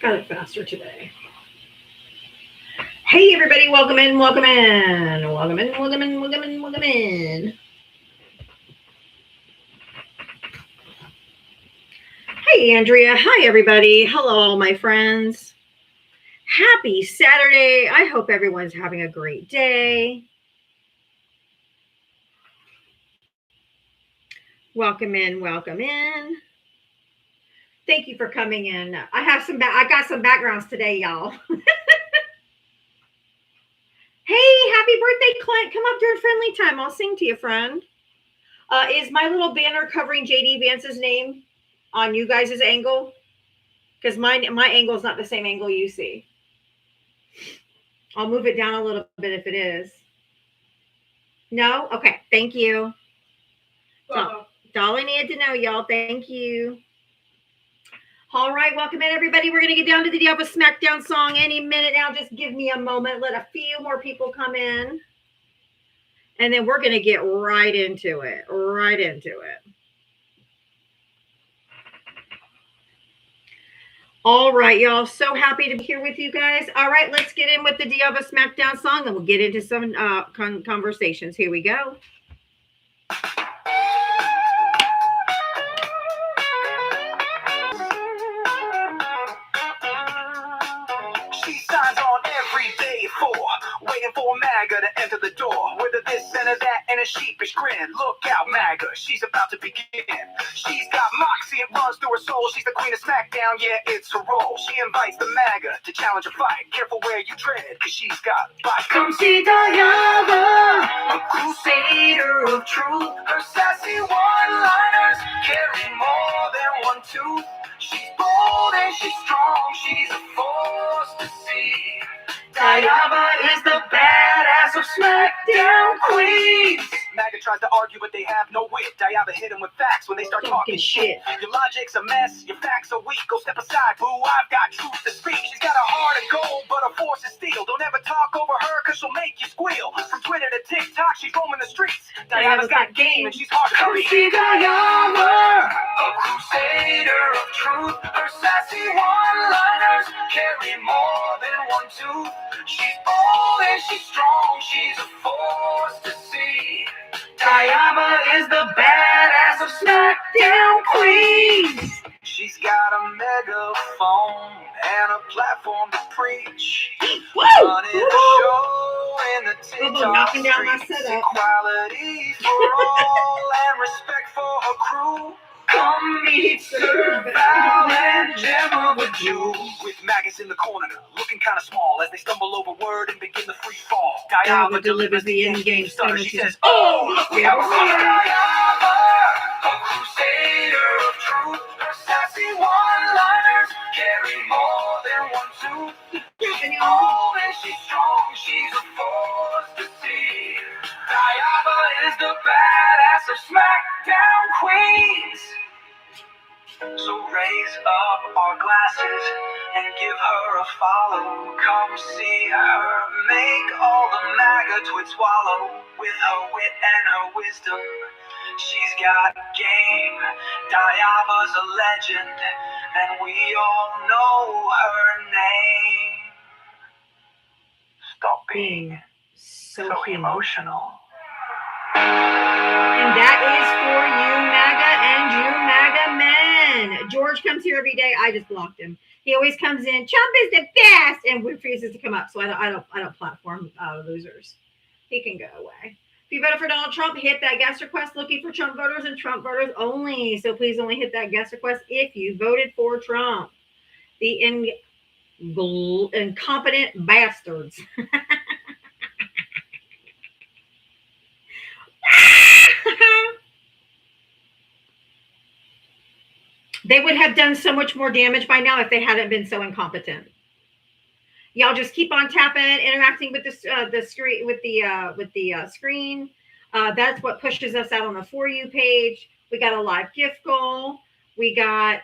I look faster today. Hey everybody, welcome in, welcome in, welcome in, welcome in, welcome in, welcome in. Hey Andrea, hi everybody. Hello my friends. Happy Saturday. I hope everyone's having a great day. Welcome in, welcome in. Thank you for coming in. I got some backgrounds today, y'all. Hey, happy birthday, Clint. Come up during friendly time. I'll sing to you, friend. Is my little banner covering JD Vance's name on you guys' angle? Because my angle is not the same angle you see. I'll move it down a little bit if it is. No? Okay. Thank you. That's all I needed to know, y'all. Thank you. All right. Welcome in, everybody. We're going to get down to the Diablo Smackdown song any minute now. Just give me a moment. Let a few more people come in. And then we're going to get right into it. Right into it. All right, y'all. So happy to be here with you guys. All right, let's get in with the Diablo Smackdown song, and we'll get into some conversations. Here we go. She signs on every day waiting for MAGA to enter the door. Whether this and that and a sheepish grin. Look out, MAGA, she's about to begin. She's got moxie, it runs through her soul. She's the queen of SmackDown, yeah, it's her role. She invites the MAGA to challenge a fight. Careful where you tread, cause she's got bite. Come see Diana, a crusader of truth. Her sassy one-liners carry more than one tooth. She's bold and she's strong, she's a force to see. Diana is the badass of SmackDown Queens. MAGA tries to argue, but they have no wit. Diana hit him with facts when they start talking shit. Your logic's a mess, your facts are weak. Go step aside, boo, I've got truth to speak. She's got a heart of gold, but her force is steel. Don't ever talk over her, cause she'll make you squeal. From Twitter to TikTok, she's roaming the streets. Diana's got game, and she's hard to beat. See Diana, a crusader of truth. Her sassy one-liners carry more than one tooth. She's bold and she's strong, she's a force to see. Diana is the badass of SmackDown Queens. She's got a megaphone and a platform to preach. Running the show in the TikTok streets. Equality for all and respect for her crew. Come meet Sir Val and Gemma the Jew. With maggots in the corner, looking kind of small as they stumble over word and begin the free fall. Diana delivers the in-game stunner. She says, "Oh, look, we have a runner." Diana, a crusader of truth. Her sassy one-liners carry more than one tooth. She's bold and she's strong, she's a force to see. Diana is the badass of SmackDown Queens. So raise up our glasses and give her a follow. Come see her make all the MAGA twits swallow. With her wit and her wisdom, she's got game. Diana's a legend, and we all know her name. Stop being so emotional. And that is for you, MAGA and you, MAGA men. George comes here every day. I just blocked him. He always comes in. Trump is the best, and refuses to come up. So I don't platform losers. He can go away. If you voted for Donald Trump, hit that guest request. Looking for Trump voters and Trump voters only. So please only hit that guest request if you voted for Trump. The incompetent bastards. They would have done so much more damage by now if they hadn't been so incompetent. Y'all just keep on tapping, interacting with the screen with the screen. That's what pushes us out on the For You page. We got a live gift goal. We got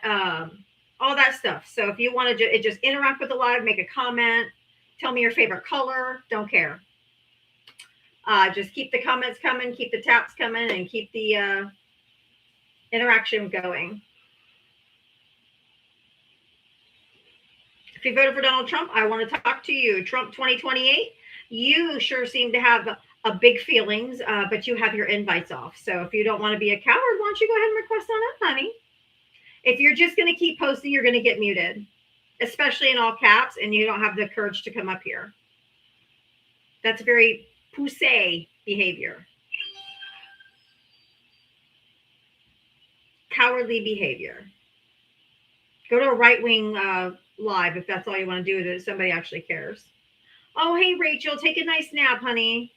all that stuff. So if you want to just interact with the live, make a comment, tell me your favorite color. Don't care. Just keep the comments coming, keep the taps coming, and keep the interaction going. If you voted for Donald Trump, I want to talk to you. Trump 2028, you sure seem to have a big feelings, but you have your invites off. So if you don't want to be a coward, why don't you go ahead and request on up, honey? If you're just going to keep posting, you're going to get muted, especially in all caps, and you don't have the courage to come up here. That's very poussé behavior. Cowardly behavior. Go to a right-wing live if that's all you want to do, that somebody actually cares. Oh, hey, Rachel, take a nice nap, honey.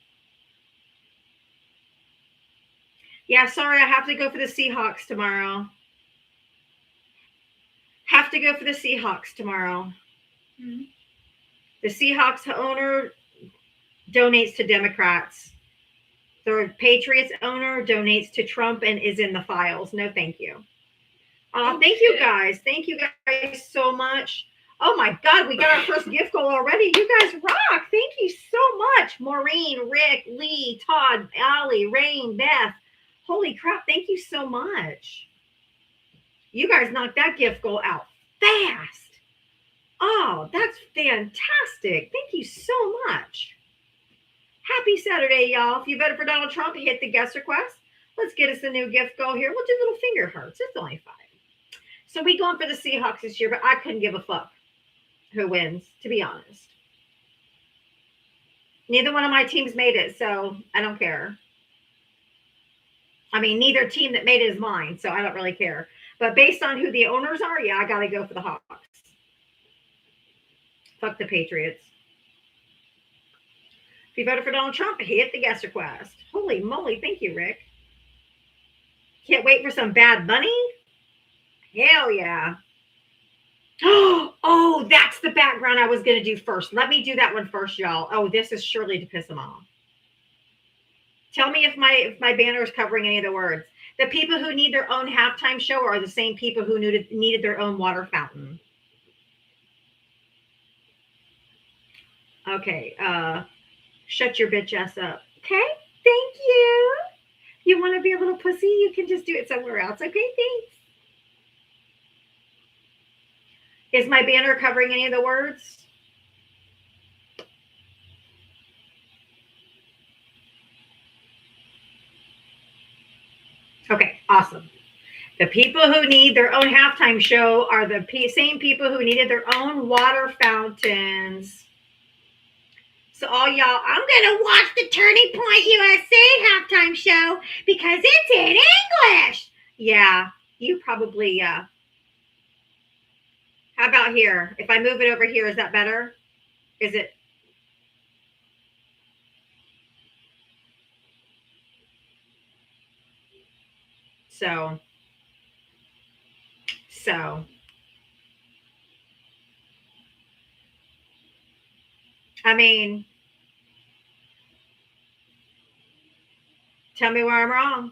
Yeah, sorry, I have to go for the Seahawks tomorrow. Have to go for the Seahawks tomorrow. Mm-hmm. The Seahawks owner donates to Democrats. The Patriots owner donates to Trump and is in the files. No, thank you. Thank you guys. Thank you guys so much. Oh my God, we got our first gift goal already. You guys rock. Thank you so much. Maureen, Rick, Lee, Todd, Allie, Rain, Beth. Holy crap. Thank you so much. You guys knocked that gift goal out fast. Oh, that's fantastic. Thank you so much. Happy Saturday, y'all. If you voted for Donald Trump, hit the guest request. Let's get us a new gift goal here. We'll do little finger hearts. It's only 5. So we going for the Seahawks this year, but I couldn't give a fuck who wins, to be honest. Neither one of my teams made it, so I don't care. I mean, neither team that made it is mine, so I don't really care. But based on who the owners are, yeah, I got to go for the Hawks. Fuck the Patriots. If you voted for Donald Trump, hit the guest request. Holy moly, thank you, Rick. Can't wait for some Bad Bunny? Hell yeah. Oh, that's the background I was going to do first. Let me do that one first, y'all. Oh, this is surely to piss them off. Tell me if my banner is covering any of the words. The people who need their own halftime show are the same people who needed their own water fountain. Okay, shut your bitch ass up. Okay, thank you. You want to be a little pussy? You can just do it somewhere else. Okay, thanks. Is my banner covering any of the words? Okay, awesome. The people who need their own halftime show are the same people who needed their own water fountains. So all y'all, I'm going to watch the Turning Point USA halftime show because it's in English. Yeah, you probably, how about here? If I move it over here, is that better? Is it? So. I mean, tell me where I'm wrong.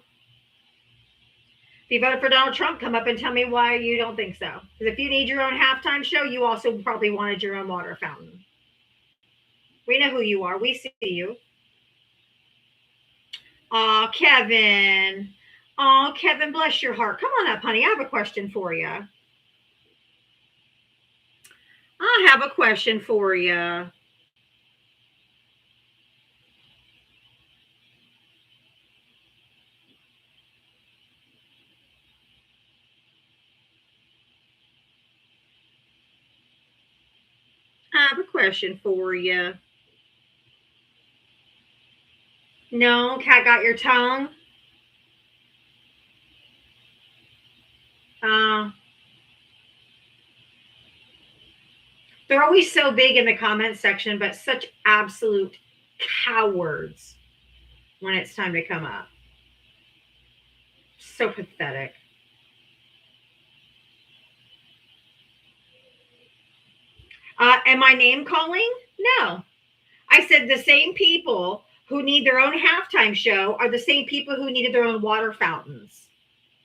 If you voted for Donald Trump, come up and tell me why you don't think so. Because if you need your own halftime show, you also probably wanted your own water fountain. We know who you are. We see you. Oh, Kevin. Oh, Kevin, bless your heart. Come on up, honey. I have a question for you. I have a question for you. I have a question for you. No, cat got your tongue? They're always so big in the comments section, but such absolute cowards when it's time to come up. So pathetic. Am I name calling? No. I said the same people who need their own halftime show are the same people who needed their own water fountains.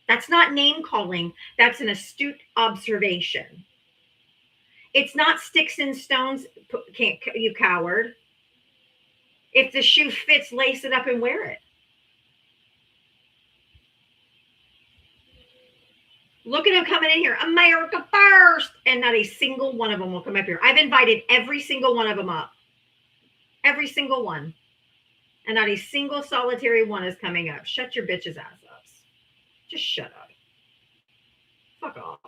That's not name calling. That's an astute observation. It's not sticks and stones, you coward. If the shoe fits, lace it up and wear it. Look at them coming in here. America first. And not a single one of them will come up here. I've invited every single one of them up. Every single one. And not a single solitary one is coming up. Shut your bitches ass up. Just shut up. Fuck off.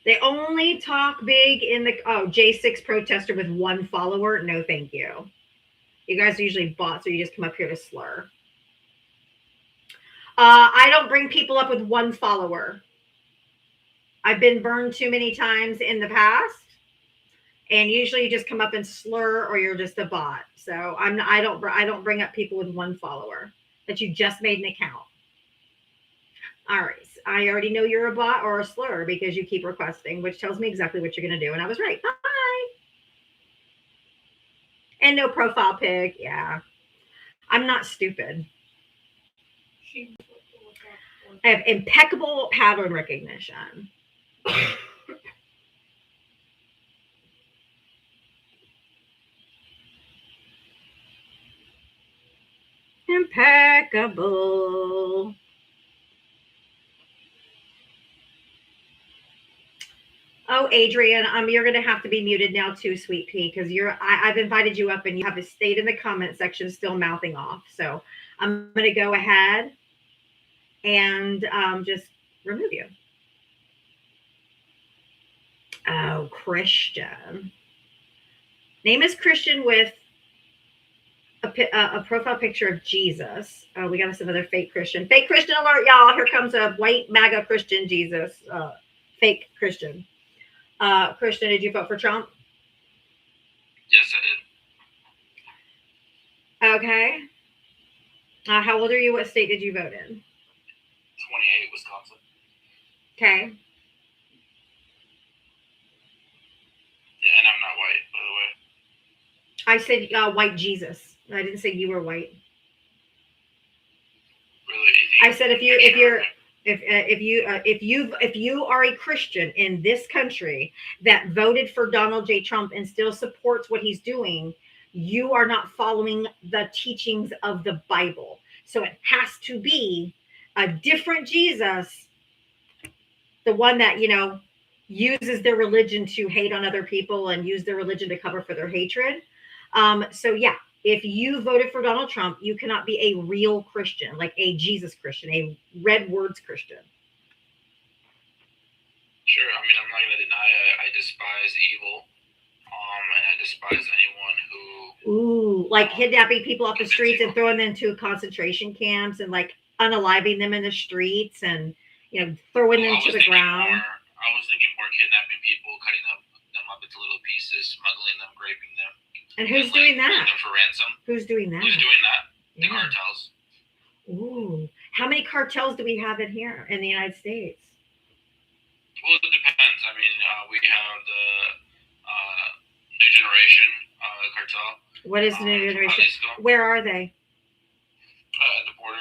They only talk big in the J6 protester with one follower. No, thank you. You guys are usually bots, or you just come up here to slur. I don't bring people up with one follower. I've been burned too many times in the past, and usually you just come up and slur, or you're just a bot. So I don't bring up people with one follower that you just made an account. All right, I already know you're a bot or a slur because you keep requesting, which tells me exactly what you're going to do, and I was right. Bye. And no profile pic. Yeah, I'm not stupid. I have impeccable pattern recognition. Impeccable. Oh, Adrian, you're going to have to be muted now too, sweet pea, because I've invited you up and you have stayed in the comment section still mouthing off. So I'm going to go ahead and just remove you. Oh, Christian. Name is Christian with a profile picture of Jesus. Oh, we got us another fake Christian. Fake Christian alert, y'all. Here comes a white MAGA Christian Jesus. Fake Christian. Christian, did you vote for Trump? Yes, I did. Okay. How old are you? What state did you vote in? 28, Wisconsin. Okay. Yeah, and I'm not white, by the way. I said white Jesus. I didn't say you were white. Really? I said if you are a Christian in this country that voted for Donald J. Trump and still supports what he's doing, you are not following the teachings of the Bible. So it has to be a different Jesus, the one that, uses their religion to hate on other people and use their religion to cover for their hatred. So yeah, if you voted for Donald Trump, you cannot be a real Christian, like a Jesus Christian, a red words Christian. Sure. I mean, I'm not going to deny I despise evil. And I despise anyone who... Ooh, like kidnapping people off the streets and throwing them into concentration camps and like unaliving them in the streets and, throwing them to the ground. I was thinking more kidnapping people, cutting them up into little pieces, smuggling them, raping them. And who's doing that? Them for ransom. Who's doing that? Who's doing that? The Yeah. cartels. Ooh, how many cartels do we have in here in the United States? Well, it depends. I mean, we have the New Generation cartel. What is the New Generation? Jalisco. Where are they? At the border.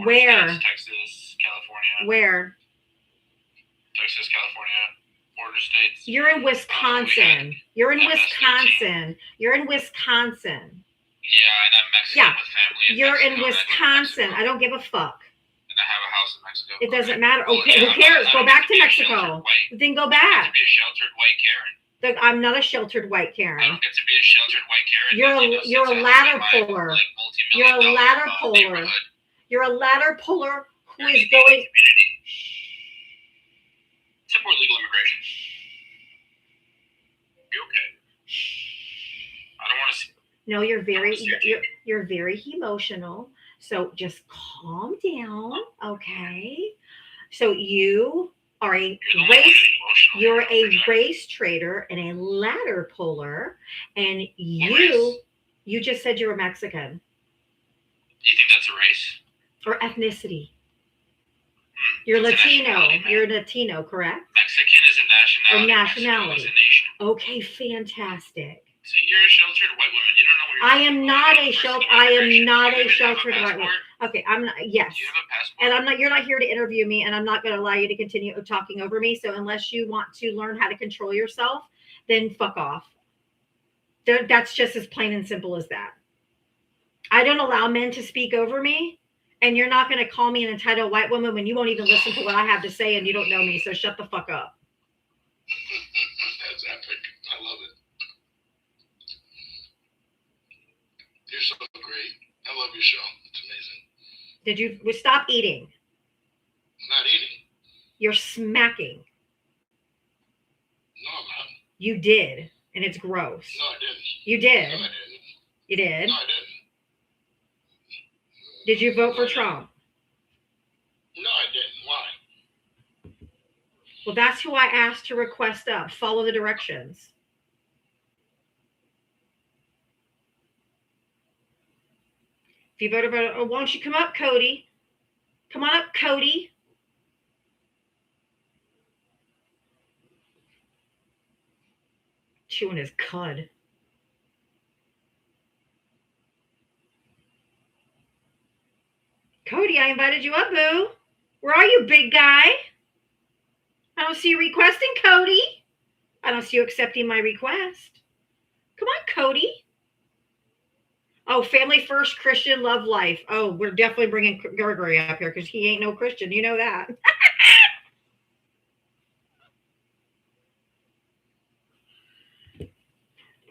Where? States, Texas, California. Where? Texas, California, border states. You're in Wisconsin. You're in Wisconsin. You're in Wisconsin. Yeah, and I'm Mexican with family. You're in Wisconsin. I don't give a fuck. And I have a house in Mexico. It doesn't matter. Okay, who cares? Go back to Mexico. Then go back. I don't get to be a sheltered white Karen. I'm not a sheltered white I Karen. don't get to be a sheltered white Karen. You're a ladder puller. You're a ladder puller. You're a ladder puller who is going. Support legal immigration. You okay? I don't want to see. No, you're very emotional. So just calm down, okay? So you are you're a race trader and a ladder puller, and you just said you were Mexican. Do you think that's a race? Or ethnicity. You're Latino. You're Latino, correct? Mexican is a nationality. Or nationality. Mexico is a nation. Okay, fantastic. So you're a sheltered white woman. You don't know what you're I am not a sheltered. I am not a sheltered white woman. Okay, I'm not. Yes. Do you have a passport? And I'm not. You're not here to interview me, and I'm not going to allow you to continue talking over me. So unless you want to learn how to control yourself, then fuck off. That's just as plain and simple as that. I don't allow men to speak over me, and you're not going to call me an entitled white woman when you won't even listen to what I have to say and you don't know me. So shut the fuck up. That's epic. I love it. You're so great. I love your show. It's amazing. Stop eating? I'm not eating. You're smacking. No, I'm not. You did, and it's gross. No, I didn't. You did. No, I didn't. You did. No, I didn't. Did you vote for Trump? No, I didn't. Why? Well, that's who I asked to request up. Follow the directions. If you voted for, why don't you come up, Cody? Come on up, Cody. Chewing his cud. Cody, I invited you up, boo. Where are you, big guy? I don't see you requesting, Cody. I don't see you accepting my request. Come on, Cody. Oh, family first, Christian, love life. Oh, we're definitely bringing Gregory up here because he ain't no Christian. You know that.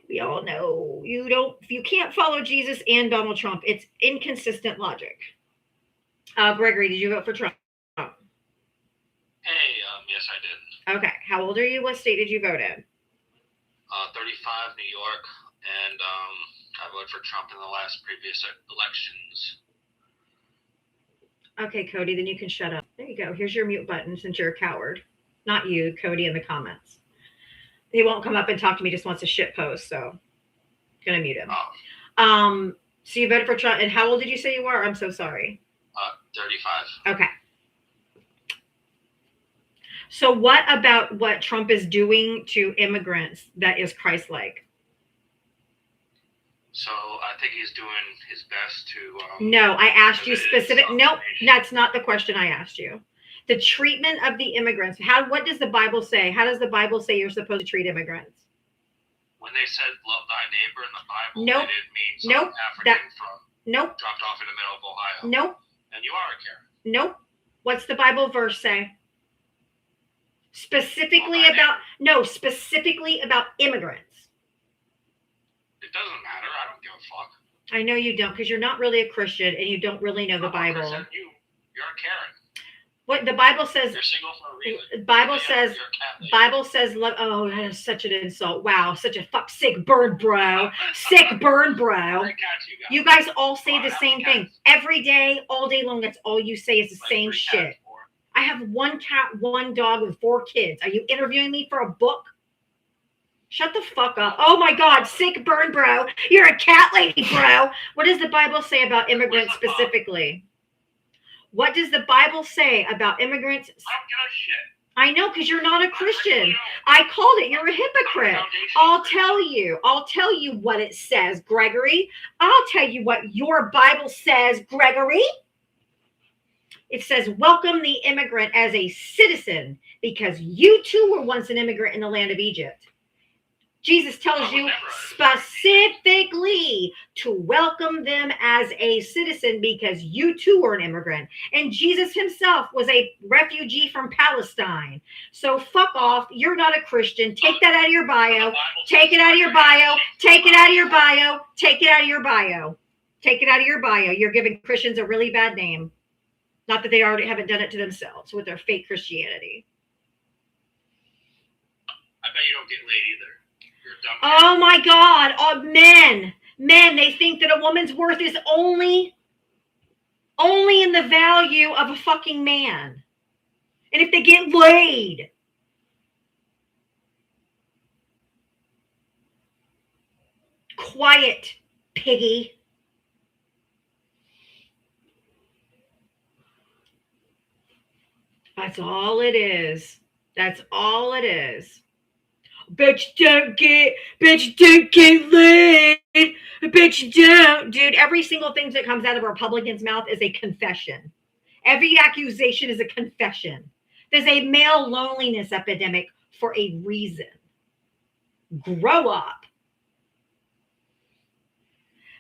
We all know you can't follow Jesus and Donald Trump. It's inconsistent logic. Gregory, did you vote for Trump? Hey, yes, I did. Okay. How old are you? What state did you vote in? 35, New York, and I voted for Trump in the last previous elections. Okay, Cody, then you can shut up. There you go. Here's your mute button since you're a coward. Not you, Cody, in the comments. He won't come up and talk to me, just wants a shit post, so I'm gonna mute him. Oh. So you voted for Trump, and how old did you say you were? I'm so sorry. 35. Okay. So what about what Trump is doing to immigrants that is Christ-like? So I think he's doing his best to. No, I asked you limit specific. Nope, discrimination. that's not the question I asked you. The treatment of the immigrants. What does the Bible say? How does the Bible say you're supposed to treat immigrants? When they said "love thy neighbor" in the Bible, Nope. they didn't mean some Nope. African from Nope. dropped off in the middle of Ohio. Nope. And you are a Karen. Nope. What's the Bible verse say? Specifically Love thy about specifically about immigrants. It doesn't matter. I don't give a fuck. I know you don't, because you're not really a Christian and you don't really know the Bible. You're a Karen. What the Bible says? You're single for a reason. Bible Yeah, says. you're a cat lady. Bible says love. Oh, that is such an insult. Wow, such a sick burn, bro. Sick burn, bro. Three cats You guys all say Wow, the how same many thing cats? every day, all day long. That's all you say is the Like same three shit. cats, four. I have one cat, one dog, with 4 kids. Are you interviewing me for a book? Shut the fuck up. Oh my God, sick burn, bro. You're a cat lady, bro. What does the Bible say about immigrants specifically? What does the Bible say about immigrants? I don't give a shit. I know, because you're not a Christian. I called it. You're a hypocrite. I'll tell you what it says, Gregory. I'll tell you what your Bible says, Gregory. It says, welcome the immigrant as a citizen, because you too were once an immigrant in the land of Egypt. Jesus tells you specifically to welcome them as a citizen because you too were an immigrant. And Jesus himself was a refugee from Palestine. So fuck off. You're not a Christian. Take that out of your bio. Take it out of your bio. Take it out of your bio. Take it out of your bio. Take it out of your bio. You're giving Christians a really bad name. Not that they already haven't done it to themselves with their fake Christianity. I bet you don't get laid either. You're a dumb Oh my God. Oh, men, they think that a woman's worth is only in the value of a fucking man. And if they get laid. Quiet, piggy. That's all it is. That's all it is. Bitch don't get laid. Bitch don't. Dude, every single thing that comes out of a Republican's mouth is a confession. Every accusation is a confession. There's a male loneliness epidemic for a reason. Grow up.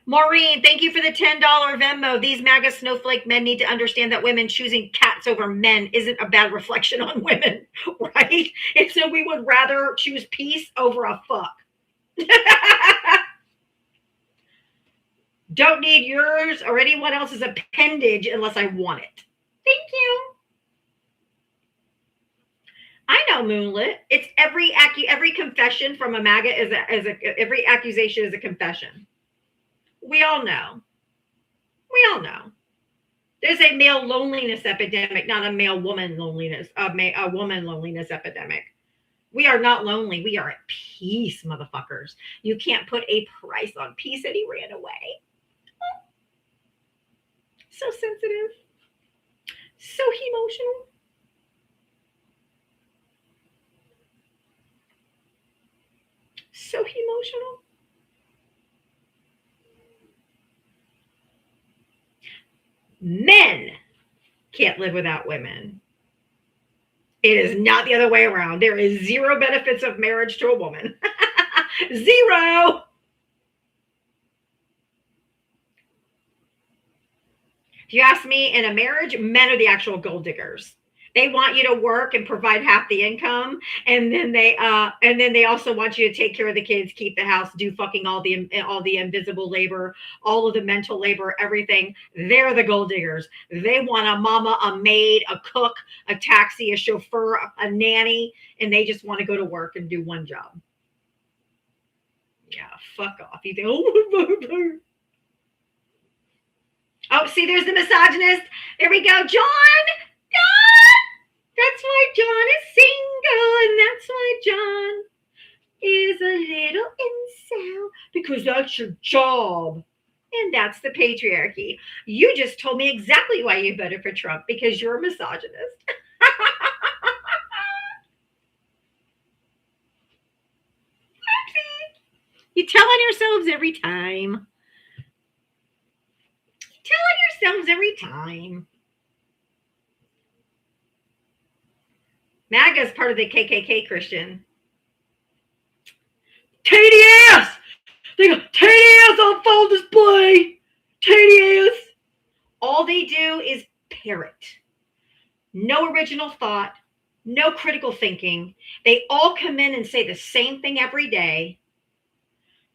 Maureen, thank you for the $10 Venmo. These MAGA snowflake men need to understand that women choosing cats over men isn't a bad reflection on women, right? And so we would rather choose peace over a fuck. Don't need yours or anyone else's appendage unless I want it. Thank you. I know, Moonlit. It's every confession from a MAGA is every accusation is a confession. We all know. We all know. There's a male loneliness epidemic, not a male woman loneliness, a woman loneliness epidemic. We are not lonely. We are at peace, motherfuckers. You can't put a price on peace, and he ran away. So sensitive. So emotional. So emotional. Men can't live without women. It is not the other way around. There is zero benefits of marriage to a woman. Zero. If you ask me, in a marriage, men are the actual gold diggers. They want you to work and provide half the income, and then they also want you to take care of the kids, keep the house, do fucking all the invisible labor, all of the mental labor, everything. They're the gold diggers. They want a mama, a maid, a cook, a taxi, a chauffeur, a nanny, and they just want to go to work and do one job. Yeah, fuck off. You think, oh, see, there's the misogynist. There we go, John. That's why John is single, and that's why John is a little incel, because that's your job. And that's the patriarchy. You just told me exactly why you voted for Trump, because you're a misogynist. You tell on yourselves every time. Tell on yourselves every time. MAGA is part of the KKK, Christian. TDS! They go, TDS on full display! TDS! All they do is parrot. No original thought, no critical thinking. They all come in and say the same thing every day.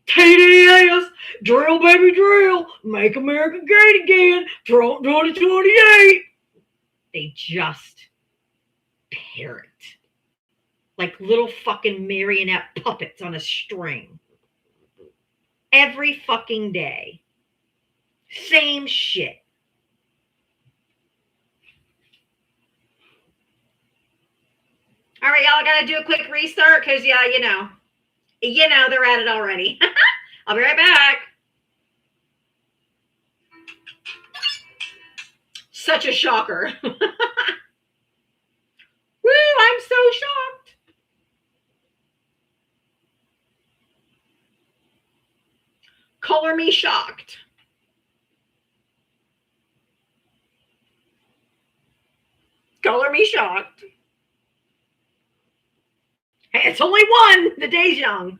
TDS, drill baby drill, make America great again, Trump 2028. They just parrot like little fucking marionette puppets on a string. Every fucking day. Same shit. All right, y'all, I gotta do a quick restart because, yeah, you know, they're at it already. I'll be right back. Such a shocker. Woo, I'm so shocked. Color me shocked. Color me shocked. Hey, it's only one. The day's young.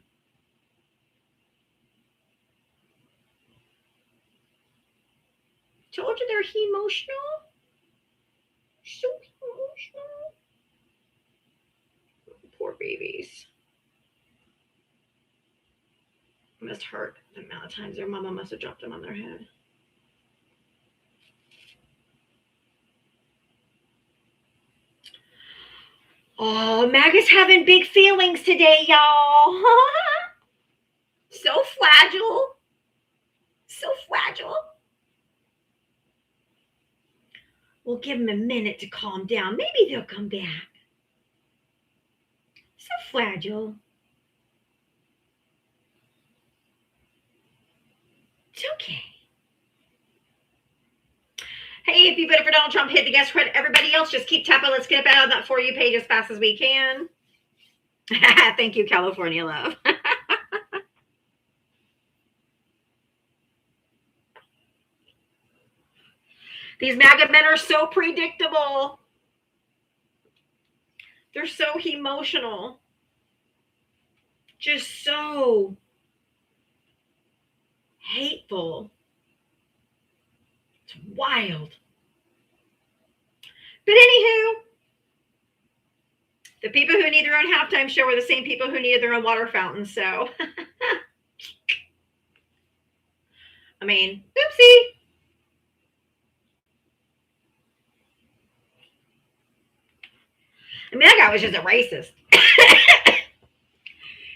Told you they're emotional. So emotional. Poor babies. It must hurt the amount of times their mama must have dropped them on their head. Oh, MAGA's having big feelings today, y'all. So fragile. So fragile. We'll give them a minute to calm down. Maybe they'll come back. So fragile. It's okay. Hey, if you voted for Donald Trump, hit the guest credit. Everybody else, just keep tapping. Let's get up out of that For You page as fast as we can. Thank you, California love. These MAGA men are so predictable. They're so emotional. Just so hateful. It's wild. But anywho, the people who need their own halftime show are the same people who needed their own water fountain. So, I mean, oopsie. I mean, that guy was just a racist.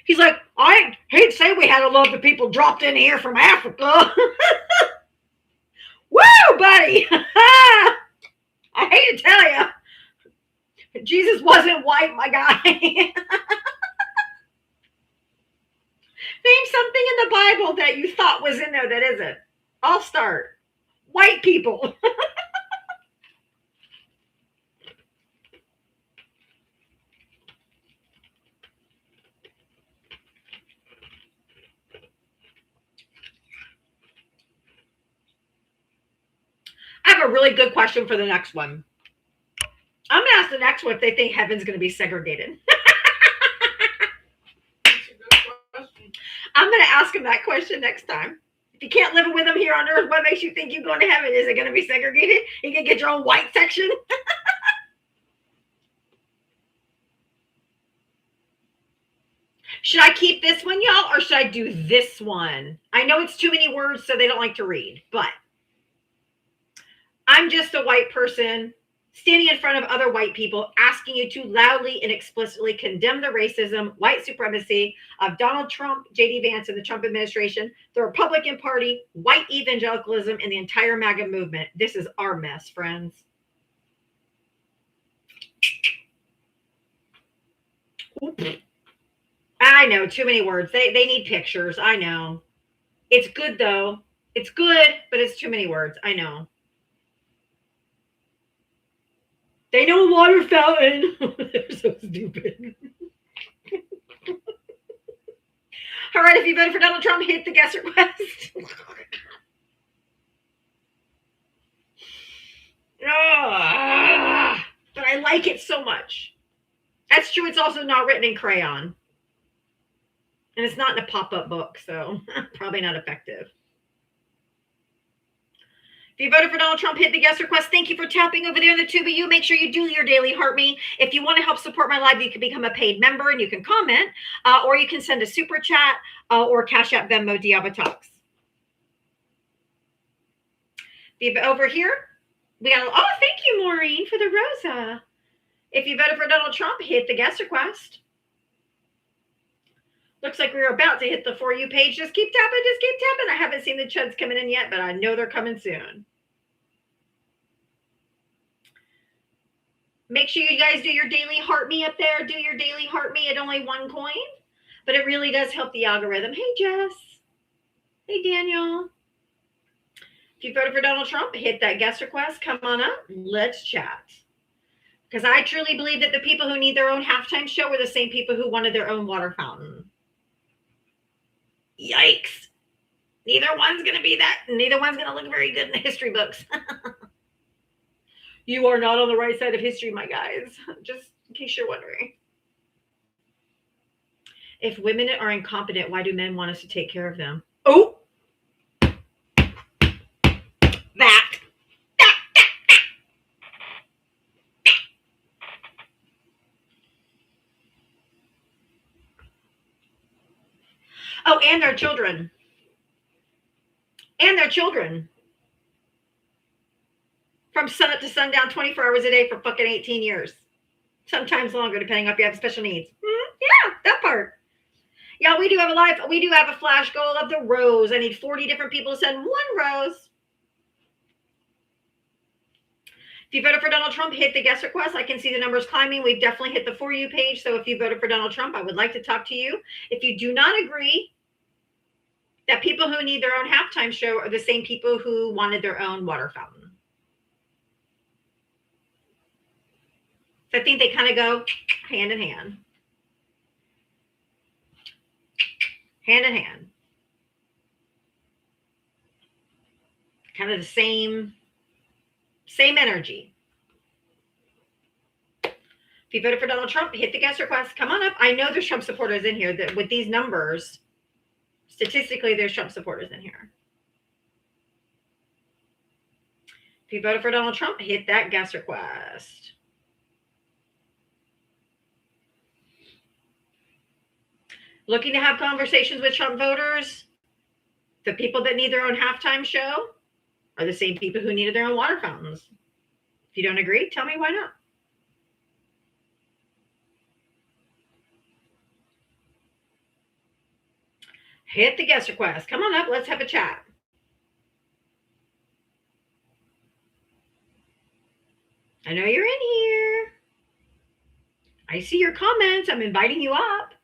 He's like, I hate to say we had a lot of people dropped in here from Africa. Woo, buddy. I hate to tell you, Jesus wasn't white, my guy. Name something in the Bible that you thought was in there that isn't. I'll start. White people. I have a really good question for the next one. I'm going to ask the next one if they think heaven's going to be segregated. I'm going to ask him that question next time. If you can't live with them here on earth, what makes you think you're going to heaven? Is it going to be segregated? You can get your own white section? Should I keep this one, y'all, or should I do this one? I know it's too many words, so they don't like to read, but I'm just a white person standing in front of other white people asking you to loudly and explicitly condemn the racism, white supremacy of Donald Trump, J.D. Vance, and the Trump administration, the Republican Party, white evangelicalism, and the entire MAGA movement. This is our mess, friends. I know, too many words. They need pictures. I know. It's good, though. It's good, but it's too many words. I know. They know water fountain. They're so stupid. All right, if you voted for Donald Trump, hit the guest request. But I like it so much. That's true. It's also not written in crayon. And it's not in a pop-up book, so probably not effective. If you voted for Donald Trump, hit the guest request. Thank you for tapping over there in the tube of you. Make sure you do your daily heart me. If you want to help support my live, you can become a paid member and you can comment, or you can send a super chat or Cash App, Venmo, Diaba Talks. If you're over here, we got, oh, thank you, Maureen, for the Rosa. If you voted for Donald Trump, hit the guest request. Looks like we're about to hit the For You page. Just keep tapping. Just keep tapping. I haven't seen the chuds coming in yet, but I know they're coming soon. Make sure you guys do your daily heart me up there. Do your daily heart me at only 1 coin. But it really does help the algorithm. Hey, Jess. Hey, Daniel. If you voted for Donald Trump, hit that guest request. Come on up. Let's chat. Because I truly believe that the people who need their own halftime show are the same people who wanted their own water fountain. Yikes. Neither one's going to be that. Neither one's going to look very good in the history books. You are not on the right side of history, my guys. Just in case you're wondering. If women are incompetent, why do men want us to take care of them? Oh. That. Oh, and their children. And their children. From sunup to sundown, 24 hours a day for fucking 18 years. Sometimes longer, depending on if you have special needs. Yeah, that part. Yeah, we do have a flash goal of the rose. I need 40 different people to send 1 rose. If you voted for Donald Trump, hit the guest request. I can see the numbers climbing. We've definitely hit the For You page. So if you voted for Donald Trump, I would like to talk to you. If you do not agree that people who need their own halftime show are the same people who wanted their own water fountain. So I think they kind of go hand in hand. Hand in hand. Kind of the same energy. If you voted for Donald Trump, hit the guest request. Come on up. I know there's Trump supporters in here. That with these numbers, statistically, there's Trump supporters in here. If you voted for Donald Trump, hit that guest request. Looking to have conversations with Trump voters? The people that need their own halftime show are the same people who needed their own water fountains. If you don't agree, tell me why not. Hit the guest request. Come on up. Let's have a chat. I know you're in here. I see your comments. I'm inviting you up.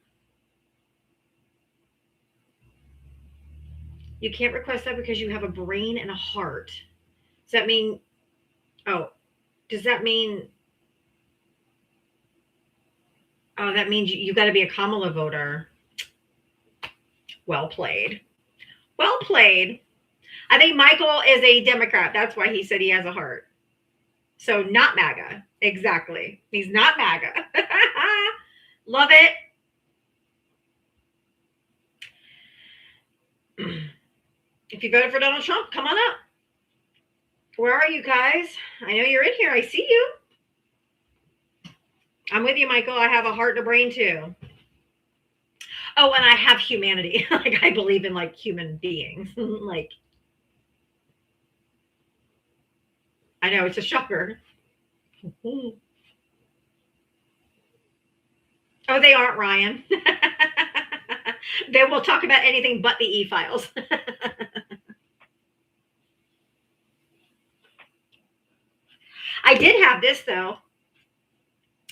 You can't request that because you have a brain and a heart. Does that mean, does that mean, that means you got to be a Kamala voter. Well played. Well played. I think Michael is a Democrat. That's why he said he has a heart. So not MAGA. Exactly. He's not MAGA. Love it. If you voted for Donald Trump, come on up. Where are you guys? I know you're in here. I see you. I'm with you, Michael. I have a heart and a brain too. Oh, and I have humanity. Like I believe in like human beings. Like I know it's a shocker. Oh, they aren't, Ryan. They will talk about anything but the e-files. I did have this though.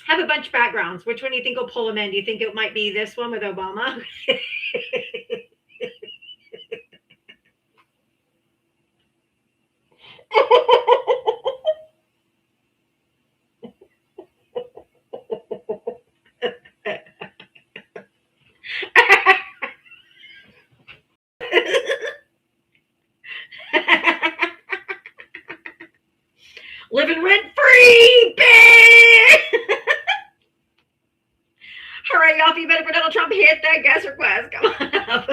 Have a bunch of backgrounds. Which one do you think will pull them in? Do you think it might be this one with Obama? Living rent free, bitch! All right, y'all, if you better for Donald Trump, hit that guest request. Come on up.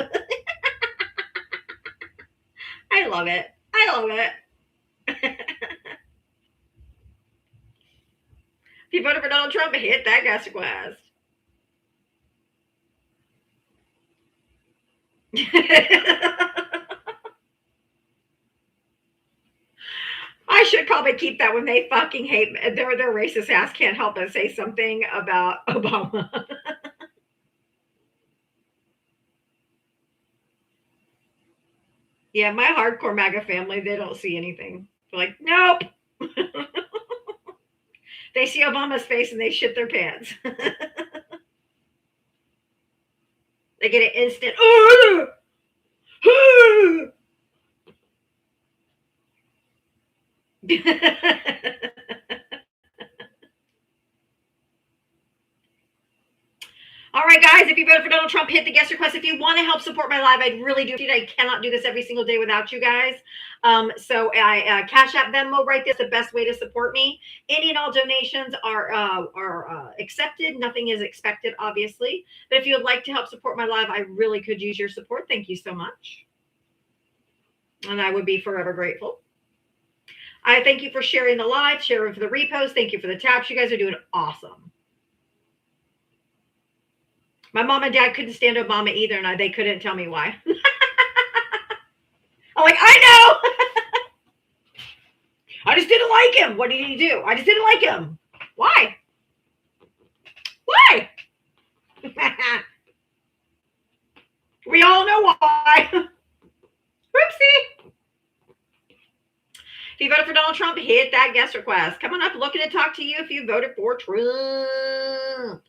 I love it. I love it. If you voted for Donald Trump, hit that guest request. I should probably keep that when they fucking hate their racist ass can't help but say something about Obama. Yeah, my hardcore MAGA family, they don't see anything. They're like, nope. They see Obama's face and they shit their pants. They get an instant, All right, guys, if you voted for Donald Trump, hit the guest request. If you want to help support my live, I really do. I cannot do this every single day without you guys. So I Cash App, Venmo, right there's the best way to support me. Any and all donations are accepted. Nothing is expected, obviously. But if you would like to help support my live, I really could use your support. Thank you so much. And I would be forever grateful. I thank you for sharing the live, sharing for the repost. Thank you for the taps. You guys are doing awesome. My mom and dad couldn't stand Obama either, and they couldn't tell me why. I'm like, I know. I just didn't like him. What did he do? I just didn't like him. Why? Why? We all know why. Whoopsie. If you voted for Donald Trump, hit that guest request. Come on up, looking to talk to you if you voted for Trump.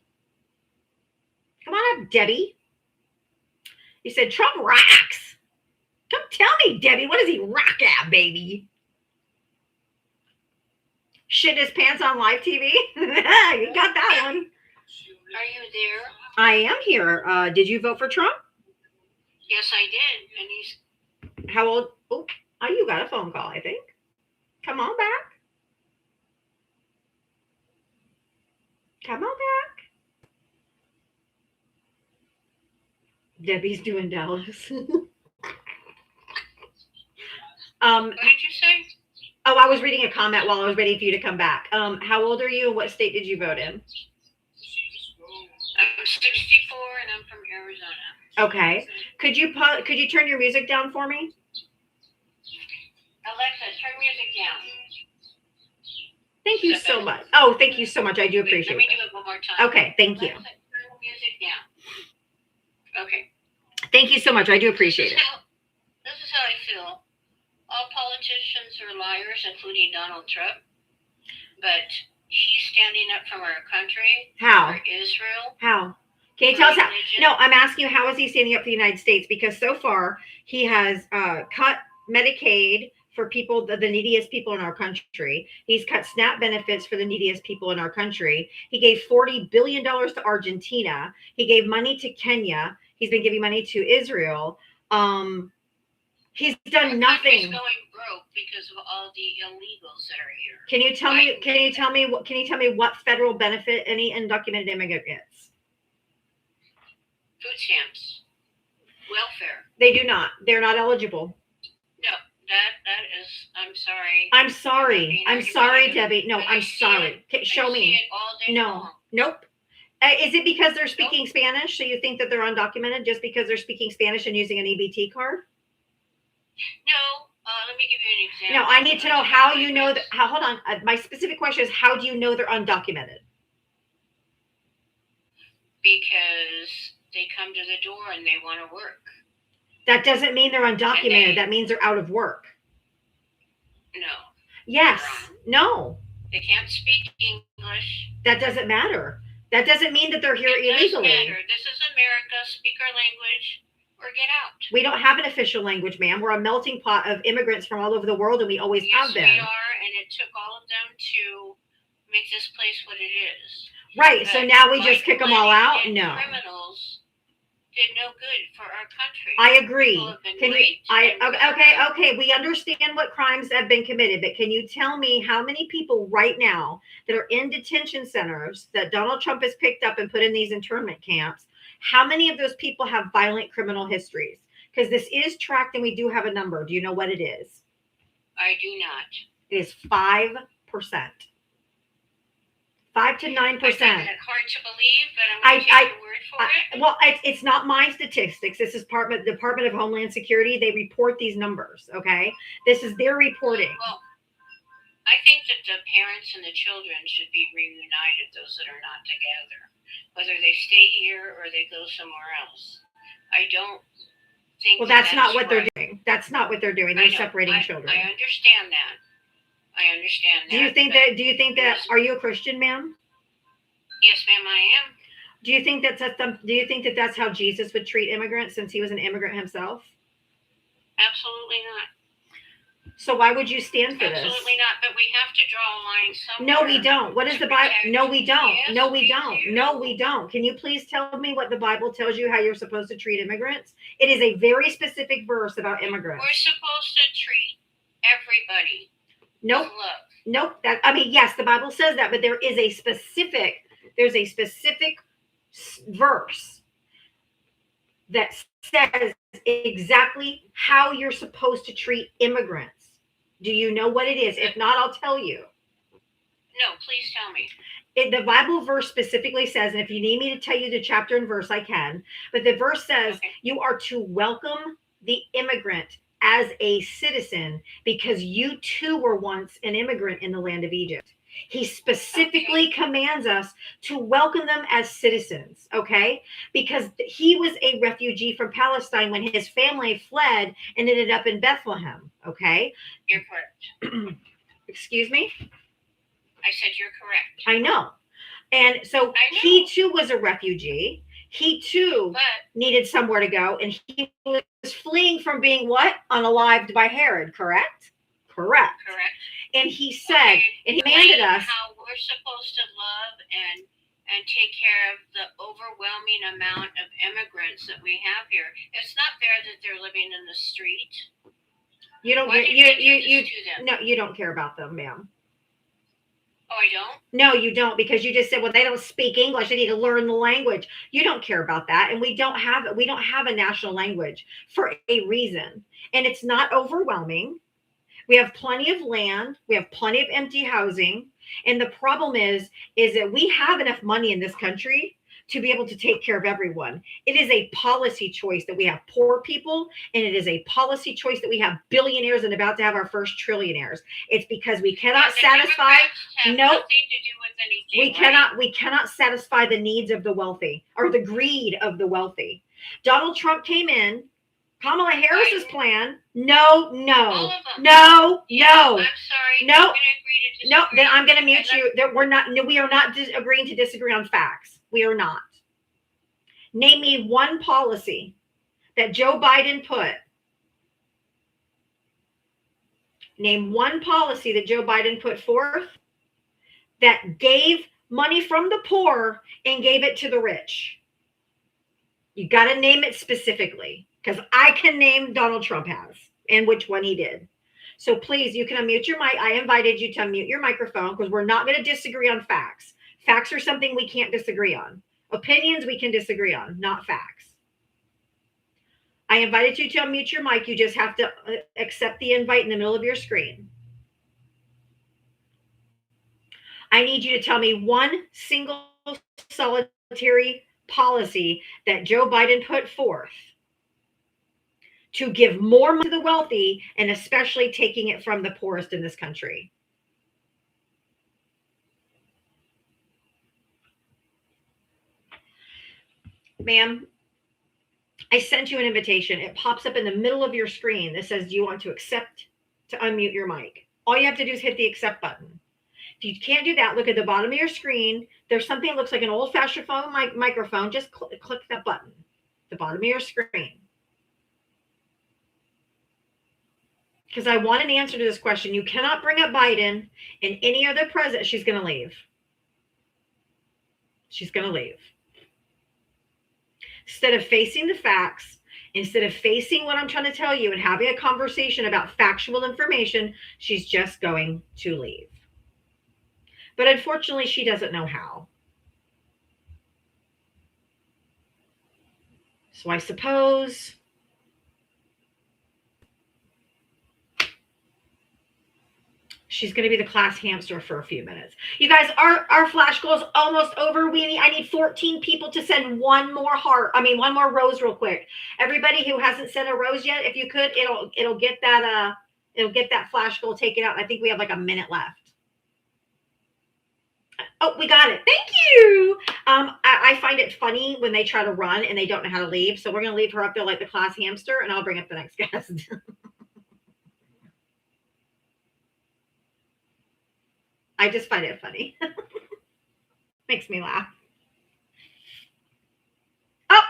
Come on up, Debbie. You said Trump rocks. Come tell me, Debbie, what does he rock at, baby? Shit his pants on live TV? You got that one. Are you there? I am here. Did you vote for Trump? Yes, I did. And he's How old? Oh, you got a phone call, I think. Come on back. Come on back. Debbie's doing Dallas. what did you say? Oh, I was reading a comment while I was waiting for you to come back. How old are you? What state did you vote in? I'm 64 and I'm from Arizona. Okay. Could you turn your music down for me? Alexa, turn music down. Thank you so much. Oh, thank you so much. I do Wait, let appreciate me it. do it one more time. Okay, thank you. Alexa, turn the music down. Okay. Thank you so much. I do appreciate it. This is how I feel. All politicians are liars, including Donald Trump. But he's standing up for our country, How? for Israel. How? Can you for tell us how? religion. No, I'm asking you, how is he standing up for the United States? Because so far he has cut Medicaid for people, the neediest people in our country. He's cut SNAP benefits for the neediest people in our country. He gave $40 billion to Argentina. He gave money to Kenya. He's been giving money to Israel. He's done Our nothing. country's going broke because of all the illegals that are here. Can you tell me? Can you tell me what federal benefit any undocumented immigrant gets? Food stamps, welfare. They do not. They're not eligible. No, that is. I'm sorry. I'm sorry. I'm sorry, Debbie. No, But I'm I see sorry. it. Show I see me. it all day No. long. Nope. Is it because they're speaking Spanish? So you think that they're undocumented just because they're speaking Spanish and using an EBT card? No. Let me give you an example. No, I need to know how you know that. Hold on. My specific question is, how do you know they're undocumented? Because they come to the door and they want to work. That doesn't mean they're undocumented. That means they're out of work. No, Yes. No. they can't speak English. That doesn't matter. That doesn't mean that they're here It does illegally. matter. This is America. Speak our language or get out. We don't have an official language, ma'am. We're a melting pot of immigrants from all over the world, and we always Yes, have been. we are, and it took all of them to make this place what it is. Right. So But now we just kick them all out? and No. Criminals did no good for our country. I agree. People have been Can you? raped and Okay. We understand what crimes have been committed, but can you tell me how many people right now that are in detention centers that Donald Trump has picked up and put in these internment camps? How many of those people have violent criminal histories? Because this is tracked, and we do have a number. Do you know what it is? I do not. It is 5%. 5 to 9%. I find it hard to believe, but I'm going to take your word for it. Well, it's not my statistics. This is the Department of Homeland Security. They report these numbers. Okay, this is their reporting. Well, I think that the parents and the children should be reunited, those that are not together, whether they stay here or they go somewhere else. I don't think. Well, that's not what right. they're doing. That's not what they're doing. I They're know. separating children. I understand that. Do you think but- that? Are you a Christian, ma'am? Yes, ma'am, I am. Do you think that's how Jesus would treat immigrants, since he was an immigrant himself? Absolutely not. So why would you stand for this? Absolutely not. But we have to draw a line somewhere. No, we don't. What is the Bible? protect- No, we don't. Yes, No, we we don't. do. No, we don't. Can you please tell me what the Bible tells you how you're supposed to treat immigrants? It is a very specific verse about immigrants. We're supposed to treat everybody Nope. with love. Nope. Yes, the Bible says that, but there's a specific verse that says exactly how you're supposed to treat immigrants. Do you know what it is? If not, I'll tell you. No, please tell me. The Bible verse specifically says, and if you need me to tell you the chapter and verse, I can, but the verse says Okay. you are to welcome the immigrant as a citizen, because you too were once an immigrant in the land of Egypt. He specifically commands us to welcome them as citizens, okay? Because he was a refugee from Palestine when his family fled and ended up in Bethlehem, okay? You're correct. Excuse me? I said you're correct. I know. And so I know. he too was a refugee. He too But needed somewhere to go. And he was fleeing from being what? Unalived by Herod, correct? Correct. correct. And he said, and he commanded Explain us. how we're supposed to love and take care of the overwhelming amount of immigrants that we have here. It's not fair that they're living in the street. You don't Why get, did you, we you, do you, this to them? no, you don't care about them, ma'am. Oh, I don't? No, you don't, because you just said, well, they don't speak English. They need to learn the language. You don't care about that. And we don't have a national language for a reason. And it's not overwhelming. We have plenty of land. We have plenty of empty housing. And the problem is that we have enough money in this country to be able to take care of everyone. It is a policy choice that we have poor people, and it is a policy choice that we have billionaires and about to have our first trillionaires. It's because we cannot satisfy. No, we cannot satisfy the needs of the wealthy or the greed of the wealthy. Donald Trump came in. Kamala Harris's plan. No. I'm No. sorry. No, then I'm going to mute you. We are not agreeing to disagree on facts. We are not. Name me one policy that Joe Biden put. Name one policy that Joe Biden put forth that gave money from the poor and gave it to the rich. You got to name it specifically, because I can name Donald Trump has and which one he did. So please, you can unmute your mic. I invited you to unmute your microphone because we're not going to disagree on facts. Facts are something we can't disagree on. Opinions we can disagree on, not facts. I invited you to unmute your mic. You just have to accept the invite in the middle of your screen. I need you to tell me one single solitary policy that Joe Biden put forth to give more money to the wealthy, and especially taking it from the poorest in this country. Ma'am, I sent you an invitation. It pops up in the middle of your screen that says, do you want to accept to unmute your mic? All you have to do is hit the accept button. If you can't do that, look at the bottom of your screen. There's something that looks like an old-fashioned phone microphone. Just click that button at the bottom of your screen. Because I want an answer to this question. You cannot bring up Biden and any other president. She's going to leave. She's going to leave. Instead of facing the facts, instead of facing what I'm trying to tell you and having a conversation about factual information, she's just going to leave. But unfortunately, she doesn't know how. So I suppose she's going to be the class hamster for a few minutes. You guys, our flash goal is almost over. I need 14 people to send one more rose real quick. Everybody who hasn't sent a rose yet, if you could, it'll get that flash goal taken out. I think we have like a minute left. Oh, we got it. Thank you. I find it funny when they try to run and they don't know how to leave. So we're going to leave her up there like the class hamster, and I'll bring up the next guest. I just find it funny. Makes me laugh. Oh,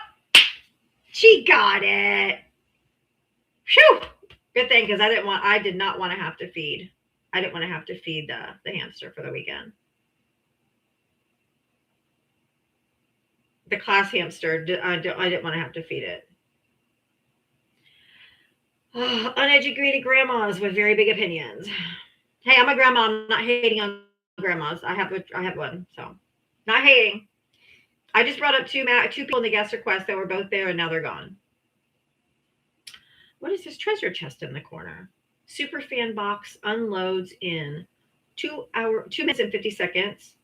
she got it. Phew. Good thing, because I did not want to have to feed. I didn't want to have to feed the hamster for the weekend. The class hamster, I didn't want to have to feed it. Oh, uneducated grandmas with very big opinions. Hey, I'm a grandma. I'm not hating on grandmas. I have one, so not hating. I just brought up two people in the guest request that were both there, and now they're gone. What is this treasure chest in the corner? Superfan box unloads in 2 minutes and 50 seconds.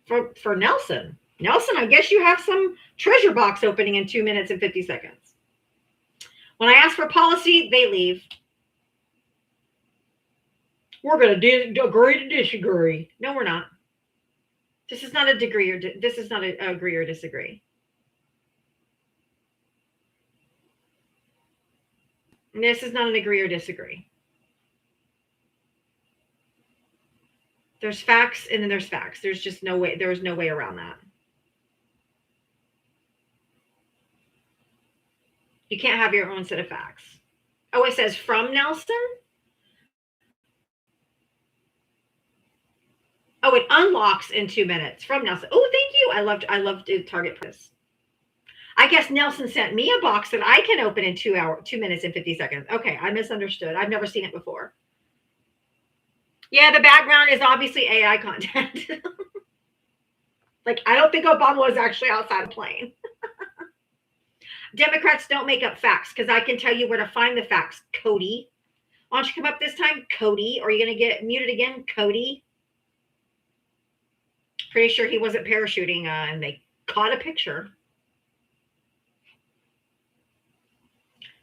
For Nelson. Nelson, I guess you have some treasure box opening in 2 minutes and 50 seconds. When I ask for policy, they leave. We're going to agree to disagree. No, we're not. This is not a this is not an agree or disagree. This is not an agree or disagree. There's facts and then there's facts. There's just no way. There's no way around that. You can't have your own set of facts. Oh, it says from Nelson? Oh, it unlocks in 2 minutes from Nelson. Oh, thank you. I loved Target Press. I guess Nelson sent me a box that I can open in 2 minutes and 50 seconds. Okay, I misunderstood. I've never seen it before. Yeah, the background is obviously AI content. Like, I don't think Obama was actually outside a plane. Democrats don't make up facts because I can tell you where to find the facts, Cody. Why don't you come up this time, Cody? Or are you going to get muted again, Cody? Pretty sure he wasn't parachuting, and they caught a picture.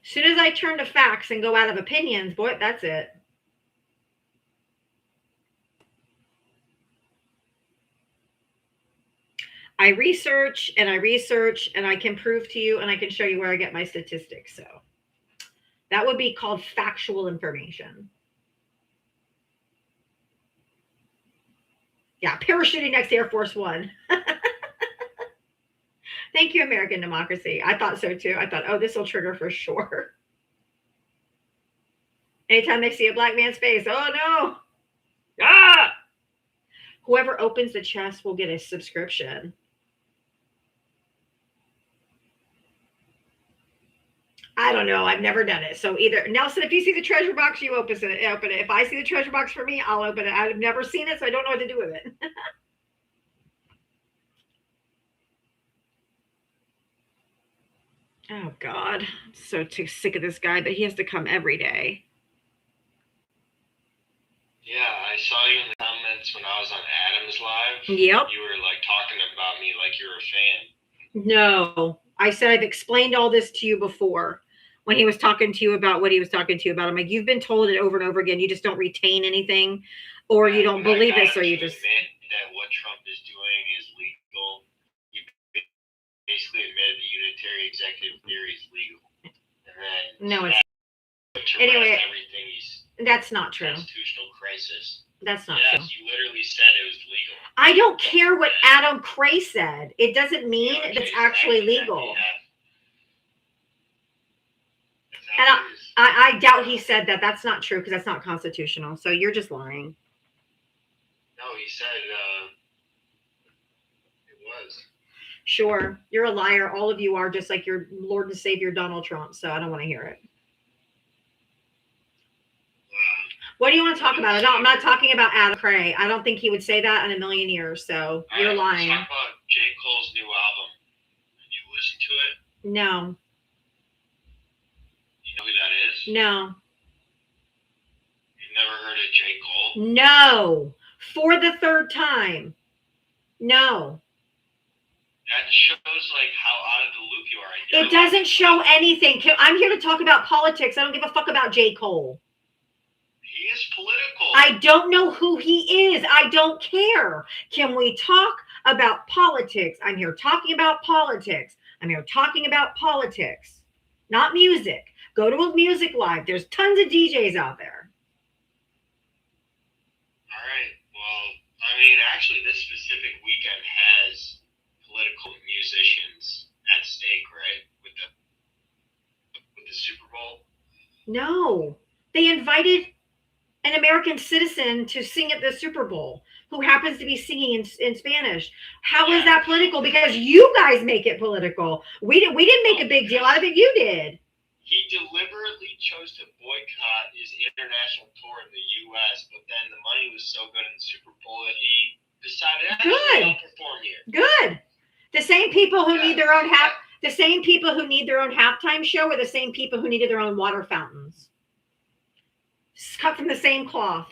As soon as I turn to facts and go out of opinions, boy, that's it. I research and I can prove to you and I can show you where I get my statistics. So that would be called factual information. Yeah, parachuting next to Air Force One. Thank you, American Democracy. I thought so too. I thought, oh, this will trigger for sure. Anytime they see a black man's face, oh no. Ah! Whoever opens the chest will get a subscription. I don't know. I've never done it. So either, Nelson, if you see the treasure box, you open it. If I see the treasure box for me, I'll open it. I've never seen it, so I don't know what to do with it. Oh, God. I'm so sick of this guy, but he has to come every day. Yeah, I saw you in the comments when I was on Adam's live. Yep. You were like talking about me like you're a fan. No, I said I've explained all this to you before. When he was talking to you about what he was talking to you about, I'm like, you've been told it over and over again. You just don't retain anything, or you don't believe it, so you just admit that what Trump is doing is legal. You basically admitted the unitary executive theory is legal, and then no, it's anyway. Everything he's that's not true. Constitutional crisis. That's not true. You literally said it was legal. I don't care what Adam Cray said. It doesn't mean it's actually legal. And I doubt he said that. That's not true because that's not constitutional. So you're just lying. No, he said it was. Sure. You're a liar. All of you are, just like your Lord and Savior Donald Trump. So I don't want to hear it. What do you want to talk about? I'm not talking about Adam Cray. I don't think he would say that in a million years. So you're lying. Talk about J. Cole's new album. Did you listen to it? No. You know who that is? No. You've never heard of J. Cole? No. For the third time. No. That shows like how out of the loop you are. It doesn't show anything. I'm here to talk about politics. I don't give a fuck about J. Cole. He is political. I don't know who he is. I don't care. Can we talk about politics? I'm here talking about politics. I'm here talking about politics, not music. Go to a music live. There's tons of DJs out there. All right. Well, I mean, actually, this specific weekend has political musicians at stake, right? With the Super Bowl. No, they invited an American citizen to sing at the Super Bowl who happens to be singing in Spanish. How is that political? Because you guys make it political. We didn't make a big deal out of it. You did. He deliberately chose to boycott his international tour in the U.S., but then the money was so good in the Super Bowl that he decided to perform here. Good. The same people who need their own the same people who need their own halftime show are the same people who needed their own water fountains. It's cut from the same cloth.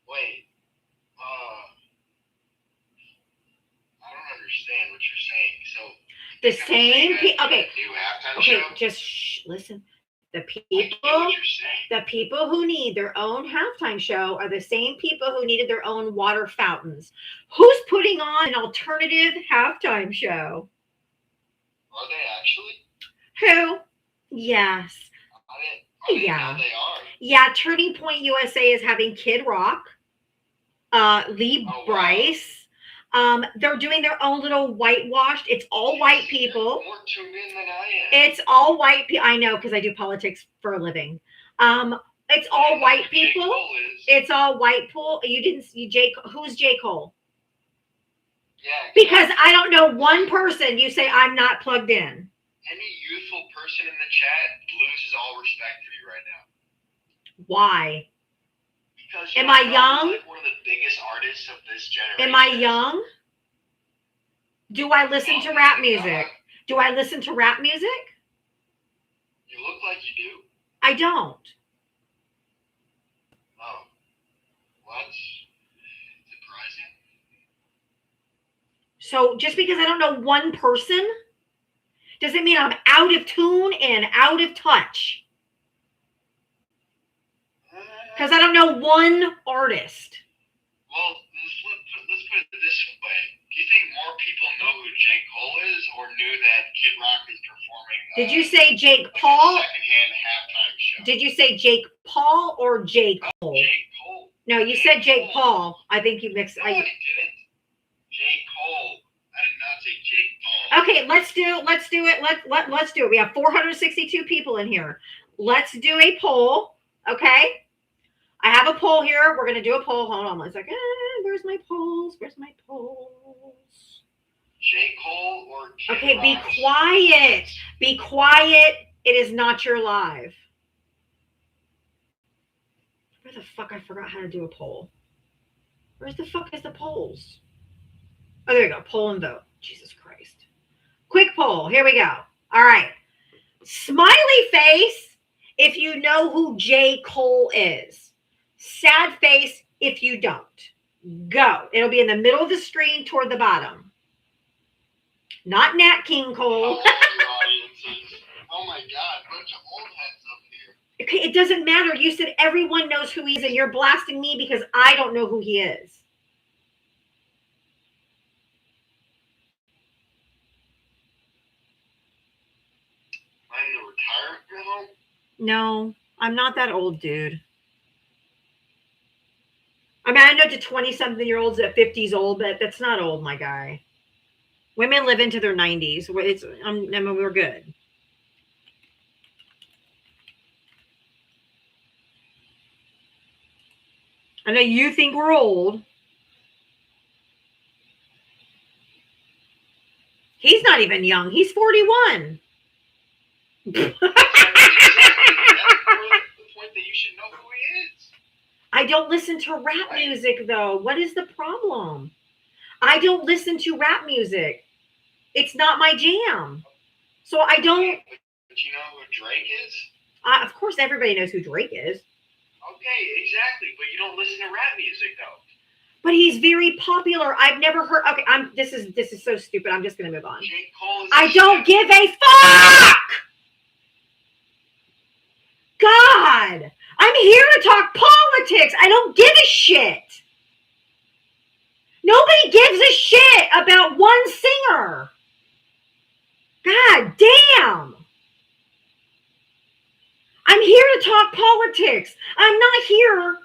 Wait. I don't understand what you're saying. So the same people. Okay. Okay. Just listen. The people who need their own halftime show are the same people who needed their own water fountains. Who's putting on an alternative halftime show? Are they actually? Who? Yes. I didn't know they are. Yeah, Turning Point USA is having Kid Rock, Lee Bryce. Wow. They're doing their own little whitewashed. It's all white people. More tuned in than I am. It's all white people. I know because I do politics for a living. It's all white people. It's all white people. You didn't see who's J. Cole? Yeah. Because I don't know one person. You say I'm not plugged in. Any youthful person in the chat loses all respect for you right now. Why? Because am I young? Like one of the biggest artists of this generation. Am I young? Do I listen to rap music? Do I listen to rap music? You look like you do. I don't. Oh, well, that's surprising. So just because I don't know one person doesn't mean I'm out of tune and out of touch. Because I don't know one artist. Well, let's put it this way. Do you think more people know who J. Cole is or knew that Kid Rock is performing? Did you say Jake like Paul? a secondhand halftime show. Did you say Jake Paul or J. Cole? J. Cole. No, you said Jake Paul. I think you mixed. No, I didn't. J. Cole. I did not say Jake Paul. Okay, let's do it. Let's do it. We have 462 people in here. Let's do a poll. Okay. I have a poll here. We're gonna do a poll. Hold on one second. Where's my polls? Where's my polls? J. Cole or Kid Okay, be Rock? quiet. Be quiet. It is not your live. Where the fuck? I forgot how to do a poll. Where's the fuck is the polls? Oh, there you go. Poll and vote. Jesus Christ. Quick poll. Here we go. All right. Smiley face if you know who J. Cole is. Sad face if you don't. Go. It'll be in the middle of the screen toward the bottom. Not Nat King Cole. Oh my God, bunch of old heads up here. Okay, it doesn't matter. You said everyone knows who he is, and you're blasting me because I don't know who he is. I'm in the retirement home. No, I'm not that old, dude. I mean, I know to 20-something-year-olds that 50's old, but that's not old, my guy. Women live into their 90s. I mean, we're good. I know you think we're old. He's not even young. He's 41. That's the point that you should know who he is. I don't listen to rap music, though. What is the problem? I don't listen to rap music. It's not my jam. So I don't. But you know who Drake is? Of course, everybody knows who Drake is. Okay, exactly. But you don't listen to rap music, though. But he's very popular. I've never heard. Okay, this is so stupid. I'm just gonna move on. J. Cole is I don't give a fuck. God, I'm here to talk politics. I don't give a shit. Nobody gives a shit about one singer. God damn. I'm here to talk politics. I'm not here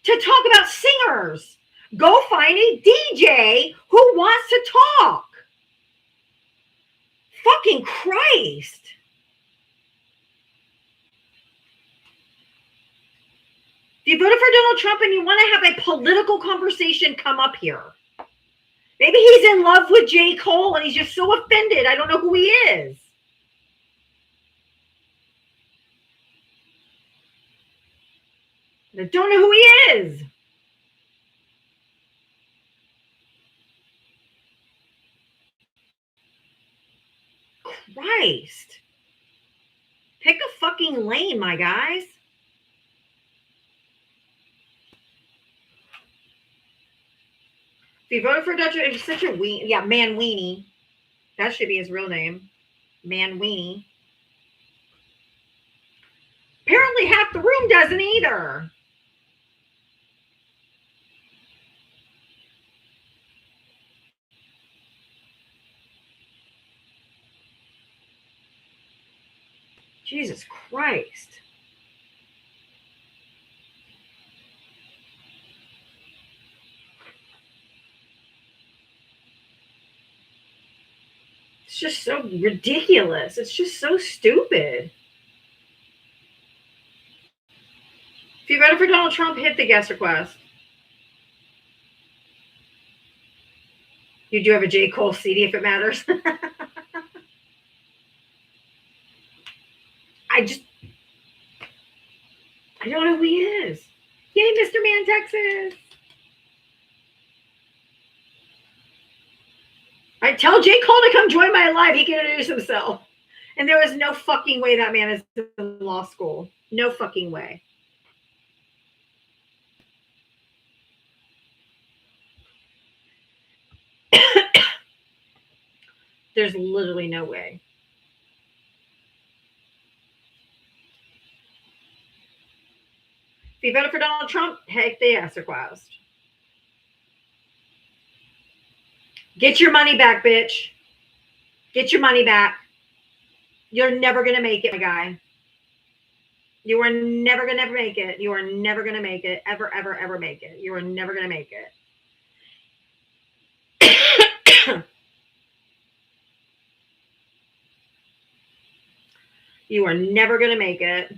to talk about singers. Go find a DJ who wants to talk. Fucking Christ. If you voted for Donald Trump and you want to have a political conversation, come up here. Maybe he's in love with J. Cole and he's just so offended. I don't know who he is. I don't know who he is. Christ. Pick a fucking lane, my guys. If you voted for Dutch, it's such a weenie. Yeah, Man Weenie. That should be his real name. Man Weenie. Apparently half the room doesn't either. Jesus Christ. It's just so ridiculous. It's just so stupid. If you voted for Donald Trump, hit the guest request. You do have a J. Cole CD if it matters. I don't know who he is. Yay, Mr. Man, Texas. I tell J. Cole to come join my live. He can introduce himself. And there is no fucking way that man is in law school. No fucking way. There's literally no way. If you voted for Donald Trump, heck the ass request. Get your money back, bitch. Get your money back. You're never going to make it, my guy. You are never going to make it. You are never going to make it. Ever, ever, ever make it. You are never going to make it. You are never going to make it.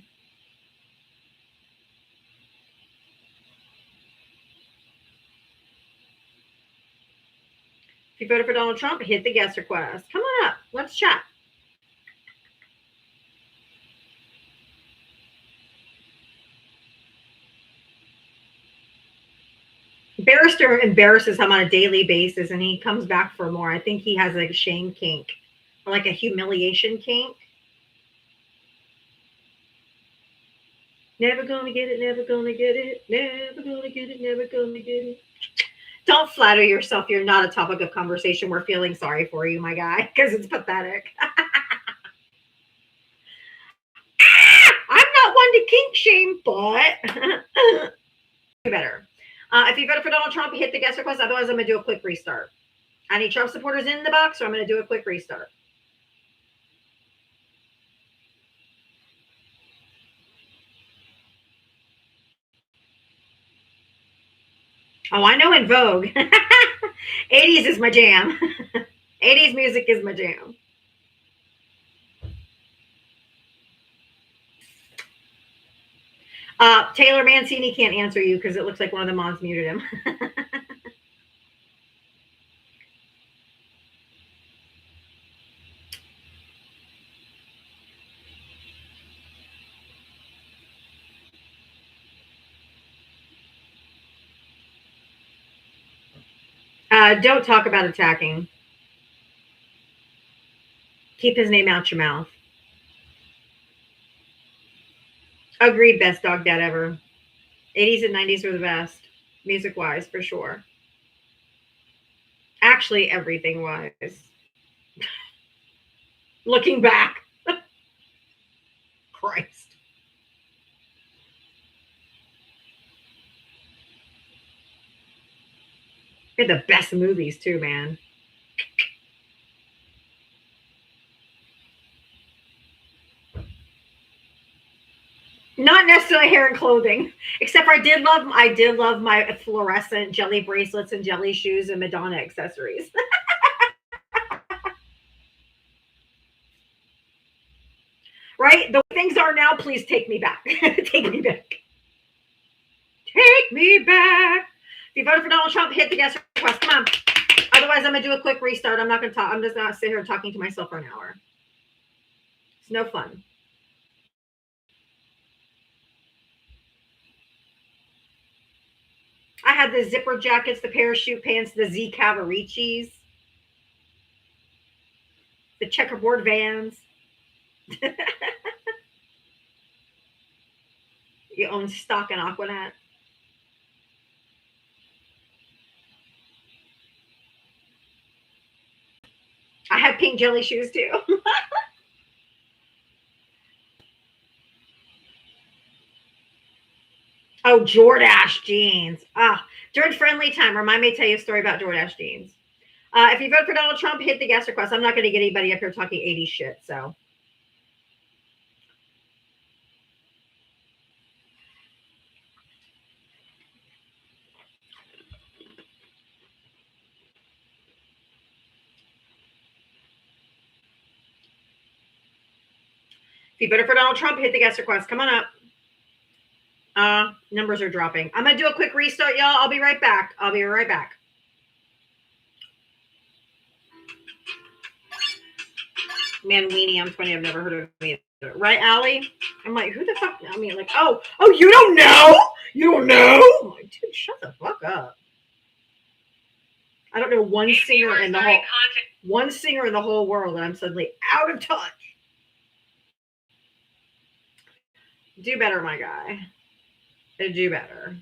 If you voted for Donald Trump, hit the guest request. Come on up. Let's chat. Barrister embarrasses him on a daily basis, and he comes back for more. I think he has like a shame kink, or like a humiliation kink. Never gonna get it, never gonna get it, never gonna get it, never gonna get it. Don't flatter yourself. You're not a topic of conversation. We're feeling sorry for you, my guy, because it's pathetic. I'm not one to kink shame, but better. If you voted for Donald Trump, hit the guest request. Otherwise, I'm going to do a quick restart. I need Trump supporters in the box, so I'm going to do a quick restart. Oh, I know In Vogue. 80s is my jam. 80s music is my jam. Taylor Mancini can't answer you because it looks like one of the mods muted him. Don't talk about attacking. Keep his name out your mouth. Agreed, best dog dad ever. 80s and 90s were the best, music-wise, for sure. Actually, everything-wise. Looking back. Christ. They're the best movies, too, man. Not necessarily hair and clothing, except for I did love my fluorescent jelly bracelets and jelly shoes and Madonna accessories. Right? The way things are now, please take me back. Take me back. Take me back. If you voted for Donald Trump, hit the guest request. Come on. Otherwise, I'm going to do a quick restart. I'm not going to talk. I'm just not sit here talking to myself for an hour. It's no fun. I had the zipper jackets, the parachute pants, the Z Cavaricis, the checkerboard Vans. You own stock in Aquanet. I had pink jelly shoes too. Oh, Jordache jeans. During friendly time, remind me to tell you a story about Jordache jeans. If you vote for Donald Trump, hit the guest request. I'm not going to get anybody up here talking 80s shit, so. If you voted for Donald Trump, hit the guest request. Come on up. Numbers are dropping. I'm going to do a quick restart, y'all. I'll be right back. Man, Weenie, I'm funny. I've never heard of me. Right, Allie? I'm like, who the fuck? I mean, like, oh, you don't know? You don't know? I'm like, dude, shut the fuck up. I don't know one singer in the whole world, and I'm suddenly out of touch. Do better, my guy. Do better.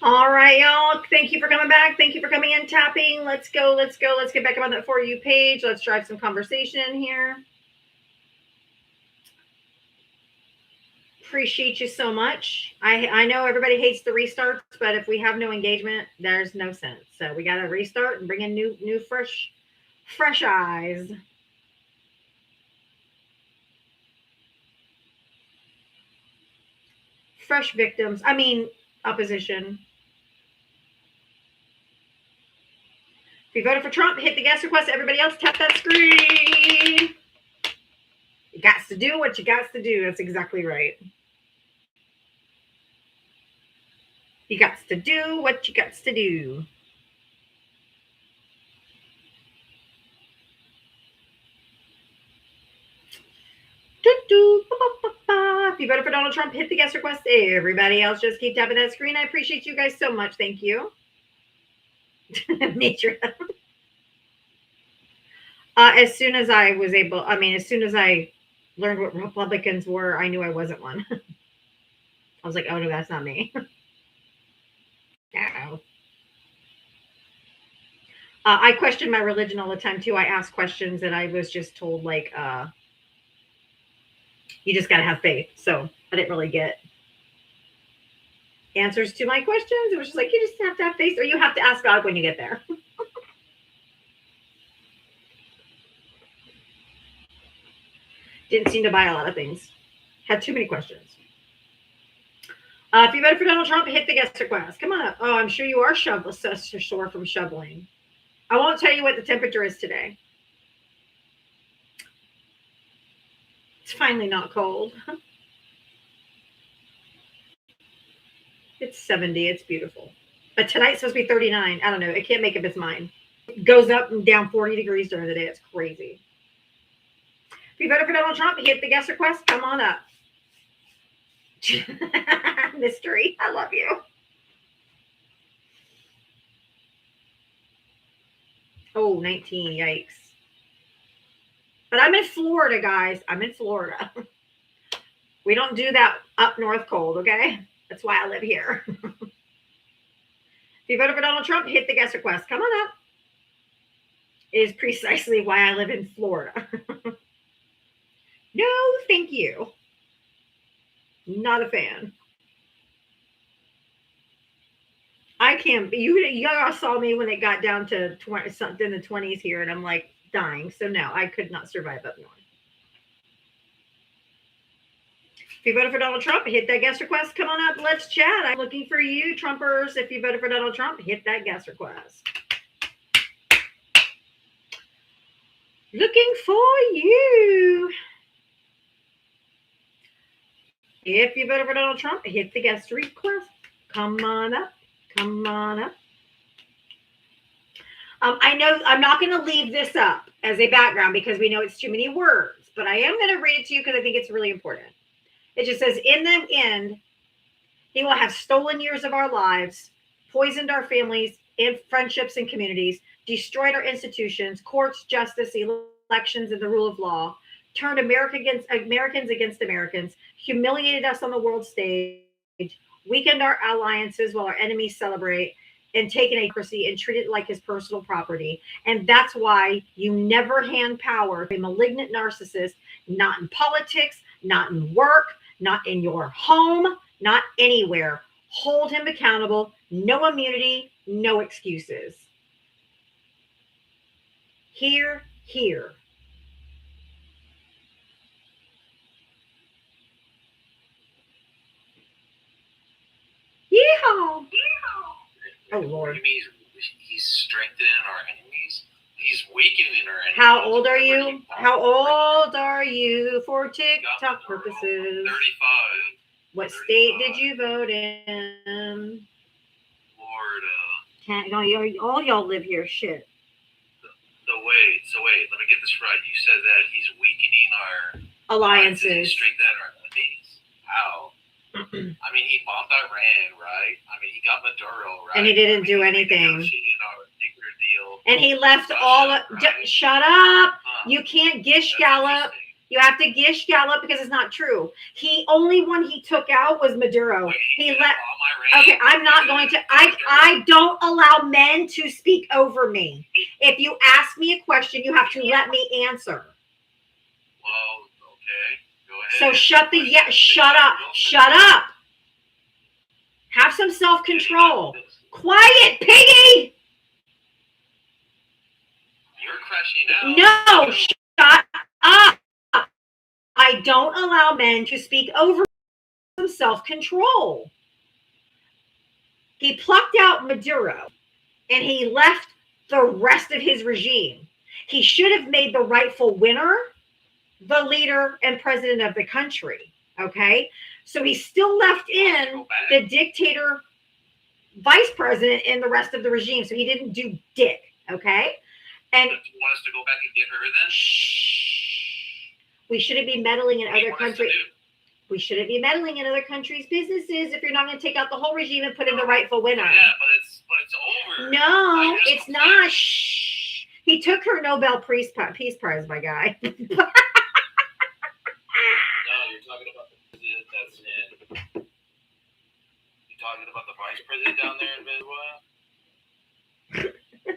All right, y'all. Thank you for coming back. Thank you for coming in, tapping. Let's go. Let's go. Let's get back up on that For You page. Let's drive some conversation in here. Appreciate you so much. I know everybody hates the restarts, but if we have no engagement, there's no sense. So we got to restart and bring in new fresh eyes. Fresh victims. I mean, opposition. If you voted for Trump, hit the guest request. Everybody else, tap that screen. You got to do what you got to do. That's exactly right. You got to do what you got to do. If you voted for Donald Trump, hit the guest request. Everybody else, just keep tapping that screen. I appreciate you guys so much. Thank you. Nature. As soon as I was able, as soon as I learned what Republicans were, I knew I wasn't one. I was like, oh no, that's not me. No. I questioned my religion all the time too. I asked questions and I was just told like, you just got to have faith. So I didn't really get answers to my questions. It was just like, you just have to have faith or you have to ask God when you get there. Didn't seem to buy a lot of things. Had too many questions. If you voted for Donald Trump, hit the guest request. Come on up. Oh, I'm sure you are sore from shoveling. I won't tell you what the temperature is today. It's finally not cold. It's 70. It's beautiful. But tonight's supposed to be 39. I don't know. It can't make up its mind. It goes up and down 40 degrees during the day. It's crazy. If you voted for Donald Trump, hit the guest request. Come on up. Mystery. I love you. Oh, 19. Yikes. But I'm in Florida, guys. I'm in Florida. We don't do that up north cold, okay? That's why I live here. If you voted for Donald Trump, hit the guest request. Come on up. It is precisely why I live in Florida. No, thank you. Not a fan. I can't be. You all saw me when it got down to 20 something in the 20s here, and I'm like dying. So no, I could not survive up north. If you voted for Donald Trump, hit that guest request. Come on up, let's chat. I'm looking for you, Trumpers. If you voted for Donald Trump, hit that guest request. Looking for you. If you voted for Donald Trump, hit the guest request. Come on up. Come on up. I know I'm not going to leave this up as a background because we know it's too many words, but I am going to read it to you because I think it's really important. It just says, in the end, he will have stolen years of our lives, poisoned our families and friendships and communities, destroyed our institutions, courts, justice, elections, and the rule of law, turned Americans against Americans, humiliated us on the world stage, weakened our alliances while our enemies celebrate, and taken democracy and treated it like his personal property. And that's why you never hand power to a malignant narcissist, not in politics, not in work, not in your home, not anywhere. Hold him accountable. No immunity, no excuses. Here. Yeehaw! Lord. You mean he's strengthening our enemies? He's weakening our enemies. How old are you? How old are you for TikTok I'm purposes? 35. What state did you vote in? Florida. Can't, no, all y'all live here. Shit. So wait, let me get this right. You said that he's weakening our Alliances. strengthening our enemies. How? I mean, he bombed Iran, right? I mean, he got Maduro, right? And he didn't do he's anything. negotiating our nuclear deal. And he left Russia, all of. right? Shut up! Huh. You can't gish That's gallop. interesting. You have to gish gallop because it's not true. Only one he took out was Maduro. Wait, He didn't let. bomb Iran? Okay, I'm not going to. I don't allow men to speak over me. If you ask me a question, you have to let me answer. Well, okay. Go ahead. So shut up. Shut up. Have some self-control. Quiet, piggy. You're crashing out. No, shut up. I don't allow men to speak over some self-control. He plucked out Maduro and he left the rest of his regime. He should have made the rightful winner the leader and president of the country. Okay? So he still left in the dictator vice president in the rest of the regime. So he didn't do dick. Okay? And Do you want us to go back and get her then? we shouldn't be meddling in What do you other want us to countries. do? We shouldn't be meddling in other countries' businesses if you're not going to take out the whole regime and put in the rightful winner. Yeah, but it's over. No, it's not. Shh. He took her Nobel Peace Prize, my guy. No, you're talking about the president that's in. You're talking about the vice president down there in Venezuela? Yeah.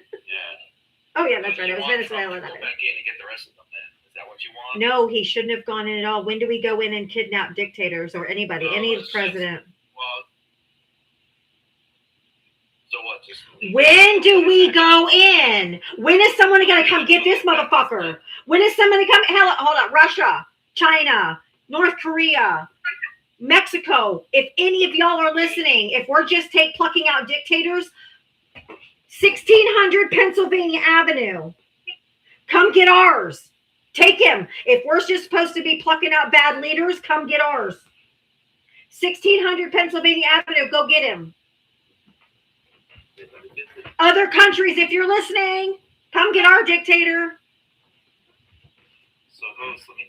Oh, yeah, that's right. You It was want Venezuela. Trump to go back in and get the rest of them then? Is that what you want? No, he shouldn't have gone in at all. When do we go in and kidnap dictators or anybody, No, any it's president? Well, so what? Just When do we go in? When is someone going to come get this motherfucker? When is somebody coming? Hell, hold up. Russia, China, North Korea, Mexico. If any of y'all are listening, if we're just plucking out dictators, 1600 Pennsylvania Avenue. Come get ours. Take him. If we're just supposed to be plucking out bad leaders, come get ours. 1600 Pennsylvania Avenue. Go get him. Other countries, if you're listening, come get our dictator. So those, we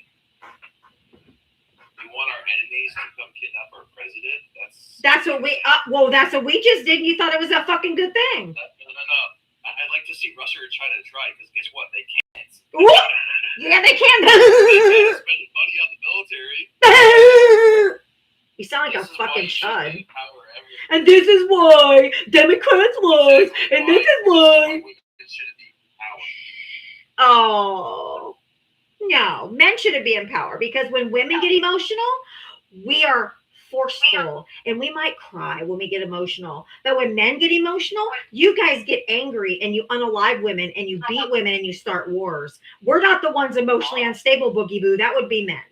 want our enemies to come kidnap our president. That's what we. That's what we just did. And you thought it was a fucking good thing. No. I'd like to see Russia try to because guess what? They can't. Whoop. Yeah, they can. They spend money on the military. You sound like This a is why fucking you shouldn't chud. empower everyone. And this is why Democrats lost. And this is why. It shouldn't be empowered. Oh, no. Men shouldn't be in power because when women get emotional, we are forceful and we might cry when we get emotional. But when men get emotional, you guys get angry and you unalive women and you beat women and you start wars. We're not the ones emotionally unstable, Boogie Boo. That would be men.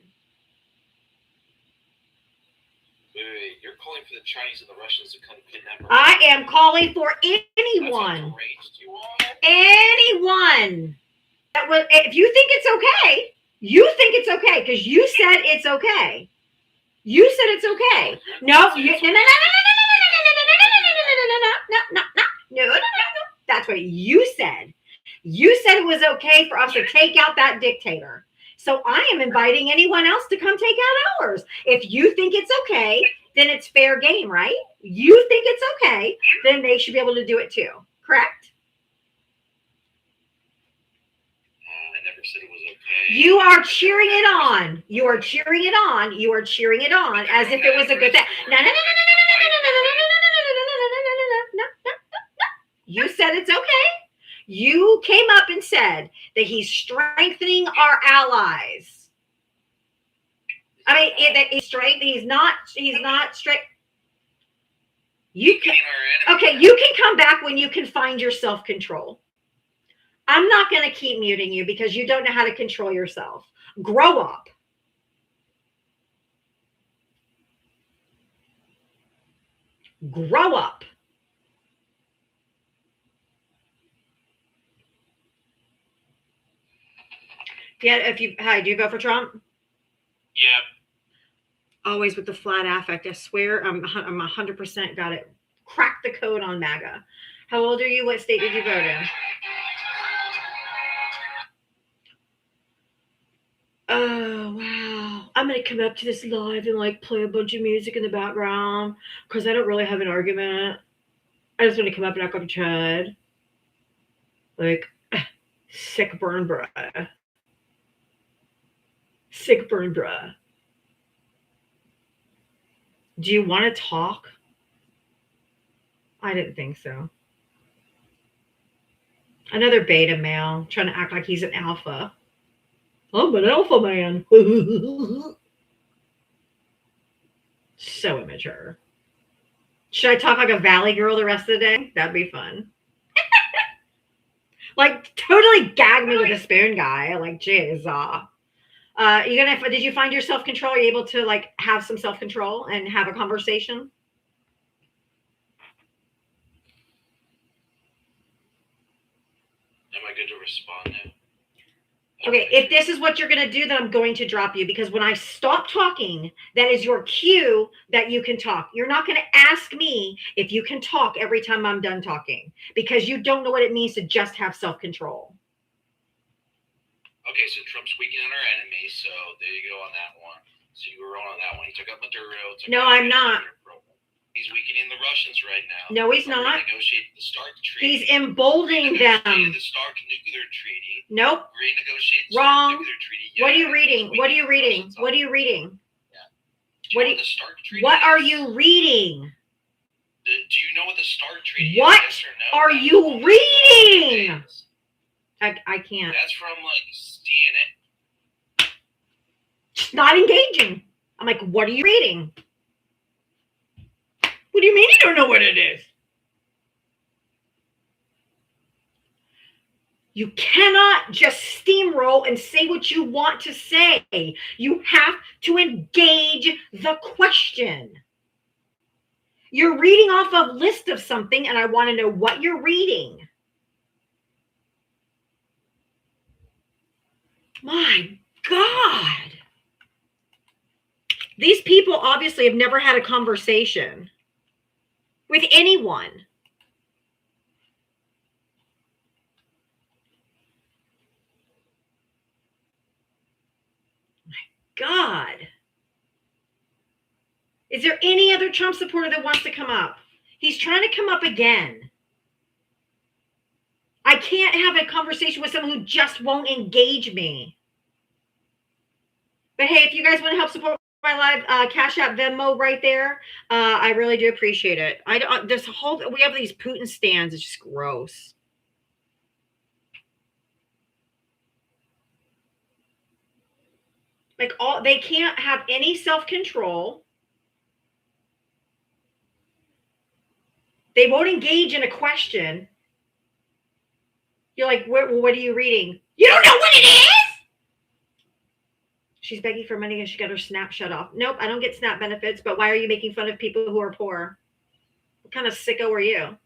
Wait, you're calling for the Chinese and the Russians to come kidnap our I am calling for That's anyone. how deranged you are? Anyone. If you think it's okay, you think it's okay because you said it's okay. You said it's okay. No, no. That's what you said. You said it was okay for us to take out that dictator. So I am inviting anyone else to come take out ours. If you think it's okay, then it's fair game, right? You think it's okay, then they should be able to do it too. Correct? I never said it was okay. You are cheering it on. You are cheering it on. You are cheering it on as if it was a good thing. No. You said it's okay. You came up and said that he's strengthening our allies. I mean, that he's strength. He's not straight. You can, okay, you can come back when you can find your self-control. I'm not going to keep muting you because you don't know how to control yourself. Grow up. Grow up. Yeah, hi, do you vote for Trump? Yeah. Always with the flat affect. I swear I'm 100% got it. Crack the code on MAGA. How old are you? What state did you vote in? Oh, wow. I'm going to come up to this live and like play a bunch of music in the background because I don't really have an argument. I just want to come up and knock off your head. Like, sick burn, bruh. Sick burn, bruh. Do you want to talk? I didn't think so. Another beta male trying to act like he's an alpha. I'm an alpha man. So immature. Should I talk like a valley girl the rest of the day? That'd be fun. Like totally gag me with a spoon, guy. Like, jizz. Did you find your self-control? Are you able to like have some self-control and have a conversation? Am I good to respond now? Okay, if this is what you're going to do, then I'm going to drop you because when I stop talking, that is your cue that you can talk. You're not going to ask me if you can talk every time I'm done talking because you don't know what it means to just have self-control. Okay, so Trump's weakening our enemies, so there you go on that one. So you were wrong on that one. He took out Maduro. No, I'm not. He's weakening the Russians right now. No, he's not. Renegotiating the START treaty. He's emboldening them. The START nuclear treaty. Nope. Renegotiating the Wrong. START nuclear treaty. What are you reading? What are you reading? What are you reading? Do you know what the START treaty What is? are you reading? Do you know what the START treaty What is? Yes or no? are you reading? I can't. That's from like CNN. It's not engaging. I'm like, what are you reading? What do you mean you don't know what it is? You cannot just steamroll and say what you want to say. You have to engage the question. You're reading off a list of something, and I want to know what you're reading. My God. These people obviously have never had a conversation with anyone. My God. Is there any other Trump supporter that wants to come up? He's trying to come up again. I can't have a conversation with someone who just won't engage me. But hey, if you guys want to help support my live, Cash App, Venmo right there. I really do appreciate it. We have these Putin stands. It's just gross. Like they can't have any self-control. They won't engage in a question. You're like, what are you reading? You don't know what it is? She's begging for money and she got her SNAP shut off. Nope, I don't get SNAP benefits, but why are you making fun of people who are poor? What kind of sicko are you?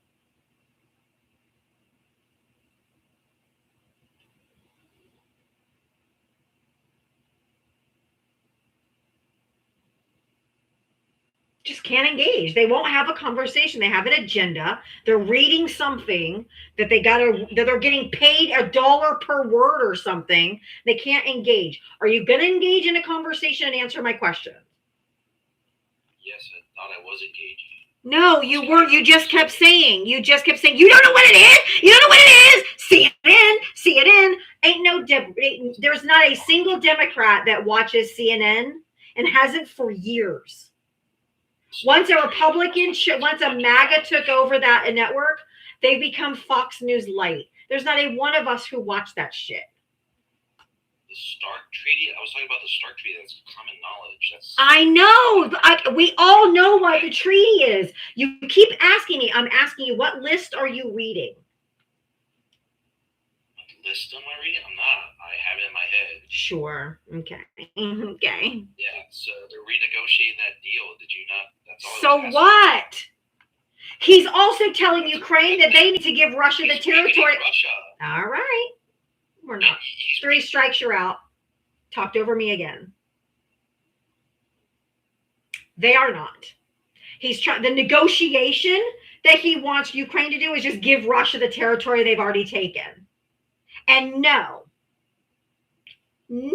Just can't engage. They won't have a conversation. They have an agenda. They're reading something that they're getting paid $1 per word or something. They can't engage. Are you going to engage in a conversation and answer my question? Yes, I thought I was engaging. No, you weren't. You just kept saying, you don't know what it is. You don't know what it is. CNN. There's not a single Democrat that watches CNN and hasn't for years. Once a MAGA took over that network, they become Fox News Light. There's not a one of us who watched that shit. The START treaty? I was talking about the START treaty. That's common knowledge. I know. We all know what the treaty is. You keep asking me. I'm asking you, what list are you reading? What list am I reading? I'm not. I have it in my head. Sure. Okay. Okay. Yeah, so they're renegotiating that deal. Did you not? That's all. So what? He's also telling Ukraine that they need to give Russia the territory. Russia. All right. We're not. 3 strikes, you're out. talked over me again. They are not. He's trying. The negotiation that he wants Ukraine to do is just give Russia the territory they've already taken. And no, they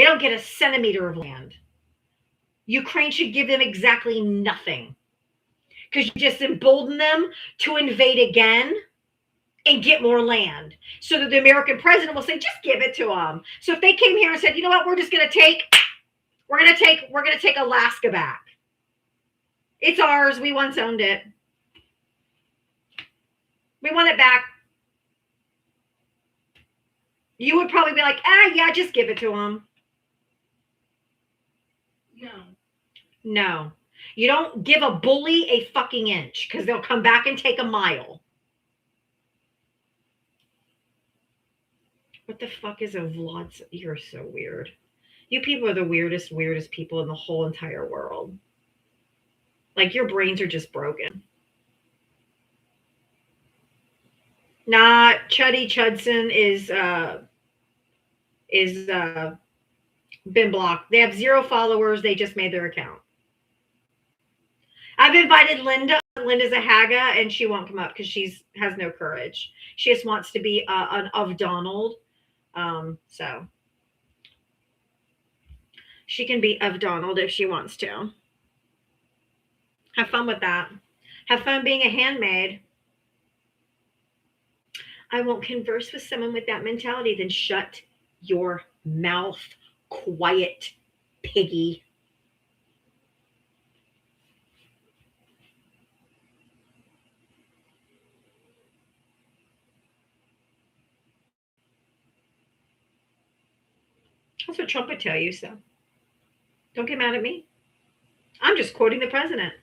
don't get a centimeter of land. Ukraine should give them exactly nothing, because you just embolden them to invade again and get more land, so that the American president will say, just give it to them. So if they came here and said, you know what, we're going to take Alaska back. It's ours. We once owned it. We want it back. You would probably be like, yeah, just give it to them. No. You don't give a bully a fucking inch, because they'll come back and take a mile. What the fuck is a Vlad? You're so weird. You people are the weirdest people in the whole entire world. Like, your brains are just broken. Nah, Chuddy Chudson is been blocked. They have 0 followers. They just made their account. I've invited Linda. Linda's a Haga, and she won't come up because she has no courage. She just wants to be an of Donald. So she can be of Donald if she wants to. Have fun with that. Have fun being a handmaid. I won't converse with someone with that mentality. Then shut your mouth, quiet piggy. That's what Trump would tell you, so don't get mad at me. I'm just quoting the president.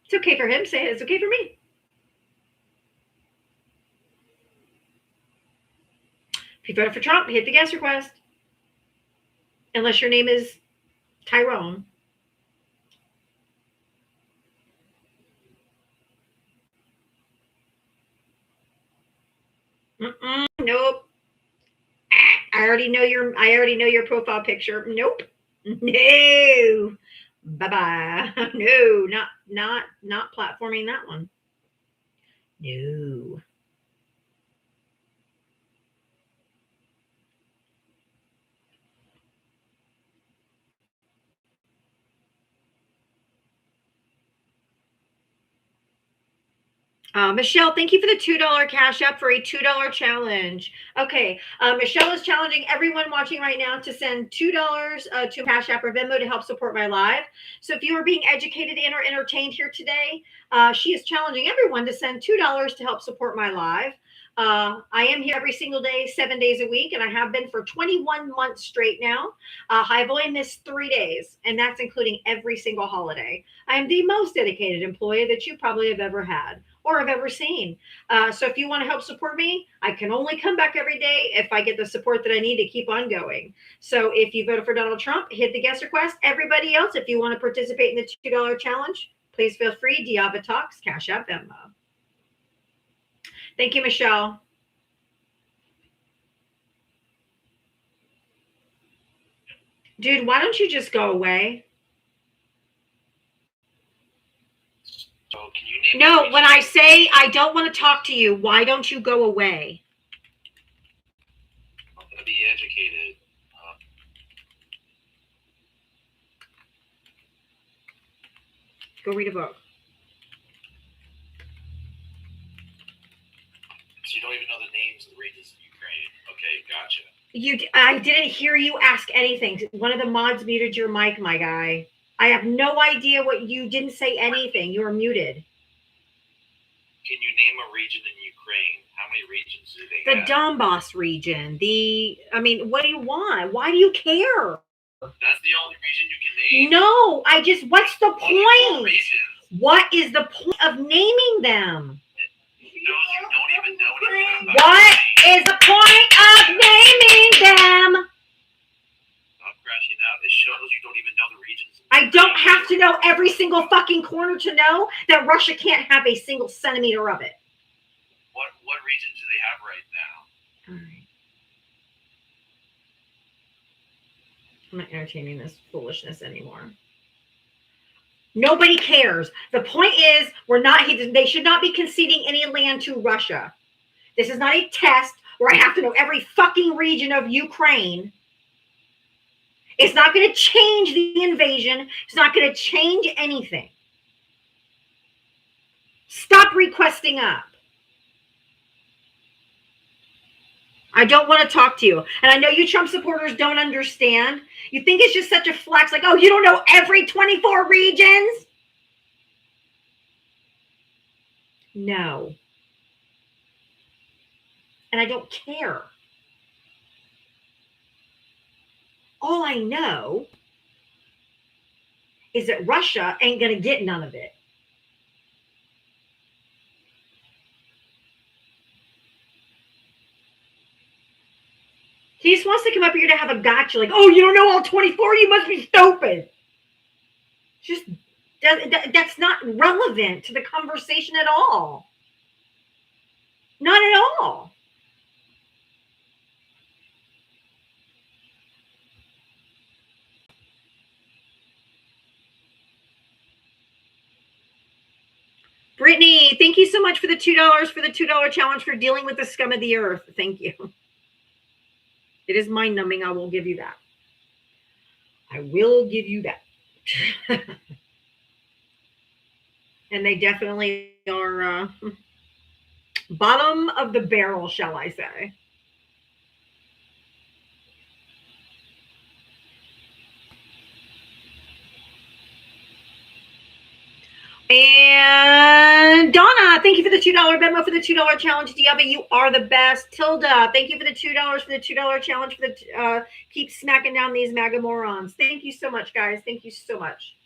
It's okay for him to say it. It's okay for me. If you voted for Trump, hit the guest request. Unless your name is Tyrone. Nope. I already know your profile picture. Nope. No. Bye-bye. No, not platforming that one. No. Michelle, thank you for the $2 cash app for a $2 challenge. Okay, Michelle is challenging everyone watching right now to send $2 to Cash App or Venmo to help support my live. So if you are being educated and or entertained here today, she is challenging everyone to send $2 to help support my live. I am here every single day, 7 days a week, and I have been for 21 months straight now. I've only missed 3 days, and that's including every single holiday. I am the most dedicated employee that you probably have ever had or have ever seen. So if you want to help support me, I can only come back every day if I get the support that I need to keep on going. So if you voted for Donald Trump, hit the guest request. Everybody else, if you want to participate in the $2 challenge, please feel free. Diava Talks, Cash App, Venmo. Thank you, Michelle. Dude, why don't you just go away? So can you name? No, when I say I don't want to talk to you, why don't you go away? I'm gonna be educated. Go read a book. So you don't even know the names of the regions of Ukraine. Okay, gotcha. I didn't hear you ask anything. One of the mods muted your mic, my guy. I have no idea what you didn't say anything. You were muted. Can you name a region in Ukraine? How many regions do they The have? Donbass region. What do you want? Why do you care? That's the only region you can name? No, what's the Only 4 point? regions. What is the point of naming them? Those you don't even know anything about. What is the point of naming them? Stop crashing out. It shows you don't even know the regions. I don't have to know every single fucking corner to know that Russia can't have a single centimeter of it. What regions do they have right now? All right. I'm not entertaining this foolishness anymore. Nobody cares. The point is, they should not be conceding any land to Russia. This is not a test where I have to know every fucking region of Ukraine. It's not going to change the invasion. It's not going to change anything. Stop requesting up. I don't want to talk to you. And I know you Trump supporters don't understand. You think it's just such a flex, like, oh, you don't know every 24 regions? No. And I don't care. All I know is that Russia ain't going to get none of it. He just wants to come up here to have a gotcha, like, oh, you don't know all 24? You must be stupid. Just that's not relevant to the conversation at all. Not at all. Brittany, thank you so much for the $2 for the $2 challenge for dealing with the scum of the earth. Thank you. It is mind-numbing. I will give you that. I will give you that. And they definitely are bottom of the barrel, shall I say. And Donna, thank you for the $2 Venmo for the $2 challenge. Diaba, you are the best. Tilda, thank you for the $2 for the $2 challenge for the keep smacking down these MAGA morons. Thank you so much, guys. Thank you so much.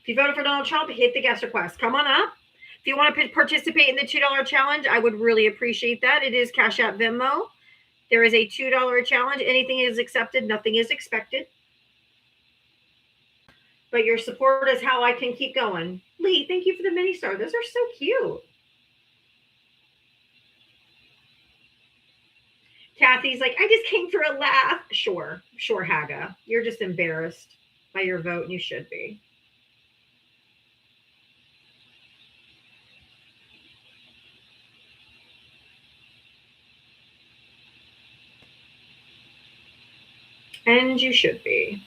If you voted for Donald Trump, hit the guest request. Come on up. If you want to participate in the $2 challenge, I would really appreciate that. It is Cash App Venmo. There is a $2 challenge. Anything is accepted. Nothing is expected. But your support is how I can keep going. Lee, thank you for the mini star. Those are so cute. Kathy's like, I just came for a laugh. Sure, Haga. You're just embarrassed by your vote, and you should be. And you should be.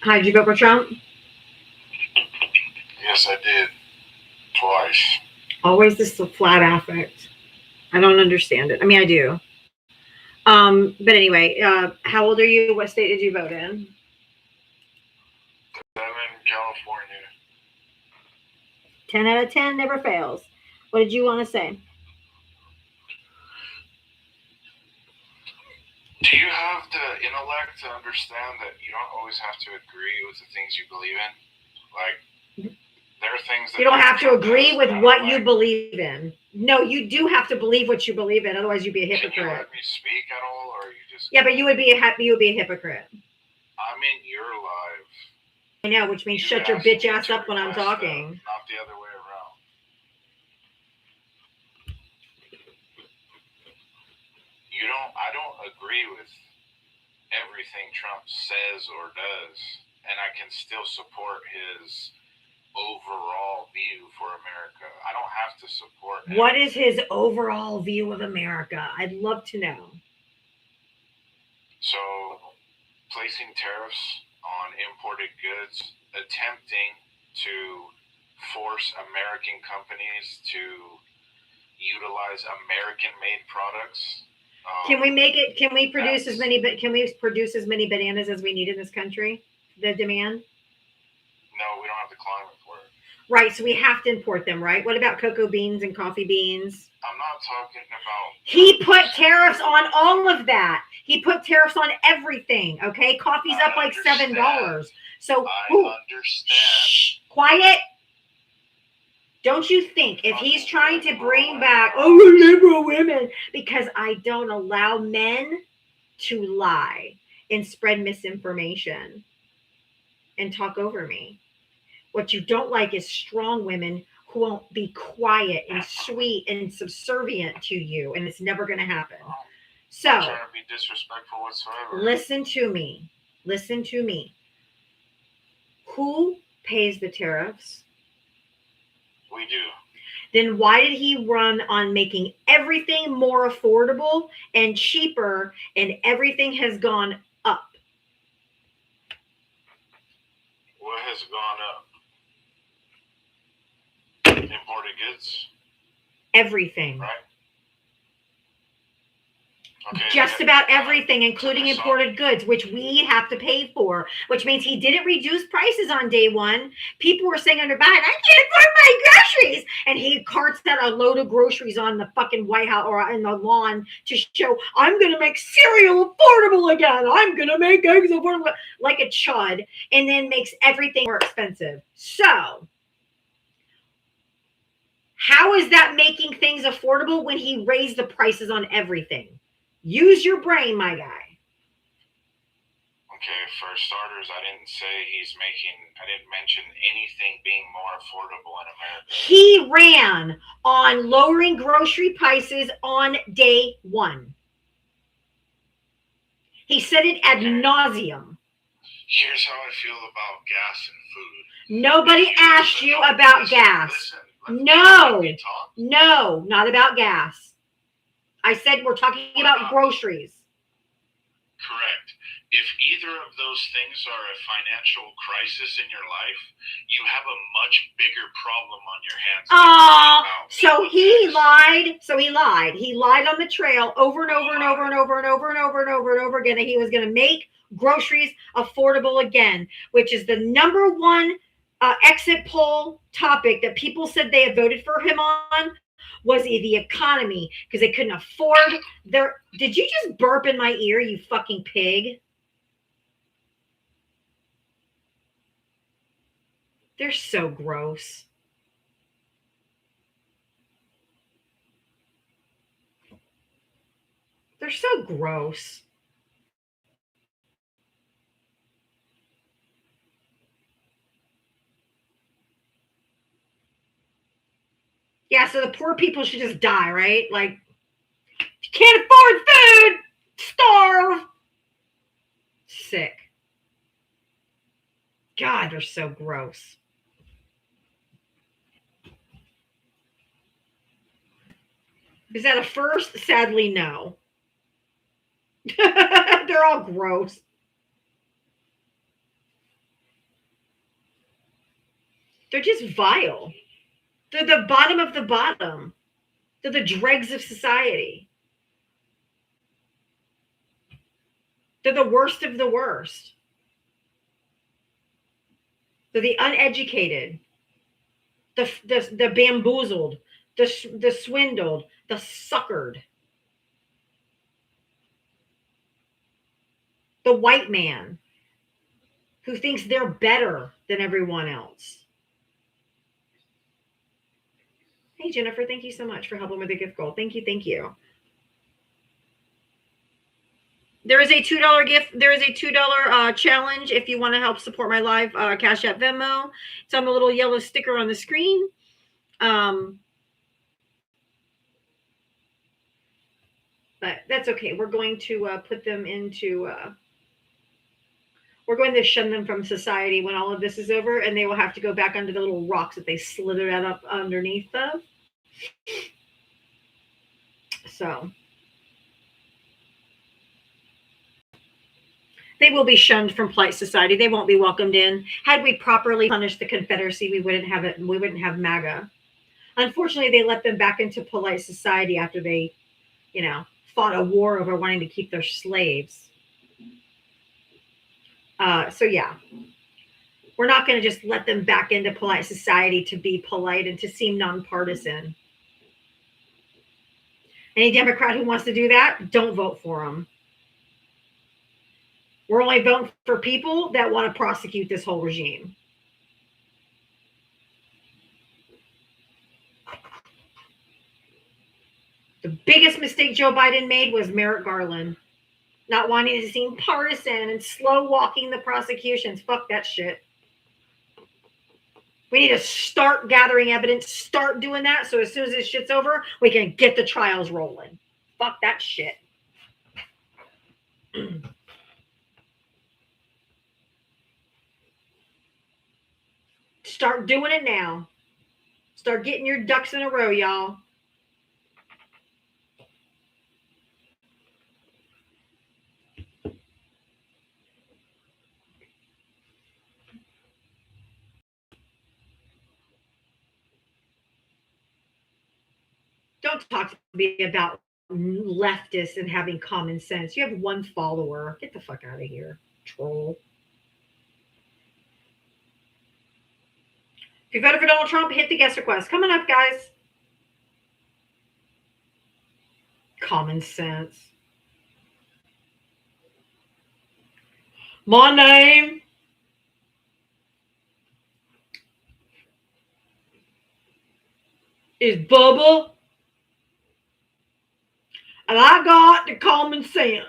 Hi, did you vote for Trump? Yes, I did. Twice. Always this flat affect. I don't understand it. I mean, I do. But anyway, how old are you? What state did you vote in? 7, California. 10 out of 10 never fails. What did you want to say? Do you have the intellect to understand that you don't always have to agree with the things you believe in? Like, there are things that you don't have to agree with what you believe in. No, you do have to believe what you believe in. Otherwise, you'd be a hypocrite. Can you let me speak at all, or are you just? Yeah, but you would be a hypocrite. I'm in your live. I know, which means shut your bitch ass up when I'm talking. Not the other way around. I don't agree with everything Trump says or does, and I can still support his overall view for America. I don't have to support What is his overall view of America? I'd love to know. So, placing tariffs on imported goods, attempting to force American companies to utilize American-made products. Can we make it? Can we produce as many? Can we produce as many bananas as we need in this country? The demand. No, we don't have the climate for it. Right, so we have to import them, right? What about cocoa beans and coffee beans? I'm not talking about. He put tariffs on all of that. He put tariffs on everything. Okay, coffee's up like $7. So I understand. Shh, quiet. Don't you think if he's trying to bring back liberal women, because I don't allow men to lie and spread misinformation. and talk over me. What you don't like is strong women who won't be quiet and sweet and subservient to you, and it's never going to happen. So, I'm trying to be disrespectful whatsoever. listen to me. Listen to me. Who pays the tariffs? We do. Then why did he run on making everything more affordable and cheaper, and everything has gone up? What has gone up? Imported goods, Everything. right? Okay. Just about everything, including imported goods, which we have to pay for, which means he didn't reduce prices on day one. People were saying under Biden, I can't afford my groceries. And he carts out a load of groceries on the fucking White House or in the lawn to show, I'm going to make cereal affordable again. I'm going to make eggs affordable, like a chud, and then makes everything more expensive. So, how is that making things affordable when he raised the prices on everything? Use your brain, my guy. Okay, for starters, I didn't mention anything being more affordable in America. He ran on lowering grocery prices on day one. He said it ad nauseum. Here's how I feel about gas and food. Nobody asked you about gas. No, no, not about gas. I said we're talking about groceries. Correct. If either of those things are a financial crisis in your life, you have a much bigger problem on your hands. So he lied. He lied on the trail over and over and over and over and over and over and over and over again that he was going to make groceries affordable again, which is the number one exit poll topic that people said they had voted for him on. Was the economy, because they couldn't afford their... Did you just burp in my ear, you fucking pig? They're so gross. They're so gross. Yeah, so the poor people should just die, right? Like, you can't afford food, starve. Sick. God, they're so gross. Is that a first? Sadly, no. They're all gross. They're just vile. They're the bottom of the bottom. They're the dregs of society. They're the worst of the worst. They're the uneducated, the bamboozled, the swindled, the suckered. The white man who thinks they're better than everyone else. Hey, Jennifer, thank you so much for helping with the gift goal. Thank you. Thank you. There is a $2 gift. There is a $2 challenge if you want to help support my live Cash App Venmo. It's on the little yellow sticker on the screen. But that's okay. We're going to put them into... we're going to shun them from society when all of this is over, and they will have to go back under the little rocks that they slithered out up underneath them. So they will be shunned from polite society. They won't be welcomed in. Had we properly punished the Confederacy, we wouldn't have it. We wouldn't have MAGA. Unfortunately, they let them back into polite society after they, fought a war over wanting to keep their slaves. So yeah, we're not going to just let them back into polite society to be polite and to seem nonpartisan. Any Democrat who wants to do that, don't vote for them. We're only voting for people that want to prosecute this whole regime. The biggest mistake Joe Biden made was Merrick Garland. Not wanting to seem partisan and slow walking the prosecutions. Fuck that shit. We need to start gathering evidence, start doing that, so as soon as this shit's over, we can get the trials rolling. Fuck that shit. Start doing it now. Start getting your ducks in a row, y'all. Don't talk to me about leftists and having common sense. You have one follower. Get the fuck out of here, troll. If you voted for Donald Trump, hit the guest request. Coming up, guys. Common sense. My name is Bubba, and I got the common sense.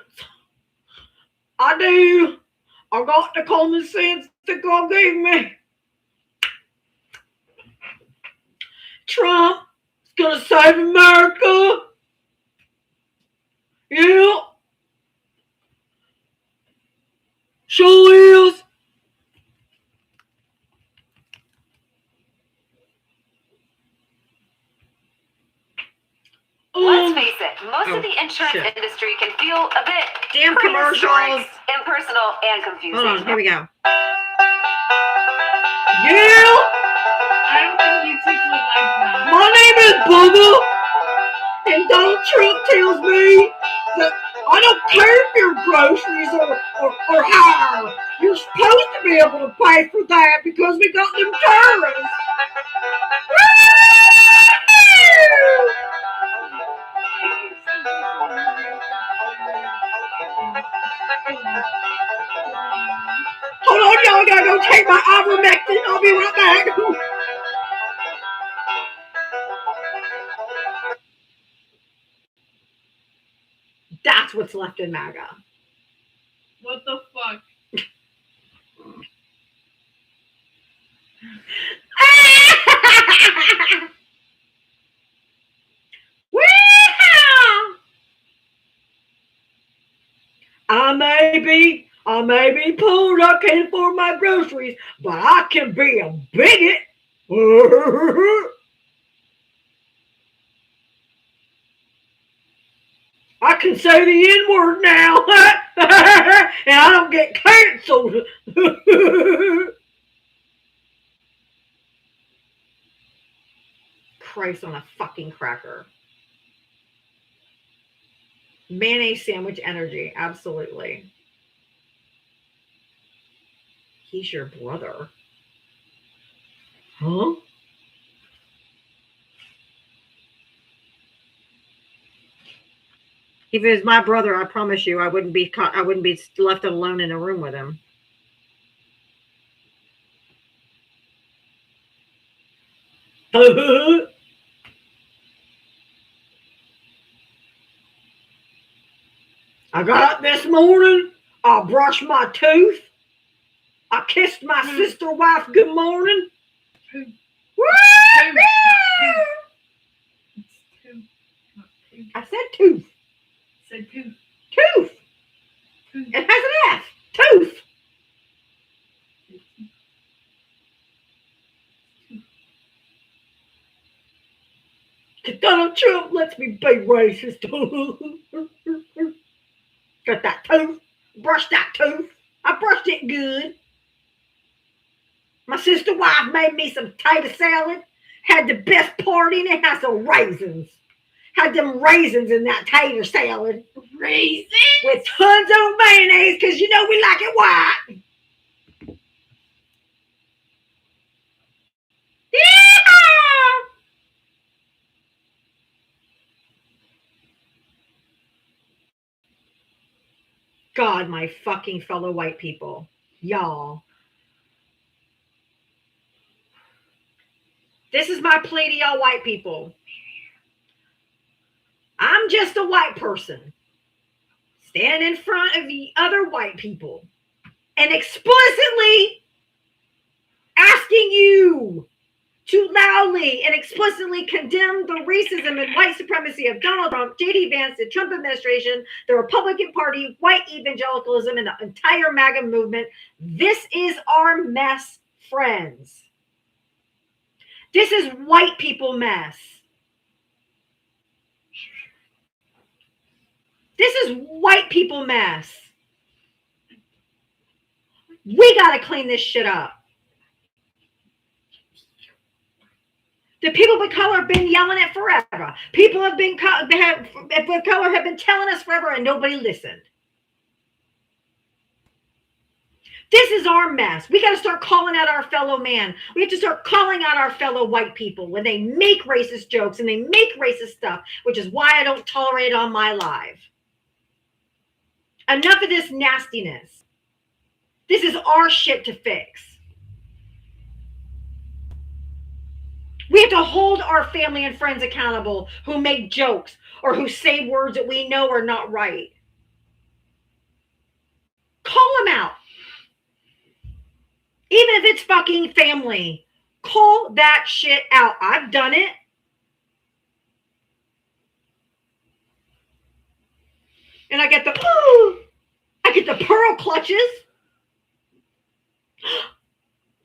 I do. I got the common sense that God gave me. Trump is gonna save America. Yeah. Sure is. Let's face it, most of the insurance industry can feel a bit damn commercials, impersonal, and confusing. Hold on, here we go. Yeah. I don't think you two would like that. My name is Bubba, and Donald Trump tells me that I don't care if your groceries are higher. You're supposed to be able to pay for that because we got them tariffs. Hold on, y'all, I gotta go take my ivermectin. I'll be right back. That's what's left in MAGA. What the fuck? I may be poor, I can't afford my groceries, but I can be a bigot. I can say the N-word now, and I don't get canceled. Christ on a fucking cracker. Mayonnaise sandwich energy, absolutely. He's your brother. Huh? If it was my brother, I promise you, I wouldn't be left alone in a room with him. I got up this morning, I brushed my tooth, I kissed my sister wife good morning. I said tooth. Said tooth. Tooth. It has an F. Tooth. Donald Trump lets me be racist. Got that tooth. Brushed that tooth. I brushed it good. My sister wife made me some potato salad. Had the best party and it had some raisins. Had them raisins in that tater salad. Raisins? With tons of mayonnaise because you know we like it white. Yeah! God, my fucking fellow white people. Y'all. This is my plea to y'all white people. I'm just a white person standing in front of the other white people and explicitly asking you to loudly and explicitly condemn the racism and white supremacy of Donald Trump, J.D. Vance, the Trump administration, the Republican Party, white evangelicalism, and the entire MAGA movement. This is our mess, friends. This is white people mess. This is white people mess. We got to clean this shit up. The people of color have been yelling it forever. People of color have been telling us forever, and nobody listened. This is our mess. We got to start calling out our fellow man. We have to start calling out our fellow white people when they make racist jokes and they make racist stuff, which is why I don't tolerate it on my live. Enough of this nastiness. This is our shit to fix. We have to hold our family and friends accountable who make jokes or who say words that we know are not right. Call them out. Even if it's fucking family, call that shit out. I've done it. And I get the pearl clutches.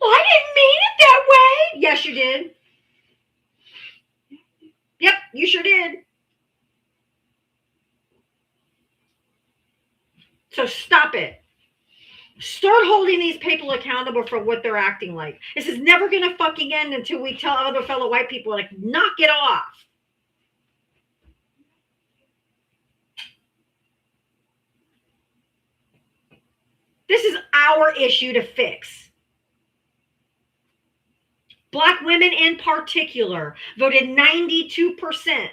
Well, I didn't mean it that way. Yes, you did. Yep, you sure did. So stop it. Start holding these people accountable for what they're acting like. This is never going to fucking end until we tell other fellow white people, like, knock it off. This is our issue to fix. Black women in particular voted 92%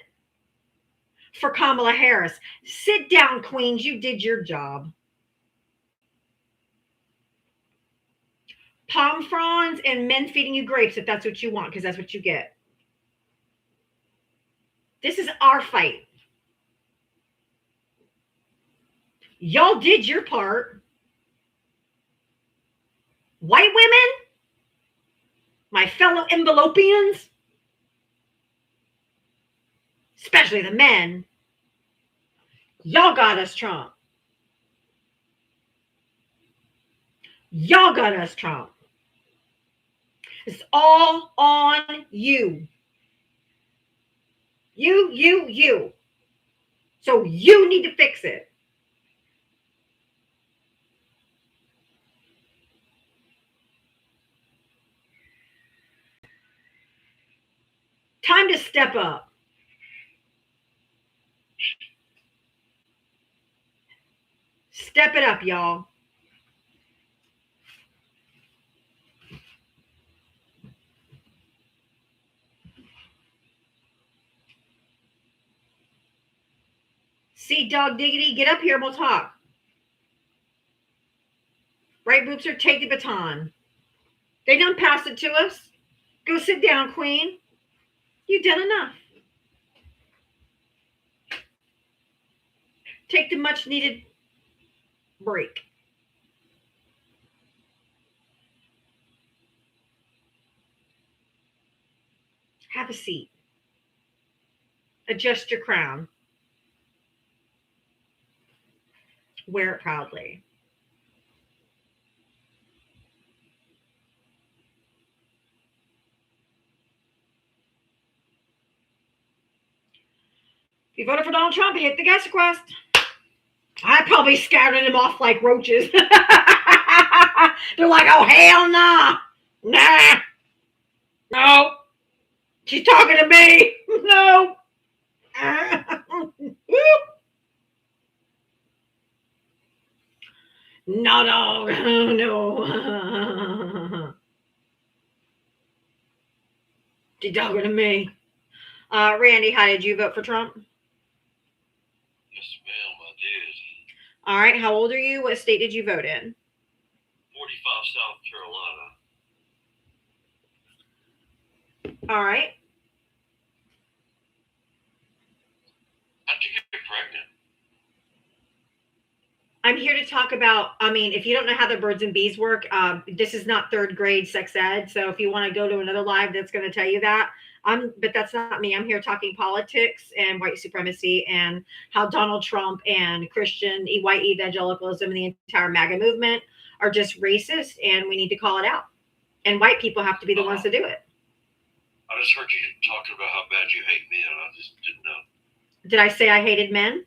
for Kamala Harris. Sit down, queens. You did your job. Palm fronds and men feeding you grapes if that's what you want, because that's what you get. This is our fight. Y'all did your part. White women, my fellow envelopians, especially the men, y'all got us Trump. Y'all got us Trump. It's all on you. You. So you need to fix it. Time to step up. Step it up, y'all. See, Dog Diggity, get up here and we'll talk. Right, Boopser, take the baton. They done passed it to us. Go sit down, queen. You've done enough. Take the much needed break. Have a seat. Adjust your crown. Wear it proudly. If you voted for Donald Trump, hit the guest request. I probably scouted him off like roaches. They're like, oh, hell no. Nah. No. She's talking to me. No. No, dog. No. She's talking to me. Randy, how did you vote for Trump? Yes, ma'am, I did. All right. How old are you? What state did you vote in? 45 South Carolina. All right. How'd you get pregnant? I'm here to talk about, I mean, if you don't know how the birds and bees work, this is not third grade sex ed. So if you want to go to another live that's going to tell you that, but that's not me. I'm here talking politics and white supremacy and how Donald Trump and Christian white evangelicalism and the entire MAGA movement are just racist, and we need to call it out. And white people have to be the ones to do it. I just heard you talking about how bad you hate men. I just didn't know. Did I say I hated men?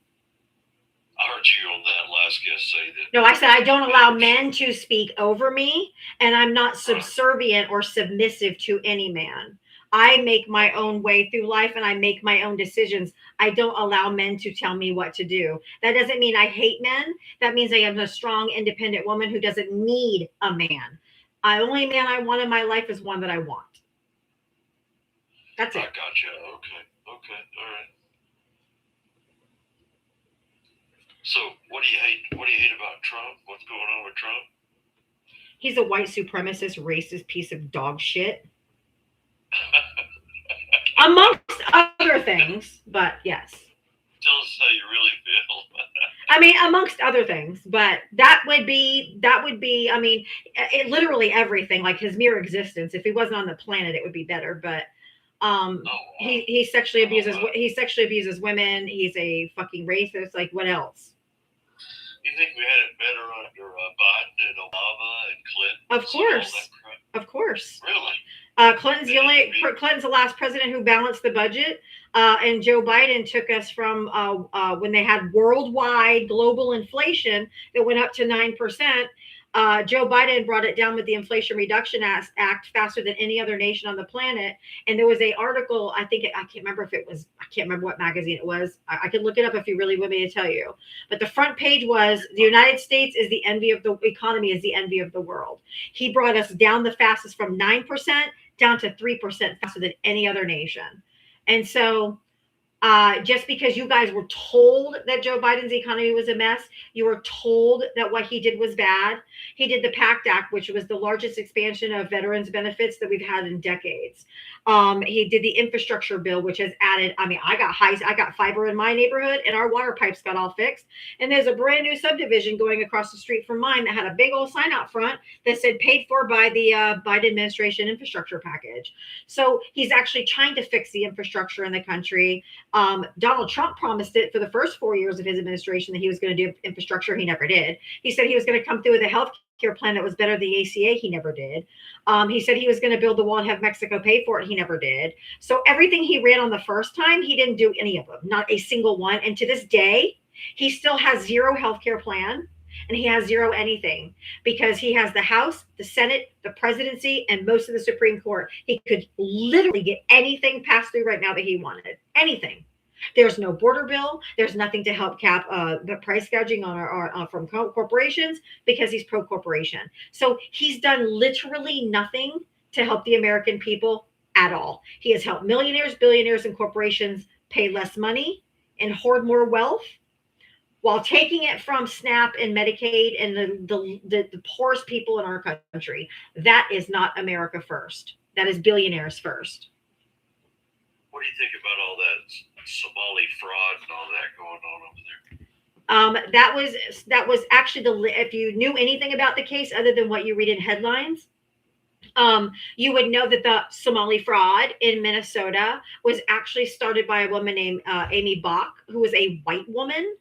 I heard you on that last guest say that. No, I said I don't allow men to speak over me, and I'm not subservient or submissive to any man. I make my own way through life, and I make my own decisions. I don't allow men to tell me what to do. That doesn't mean I hate men. That means I am a strong, independent woman who doesn't need a man. The only man I want in my life is one that I want. That's it. I gotcha. Okay. All right. So, what do you hate? What do you hate about Trump? What's going on with Trump? He's a white supremacist, racist piece of dog shit. Amongst other things, but yes. Tell us how you really feel. I mean, amongst other things, but that would be, I mean, literally everything, like his mere existence. If he wasn't on the planet, it would be better, but he sexually abuses women. He's a fucking racist. Like, what else? You think we had it better under Biden and Obama and Clinton? Of course. Really? Clinton's the last president who balanced the budget, and Joe Biden took us from when they had worldwide global inflation that went up to 9%. Joe Biden brought it down with the Inflation Reduction Act faster than any other nation on the planet. And there was an article, I can't remember what magazine it was. I could look it up if you really want me to tell you. But the front page was, the United States is the envy of the economy, is the envy of the world. He brought us down the fastest from 9% down to 3% faster than any other nation. And so just because you guys were told that Joe Biden's economy was a mess, you were told that what he did was bad. He did the PACT Act, which was the largest expansion of veterans benefits that we've had in decades. He did the infrastructure bill, which has added, I mean, I got fiber in my neighborhood and our water pipes got all fixed. And there's a brand new subdivision going across the street from mine that had a big old sign out front that said paid for by the Biden administration infrastructure package. So he's actually trying to fix the infrastructure in the country. Donald Trump promised it for the first 4 years of his administration that he was going to do infrastructure. He never did. He said he was going to come through with a health care plan that was better than the ACA. He never did. He said he was going to build the wall and have Mexico pay for it. He never did. So everything he ran on the first time, he didn't do any of them, not a single one. And to this day, he still has zero health care plan. And he has zero anything because he has the House, the Senate, the presidency, and most of the Supreme Court. He could literally get anything passed through right now that he wanted. Anything. There's no border bill. There's nothing to help cap the price gouging on from corporations because he's pro-corporation. So he's done literally nothing to help the American people at all. He has helped millionaires, billionaires, and corporations pay less money and hoard more wealth while taking it from SNAP and Medicaid and the poorest people in our country. That is not America first. That is billionaires first. What do you think about all that Somali fraud and all that going on over there? That was actually if you knew anything about the case other than what you read in headlines, you would know that the Somali fraud in Minnesota was actually started by a woman named Amy Bach, who was a white woman.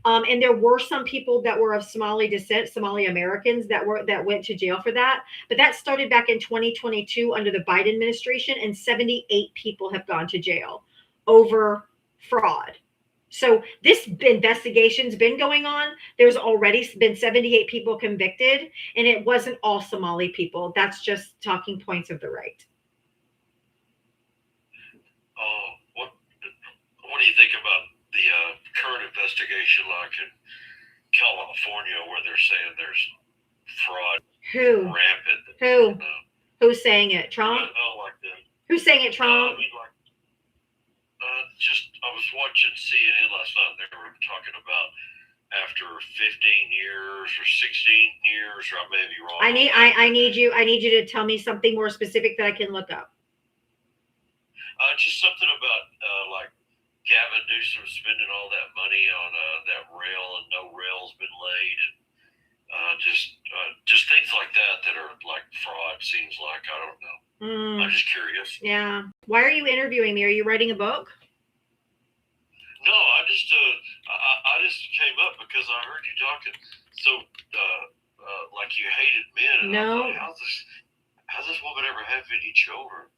And there were some people that were of Somali descent, Somali Americans that went to jail for that. But that started back in 2022 under the Biden administration, and 78 people have gone to jail over fraud. So this investigation's been going on. There's already been 78 people convicted, and it wasn't all Somali people. That's just talking points of the right. What do you think about the current investigation, like in California, where they're saying there's fraud rampant? Who's saying it? Trump? Like that. Who's saying it? Trump? I was watching CNN last night, and they were talking about after 15 years or 16 years, or I may be wrong. I need you to tell me something more specific that I can look up. Just something about like Gavin Newsom spending all that money on that rail and no rail's been laid, and just things like that are like fraud. Seems like, I don't know. I'm just curious. Yeah. Why are you interviewing me? Are you writing a book? No, I just came up because I heard you talking. So like you hated men. And No. I thought, how's this woman ever have any children?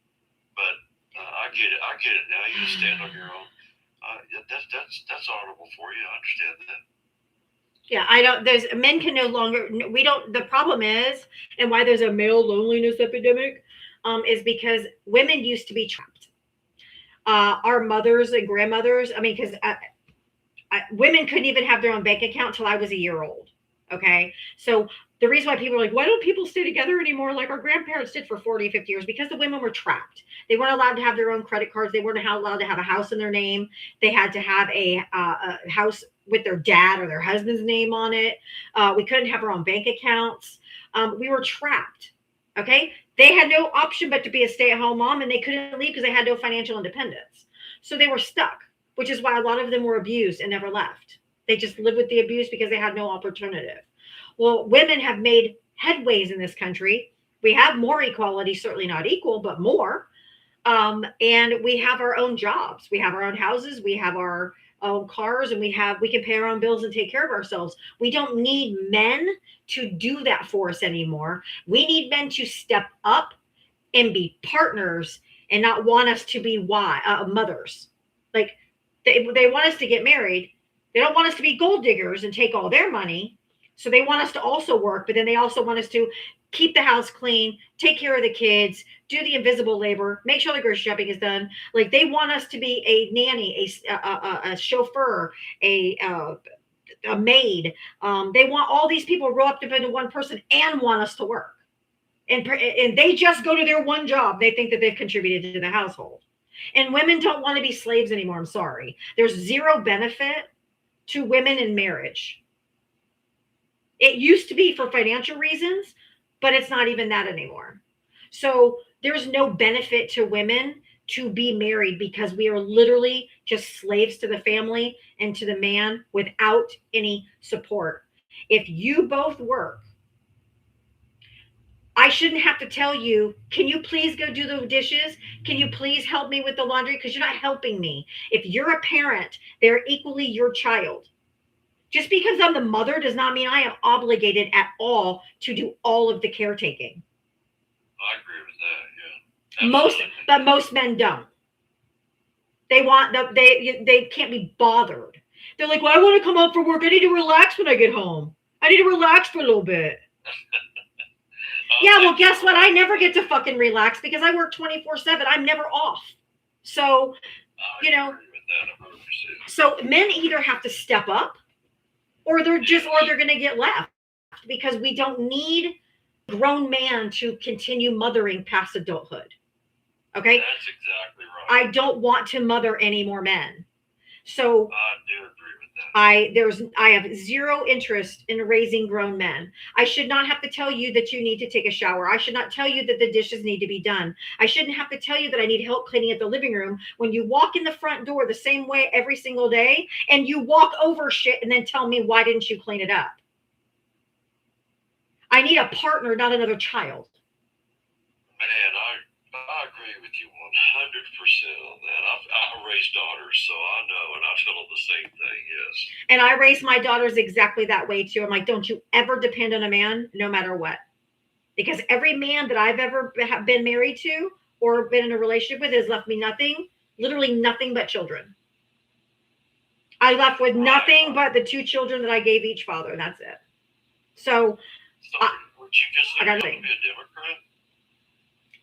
But I get it now. You just stand on your own. That's honorable for you. I understand that. Yeah, I don't. There's men can no longer. We don't. The problem is, and why there's a male loneliness epidemic, is because women used to be trapped. Our mothers and grandmothers. I mean, because women couldn't even have their own bank account till I was a year old. Okay, so the reason why people are like, why don't people stay together anymore like our grandparents did for 40, 50 years? Because the women were trapped. They weren't allowed to have their own credit cards. They weren't allowed to have a house in their name. They had to have a house with their dad or their husband's name on it. We couldn't have our own bank accounts. We were trapped. Okay. They had no option but to be a stay-at-home mom, and they couldn't leave because they had no financial independence. So they were stuck, which is why a lot of them were abused and never left. They just lived with the abuse because they had no alternative. Well, women have made headways in this country. We have more equality, certainly not equal, but more. And we have our own jobs. We have our own houses. We have our own cars, and we can pay our own bills and take care of ourselves. We don't need men to do that for us anymore. We need men to step up and be partners and not want us to be mothers. Like they want us to get married. They don't want us to be gold diggers and take all their money. So they want us to also work, but then they also want us to keep the house clean, take care of the kids, do the invisible labor, make sure the grocery shopping is done. Like they want us to be a nanny, a chauffeur, a maid. They want all these people wrapped up into one person and want us to work. And they just go to their one job. They think that they've contributed to the household. And women don't want to be slaves anymore. I'm sorry. There's zero benefit to women in marriage. It used to be for financial reasons, but it's not even that anymore. So there's no benefit to women to be married because we are literally just slaves to the family and to the man without any support. If you both work, I shouldn't have to tell you, can you please go do the dishes? Can you please help me with the laundry? Because you're not helping me. If you're a parent, they're equally your child. Just because I'm the mother does not mean I am obligated at all to do all of the caretaking. I agree with that. Yeah. But most men don't. They can't be bothered. They're like, well, I want to come home from work. I need to relax when I get home. I need to relax for a little bit. Yeah, well, guess what? I never get to fucking relax because I work 24/7. I'm never off. So, so men either have to step up or they're going to get left because we don't need a grown man to continue mothering past adulthood. Okay. That's exactly right. I don't want to mother any more men. So I do agree with that. I have zero interest in raising grown men. I should not have to tell you that you need to take a shower. I should not tell you that the dishes need to be done. I shouldn't have to tell you that I need help cleaning up the living room when you walk in the front door the same way every single day and you walk over shit and then tell me, why didn't you clean it up? I need a partner, not another child. Man, I agree with you 100% on that. I raised daughters, so I know, and I tell them the same thing, yes. And I raised my daughters exactly that way too. I'm like, don't you ever depend on a man, no matter what. Because every man that I've ever been married to or been in a relationship with has left me nothing, literally nothing but children. I left with nothing but the 2 children that I gave each father, and that's it. So would you consider yourself to be a Democrat?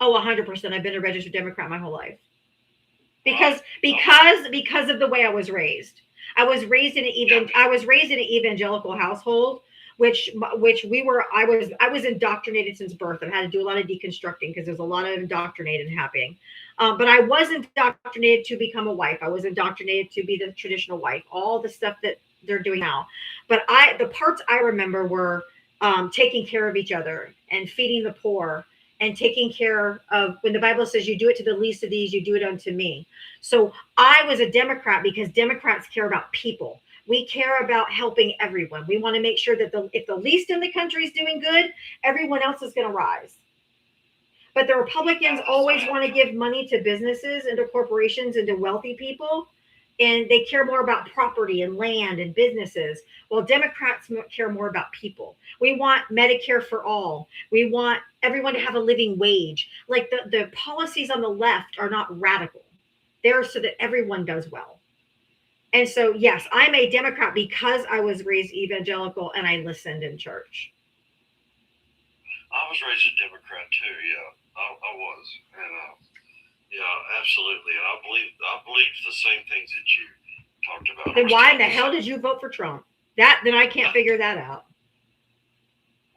Oh, 100%. I've been a registered Democrat my whole life. Because of the way I was raised. I was raised in an evangelical household, which I was indoctrinated since birth. I've had to do a lot of deconstructing because there's a lot of indoctrinating happening. But I was indoctrinated to become a wife. I was indoctrinated to be the traditional wife, all the stuff that they're doing now. But the parts I remember were taking care of each other and feeding the poor and taking care of, when the Bible says you do it to the least of these, you do it unto me. So I was a Democrat because Democrats care about people. We care about helping everyone. We want to make sure that if the least in the country is doing good, everyone else is going to rise. But the Republicans always want to give money to businesses and to corporations and to wealthy people. And they care more about property and land and businesses. Well, Democrats care more about people. We want Medicare for all. We want everyone to have a living wage. Like the policies on the left are not radical. They're so that everyone does well. And so, yes, I'm a Democrat because I was raised evangelical and I listened in church. I was raised a Democrat too. Yeah, I was, and yeah, absolutely. And I believe the same things that you talked about. Then why in the hell did you vote for Trump? Then I can't figure that out.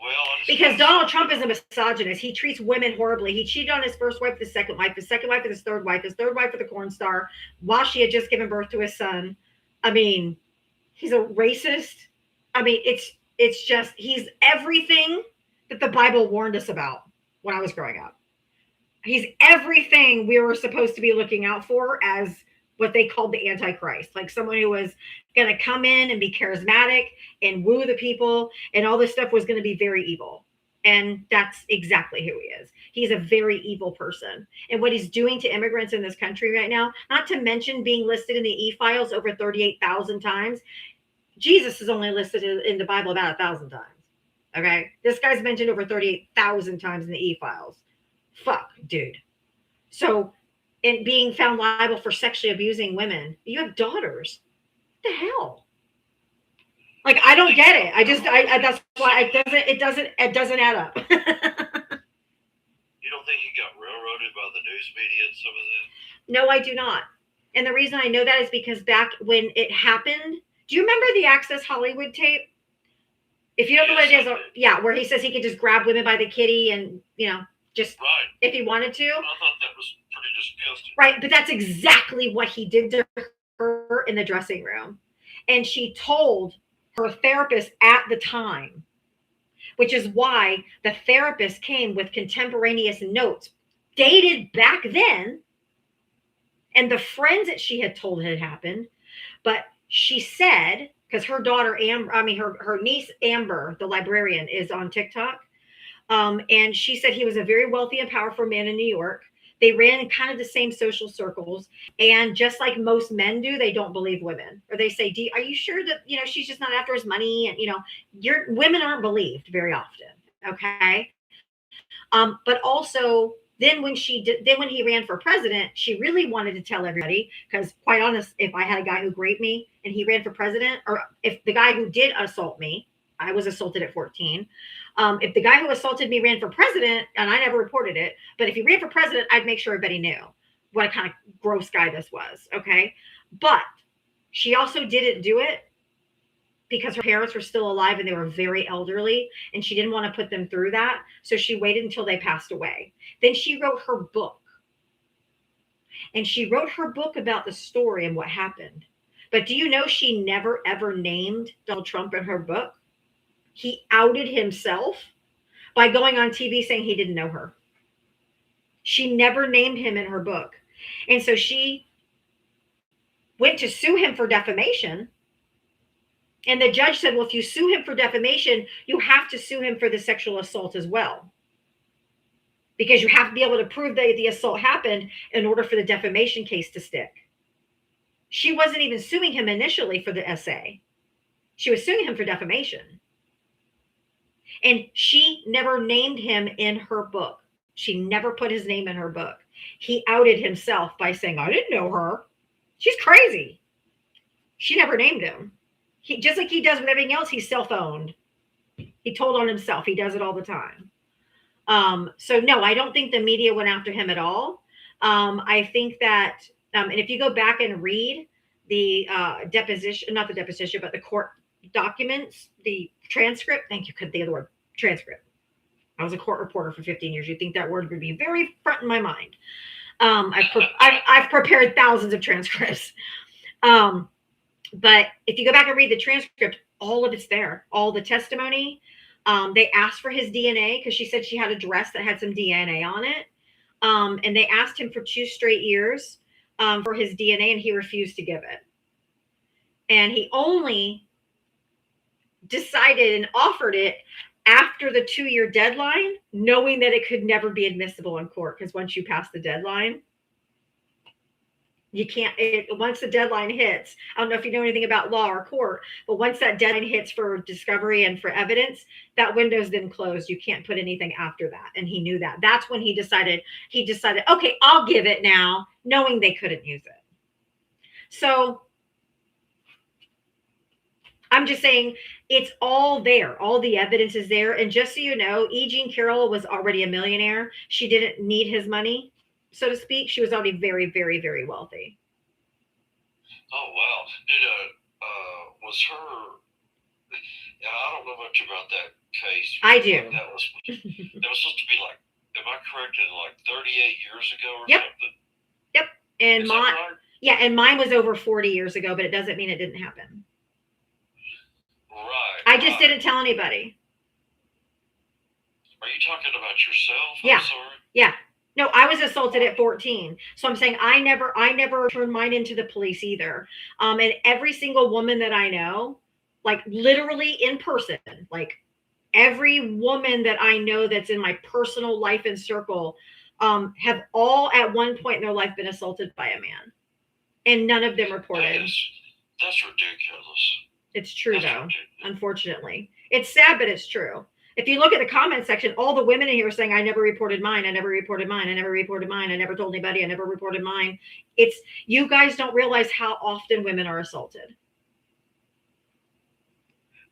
Well, because Donald Trump is a misogynist. He treats women horribly. He cheated on his first wife, his second wife with his third wife with a corn star, while she had just given birth to his son. I mean, he's a racist. I mean, it's just, he's everything that the Bible warned us about when I was growing up. He's everything we were supposed to be looking out for as what they called the Antichrist, like someone who was going to come in and be charismatic and woo the people, and all this stuff was going to be very evil. And that's exactly who he is. He's a very evil person. And what he's doing to immigrants in this country right now, not to mention being listed in the e-files over 38,000 times. Jesus is only listed in the Bible about 1,000 times. Okay. This guy's mentioned over 38,000 times in the e-files. Fuck, dude. So, and being found liable for sexually abusing women. You have daughters. What the hell? Like, I don't get it. I that's why it doesn't add up. You don't think he got railroaded by the news media and some of that? No, I do not. And the reason I know that is because back when it happened, do you remember the Access Hollywood tape? If you don't know what it is, yeah, where he says he could just grab women by the kitty and, just right. If he wanted to. I thought that was pretty disgusting. Right, but that's exactly what he did to her in the dressing room. And she told her therapist at the time, which is why the therapist came with contemporaneous notes dated back then, and the friends that she had told had happened. But she said, because her daughter, her niece, Amber, the librarian, is on TikTok. And she said he was a very wealthy and powerful man in New York. They ran in kind of the same social circles. And just like most men do, they don't believe women. Or they say, are you sure that, she's just not after his money? And, women aren't believed very often. Okay. But also then when he ran for president, she really wanted to tell everybody, because quite honest, if I had a guy who raped me and he ran for president, or if the guy who did assault me, I was assaulted at 14. If the guy who assaulted me ran for president, and I never reported it, but if he ran for president, I'd make sure everybody knew what a kind of gross guy this was. Okay. But she also didn't do it because her parents were still alive and they were very elderly, and she didn't want to put them through that. So she waited until they passed away. Then she wrote her book. And she wrote her book about the story and what happened. But do you know she never, ever named Donald Trump in her book? He outed himself by going on TV saying he didn't know her. She never named him in her book. And so she went to sue him for defamation. And the judge said, well, if you sue him for defamation, you have to sue him for the sexual assault as well. Because you have to be able to prove that the assault happened in order for the defamation case to stick. She wasn't even suing him initially for the essay. She was suing him for defamation. And she never named him in her book. She never put his name in her book. He outed himself by saying, I didn't know her. She's crazy. She never named him. He, just like he does with everything else, he's self-owned. He told on himself. He does it all the time. So no, I don't think the media went after him at all. I think that, and if you go back and read the deposition, not the deposition, but the court documents, the transcript, thank you, the other word, transcript. I was a court reporter for 15 years. You'd think that word would be very front in my mind. I've prepared thousands of transcripts. But if you go back and read the transcript, all of it's there. All the testimony, They asked for his DNA because she said she had a dress that had some DNA on it. And they asked him for 2 straight years for his DNA, and he refused to give it. And he only decided and offered it after the 2-year deadline, knowing that it could never be admissible in court, because once you pass the deadline, you can't, once the deadline hits, I don't know if you know anything about law or court, but once that deadline hits for discovery and for evidence, that window's then closed. You can't put anything after that. And he knew that. That's when he decided, okay, I'll give it now, knowing they couldn't use it. So I'm just saying it's all there. All the evidence is there. And just so you know, E. Jean Carroll was already a millionaire. She didn't need his money, so to speak. She was already very, very, very wealthy. Oh, wow. Was her, I don't know much about that case. I do. That was supposed to be like, am I correct, in like 38 years ago or Yep. something? Yep. And Is that right? yeah, and mine was over 40 years ago, but it doesn't mean it didn't happen. Right. I just didn't tell anybody. Are you talking about yourself? Yeah. I'm sorry. Yeah. No, I was assaulted at 14. So I'm saying I never turned mine into the police either. And every single woman that I know, like literally in person, like every woman that I know that's in my personal life and circle, have all at one point in their life been assaulted by a man. And none of them reported. That's ridiculous. It's true, That's though, ridiculous. unfortunately. It's sad, but it's true. If you look at the comment section, all the women in here are saying, I never reported mine. I never reported mine. I never reported mine. I never told anybody. I never reported mine. It's, you guys don't realize how often women are assaulted.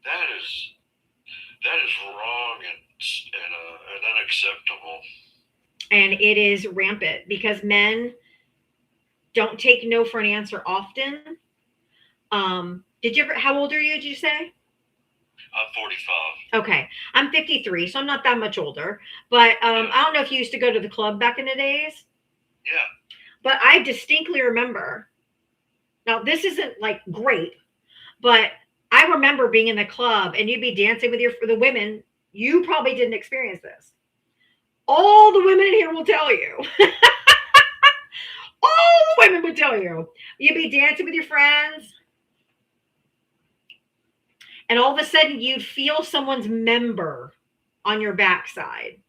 That is wrong and unacceptable. And it is rampant because men don't take no for an answer often. How old are you, did you say? I'm 45. Okay. I'm 53, so I'm not that much older. But I don't know if you used to go to the club back in the days. Yeah. But I distinctly remember, now this isn't like great, but I remember being in the club and you'd be dancing with the women. You probably didn't experience this. All the women in here will tell you. All the women would tell you. You'd be dancing with your friends. And all of a sudden you'd feel someone's member on your backside.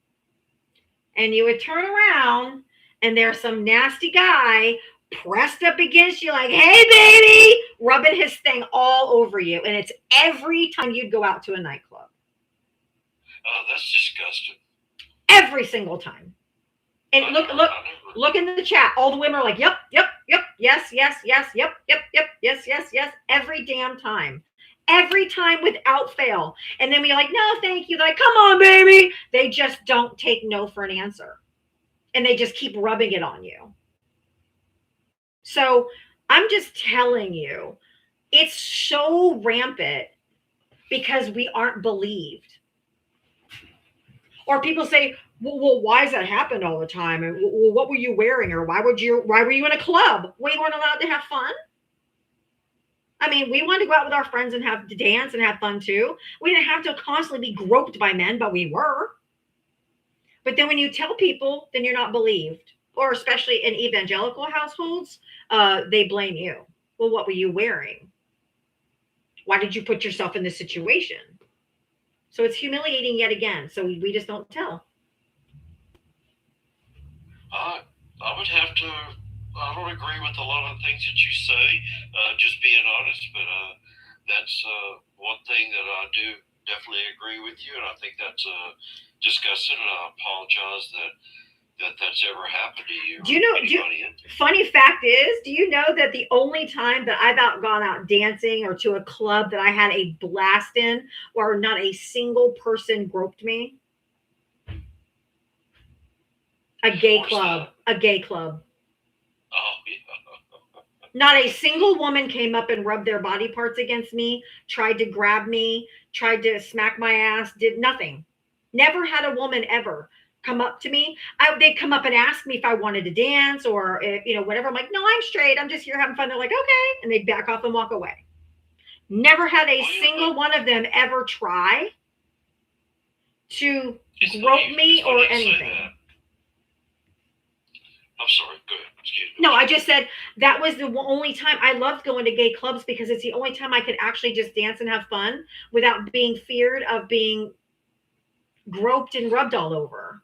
And you would turn around and there's some nasty guy pressed up against you like, hey, baby, rubbing his thing all over you. And it's every time you'd go out to a nightclub. Oh, that's disgusting. Every single time. And look in the chat. All the women are like, yep, yes, yep, yes, every damn time. Every time without fail. And then we're like, no, thank you. They're like, come on, baby. They just don't take no for an answer. And they just keep rubbing it on you. So I'm just telling you, it's so rampant because we aren't believed. Or people say, well, why does that happen all the time? And well, what were you wearing? Or why were you in a club? We weren't allowed to have fun. I mean, we wanted to go out with our friends and have to dance and have fun too. We didn't have to constantly be groped by men, but we were. But then when you tell people, then you're not believed. Or especially in evangelical households, they blame you. Well, what were you wearing? Why did you put yourself in this situation? So it's humiliating yet again. So we just don't tell. I would have to. I don't agree with a lot of things that you say, just being honest, but that's one thing that I do definitely agree with you, and I think that's disgusting, and I apologize that's ever happened to you. Do you know, funny fact is, do you know that the only time that I've gone out dancing or to a club that I had a blast in, or not a single person groped me? A gay club. A gay club. Oh, yeah. Not a single woman came up and rubbed their body parts against me, tried to grab me, tried to smack my ass, did nothing. Never had a woman ever come up to me. They'd come up and ask me if I wanted to dance or, whatever. I'm like, no, I'm straight. I'm just here having fun. They're like, okay. And they'd back off and walk away. Never had a single one of them ever try. to It's grope funny- me it's funny or you say anything. that. I'm sorry. Go ahead. Excuse me. No, I just said that was the only time I loved going to gay clubs because it's the only time I could actually just dance and have fun without being feared of being groped and rubbed all over.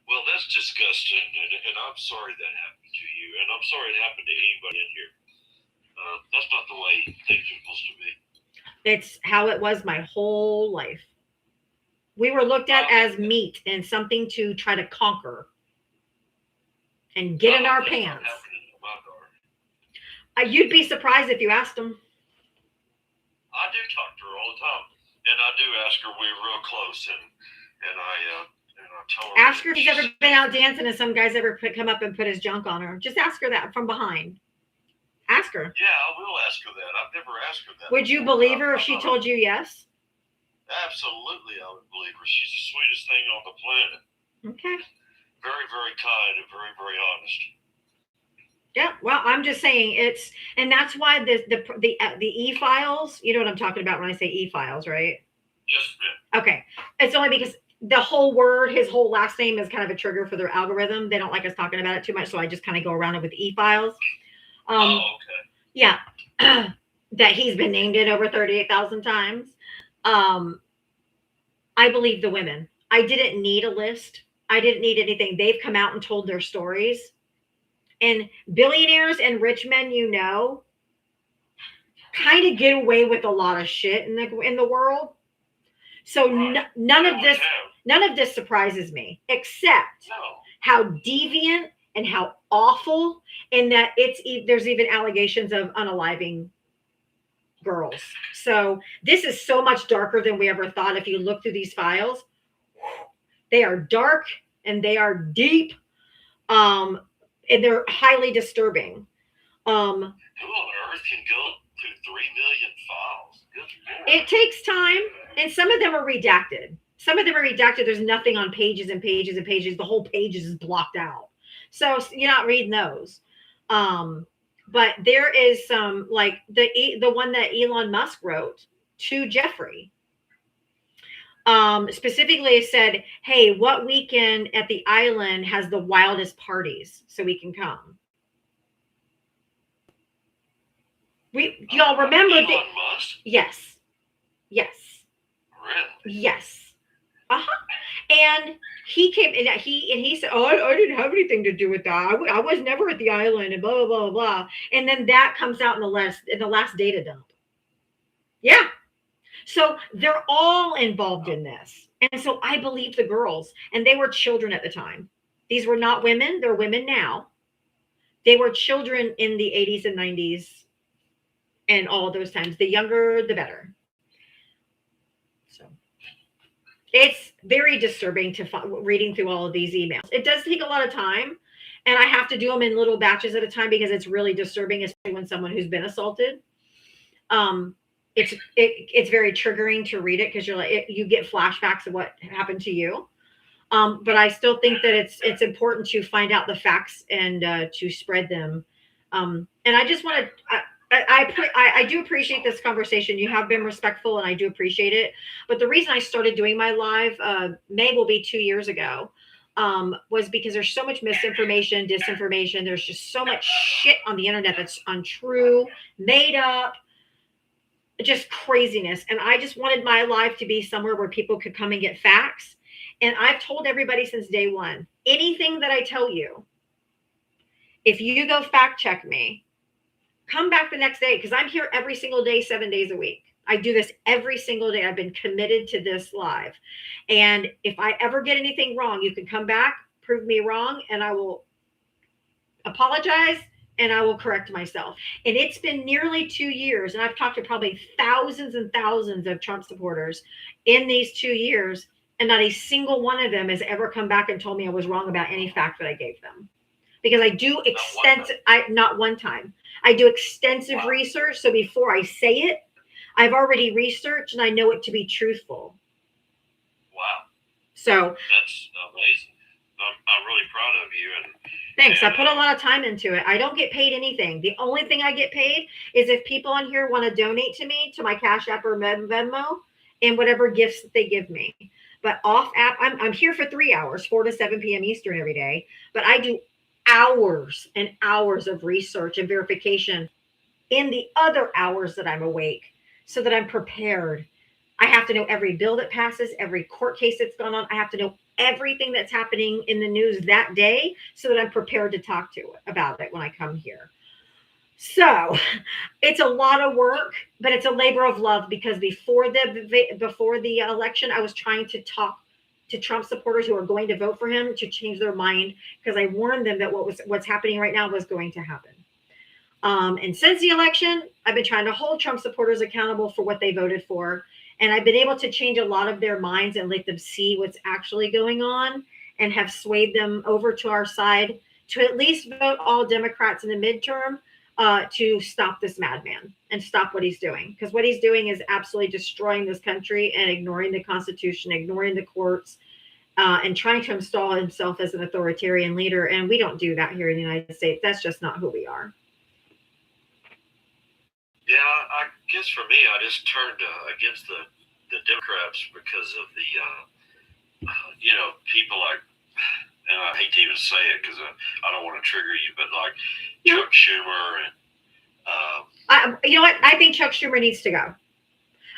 Well, that's disgusting, and I'm sorry that happened to you, and I'm sorry it happened to anybody in here. That's not the way things are supposed to be. It's how it was my whole life. We were looked at as meat and something to try to conquer and get in our That's not pants. happening to my daughter. You'd be surprised if you asked them. I do talk to her all the time, and I do ask her. We're real close, and I tell her. Ask her if she's ever been out dancing and some guy's ever come up and put his junk on her. Just ask her that from behind. Ask her. Yeah, I will ask her that. I've never asked her that. Would you believe her if she told you yes? Absolutely, I would believe her. She's the sweetest thing on the planet. Okay. Very, very kind and very, very honest. Yeah, well, I'm just saying and that's why the e-files, you know what I'm talking about when I say e-files, right? Yes, ma'am. Okay. It's only because the whole word, his whole last name is kind of a trigger for their algorithm. They don't like us talking about it too much, so I just kind of go around it with e-files. Okay. Yeah, that he's been named in over 38,000 times. I believe the women. I didn't need a list. I didn't need anything. They've come out and told their stories. And billionaires and rich men, kind of get away with a lot of shit in the world. So Right. none of Always this have. none of this surprises me, except No. how deviant and how awful, and that there's even allegations of unaliving girls. So this is so much darker than we ever thought. If you look through these files, they are dark and they are deep, and they're highly disturbing. Who on earth can go through 3 million files? Good Lord. It takes time, and some of them are redacted. There's nothing on pages and pages and pages. The whole page is blocked out. So you're not reading those. But there is some, like the one that Elon Musk wrote to Jeffrey. Specifically said, hey, what weekend at the island has the wildest parties so we can come? Y'all remember Elon that? Musk? Yes. Really? Yes. And he came and he said, oh, I didn't have anything to do with that. I was never at the island and blah, blah, blah, blah. And then that comes out in the last data dump. Yeah. So they're all involved in this. And so I believe the girls, and they were children at the time. These were not women. They're women now. They were children in the 80s and 90s and all those times. The younger, the better. So it's very disturbing to reading through all of these emails. It does take a lot of time, and I have to do them in little batches at a time because it's really disturbing, especially when someone who's been assaulted. It's very triggering to read it because you get flashbacks of what happened to you. But I still think that it's important to find out the facts and to spread them. And I just want to. I do appreciate this conversation. You have been respectful, and I do appreciate it. But the reason I started doing my live, May will be 2 years ago, was because there's so much misinformation, disinformation. There's just so much shit on the internet that's untrue, made up, just craziness. And I just wanted my life to be somewhere where people could come and get facts. And I've told everybody since day one, anything that I tell you, if you go fact check me, come back the next day, because I'm here every single day, 7 days a week. I do this every single day. I've been committed to this live. And if I ever get anything wrong, you can come back, prove me wrong, and I will apologize and I will correct myself. And it's been nearly 2 years, and I've talked to probably thousands and thousands of Trump supporters in these 2 years, and not a single one of them has ever come back and told me I was wrong about any fact that I gave them. Because I do not one time. I do extensive research. So before I say it, I've already researched and I know it to be truthful. Wow. So that's amazing. I'm really proud of you. And thanks. I put a lot of time into it. I don't get paid anything. The only thing I get paid is if people on here want to donate to me, to my Cash App or Venmo, and whatever gifts that they give me. But off app, I'm here for 3 hours, 4 to 7 p.m. Eastern every day. But I do hours and hours of research and verification in the other hours that I'm awake so that I'm prepared. I have to know every bill that passes, every court case that's gone on. I have to know everything that's happening in the news that day so that I'm prepared to talk to about it when I come here. So it's a lot of work, but it's a labor of love because before the election, I was trying to talk to Trump supporters who are going to vote for him to change their mind because I warned them that what's happening right now was going to happen. And since the election, I've been trying to hold Trump supporters accountable for what they voted for. And I've been able to change a lot of their minds and let them see what's actually going on and have swayed them over to our side to at least vote all Democrats in the midterm to stop this madman and stop what he's doing. Because what he's doing is absolutely destroying this country and ignoring the Constitution, ignoring the courts, and trying to install himself as an authoritarian leader. And we don't do that here in the United States. That's just not who we are. Yeah, I guess for me, I just turned against the Democrats because of the, people like, and I hate to even say it because I don't want to trigger you, but like Chuck Schumer and. You know what? I think Chuck Schumer needs to go.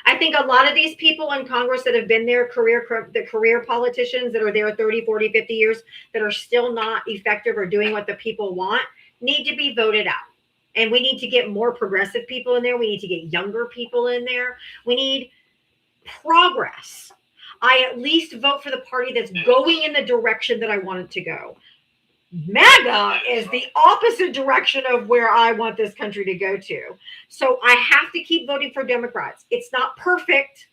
I think a lot of these people in Congress that have been there, the career politicians that are there 30, 40, 50 years that are still not effective or doing what the people want need to be voted out. And we need to get more progressive people in there. We need to get younger people in there. We need progress. I at least vote for the party that's going in the direction that I want it to go. MAGA is the opposite direction of where I want this country to go to. So I have to keep voting for Democrats. It's not perfect,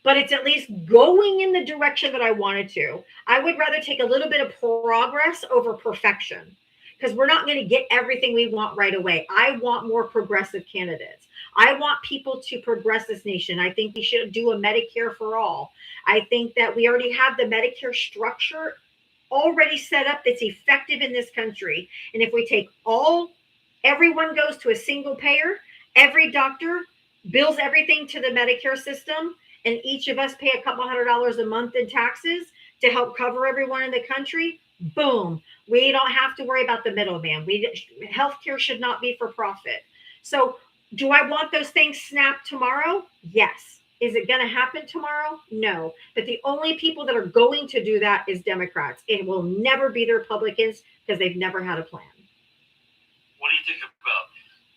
but it's at least going in the direction that I wanted to. I would rather take a little bit of progress over perfection because we're not going to get everything we want right away. I want more progressive candidates. I want people to progress this nation. I think we should do a Medicare for all. I think that we already have the Medicare structure already set up that's effective in this country. And if we take everyone goes to a single payer, every doctor bills everything to the Medicare system, and each of us pay a couple $100 a month in taxes to help cover everyone in the country, boom. We don't have to worry about the middleman. Healthcare should not be for profit. So do I want those things snapped tomorrow? Yes. Is it going to happen tomorrow? No. But the only people that are going to do that is Democrats. It will never be the Republicans because they've never had a plan. What do you think about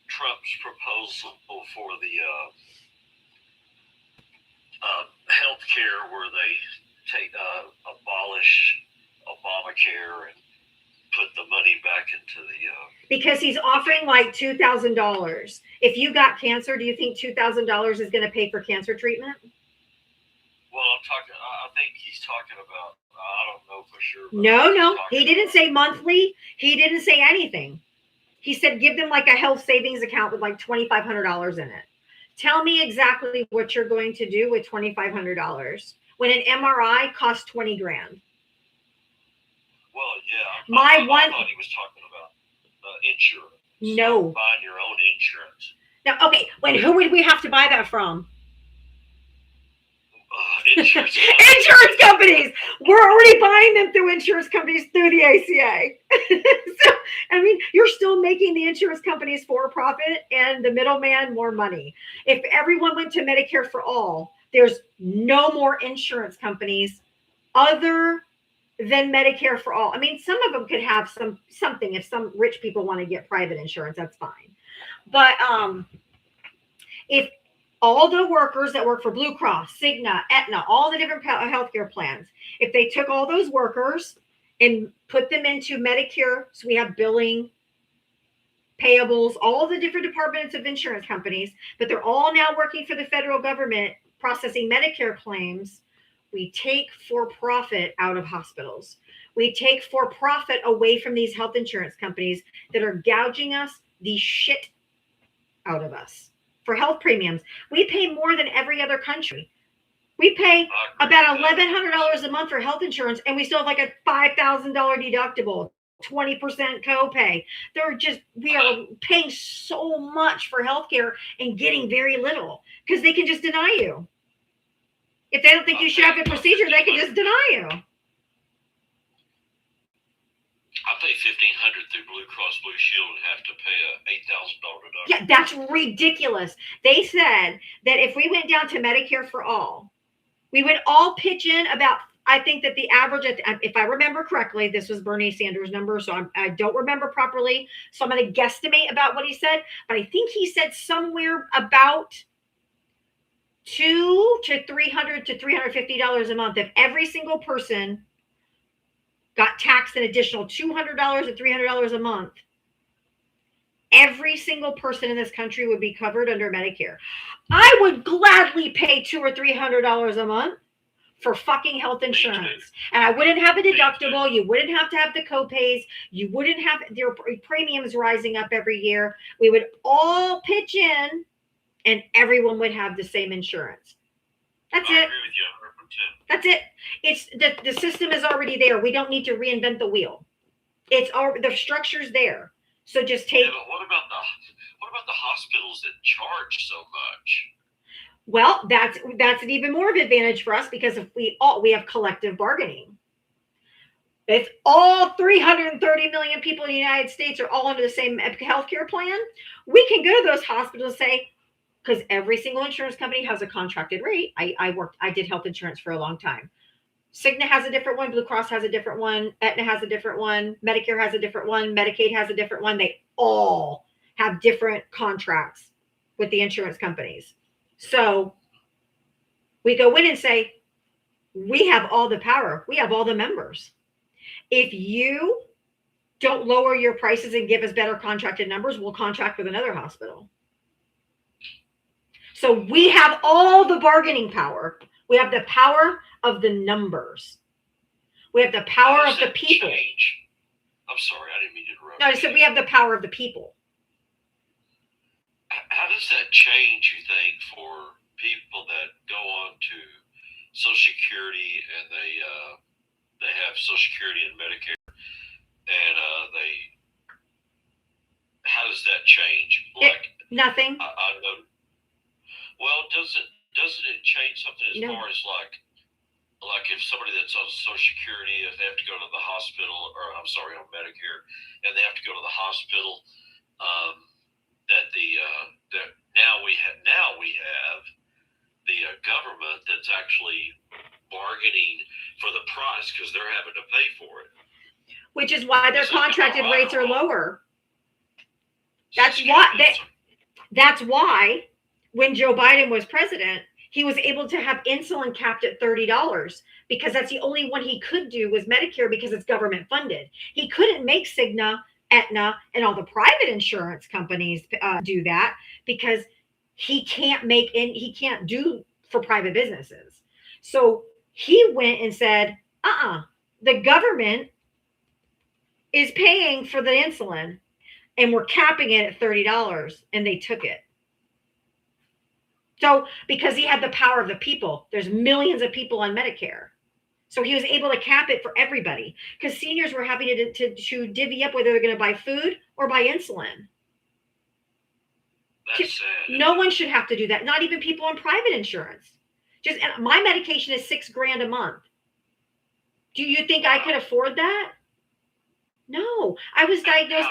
Trump's proposal for the health care where they abolish Obamacare and put the money back into the because he's offering like $2,000. If you got cancer, do you think $2,000 is going to pay for cancer treatment? Well, I think he's talking about, I don't know for sure. No. He didn't say monthly. He didn't say anything. He said, give them like a health savings account with like $2,500 in it. Tell me exactly what you're going to do with $2,500 when an MRI costs $20,000. Well, yeah. I thought he was talking about insurance. No. Buying your own insurance. Now, okay. Who would we have to buy that from? Insurance companies. We're already buying them through insurance companies through the ACA. So, I mean, you're still making the insurance companies for profit and the middleman more money. If everyone went to Medicare for all, there's no more insurance companies other than Medicare for all. I mean, some of them could have something if some rich people want to get private insurance, that's fine. But if all the workers that work for Blue Cross, Cigna, Aetna, all the different healthcare plans, if they took all those workers and put them into Medicare, so we have billing, payables, all the different departments of insurance companies, but they're all now working for the federal government processing Medicare claims, we take for-profit out of hospitals. We take for-profit away from these health insurance companies that are gouging us the shit out of us for health premiums. We pay more than every other country. We pay about $1,100 a month for health insurance, and we still have like a $5,000 deductible, 20% copay. We are paying so much for healthcare and getting very little because they can just deny you. If they don't think you should have a procedure, they can just deny you. I pay $1,500 through Blue Cross Blue Shield and have to pay a $8,000 deductible. Yeah, that's ridiculous. They said that if we went down to Medicare for all, we would all pitch in about, I think that the average, if I remember correctly, this was Bernie Sanders' number, so I don't remember properly. So I'm going to guesstimate about what he said, but I think he said somewhere about $200 to $300 to $350 a month. If every single person got taxed an additional $200 to $300 a month, every single person in this country would be covered under Medicare. I would gladly pay $200 or $300 a month for fucking health insurance. And I wouldn't have a deductible. You wouldn't have to have the copays. You wouldn't have their premiums rising up every year. We would all pitch in and everyone would have the same insurance. That's I it. agree with you 100%. That's it. It's the system is already there. We don't need to reinvent the wheel. It's all the structure's there. So just take. Yeah, but what about the hospitals that charge so much? Well, that's an even more of an advantage for us because if we have collective bargaining. If all 330 million people in the United States are all under the same healthcare plan, we can go to those hospitals and say, because every single insurance company has a contracted rate. I did health insurance for a long time. Cigna has a different one. Blue Cross has a different one. Aetna has a different one. Medicare has a different one. Medicaid has a different one. They all have different contracts with the insurance companies. So we go in and say, we have all the power. We have all the members. If you don't lower your prices and give us better contracted numbers, we'll contract with another hospital. So we have all the bargaining power. We have the power of the numbers. We have the power of the people. Change? I'm sorry, I didn't mean to interrupt. No, I said we have the power of the people. How does that change, you think, for people that go on to Social Security and they have Social Security and Medicare, and how does that change? Nothing. I know. Well, doesn't it change something as far as like if somebody that's on Social Security, if they have to go to the hospital, or I'm sorry, on Medicare, and they have to go to the hospital, that now we have the government that's actually bargaining for the price because they're having to pay for it. Which is why their contracted rates are lower. That's why when Joe Biden was president, he was able to have insulin capped at $30 because that's the only one he could do was Medicare because it's government funded. He couldn't make Cigna, Aetna, and all the private insurance companies do that because he can't do for private businesses. So he went and said, the government is paying for the insulin and we're capping it at $30, and they took it. So because he had the power of the people, there's millions of people on Medicare. So he was able to cap it for everybody because seniors were having to divvy up whether they're going to buy food or buy insulin. That's sad. No one should have to do that. Not even people on private insurance. Just my medication is $6,000 a month. Do you think I could afford that? No, I was diagnosed.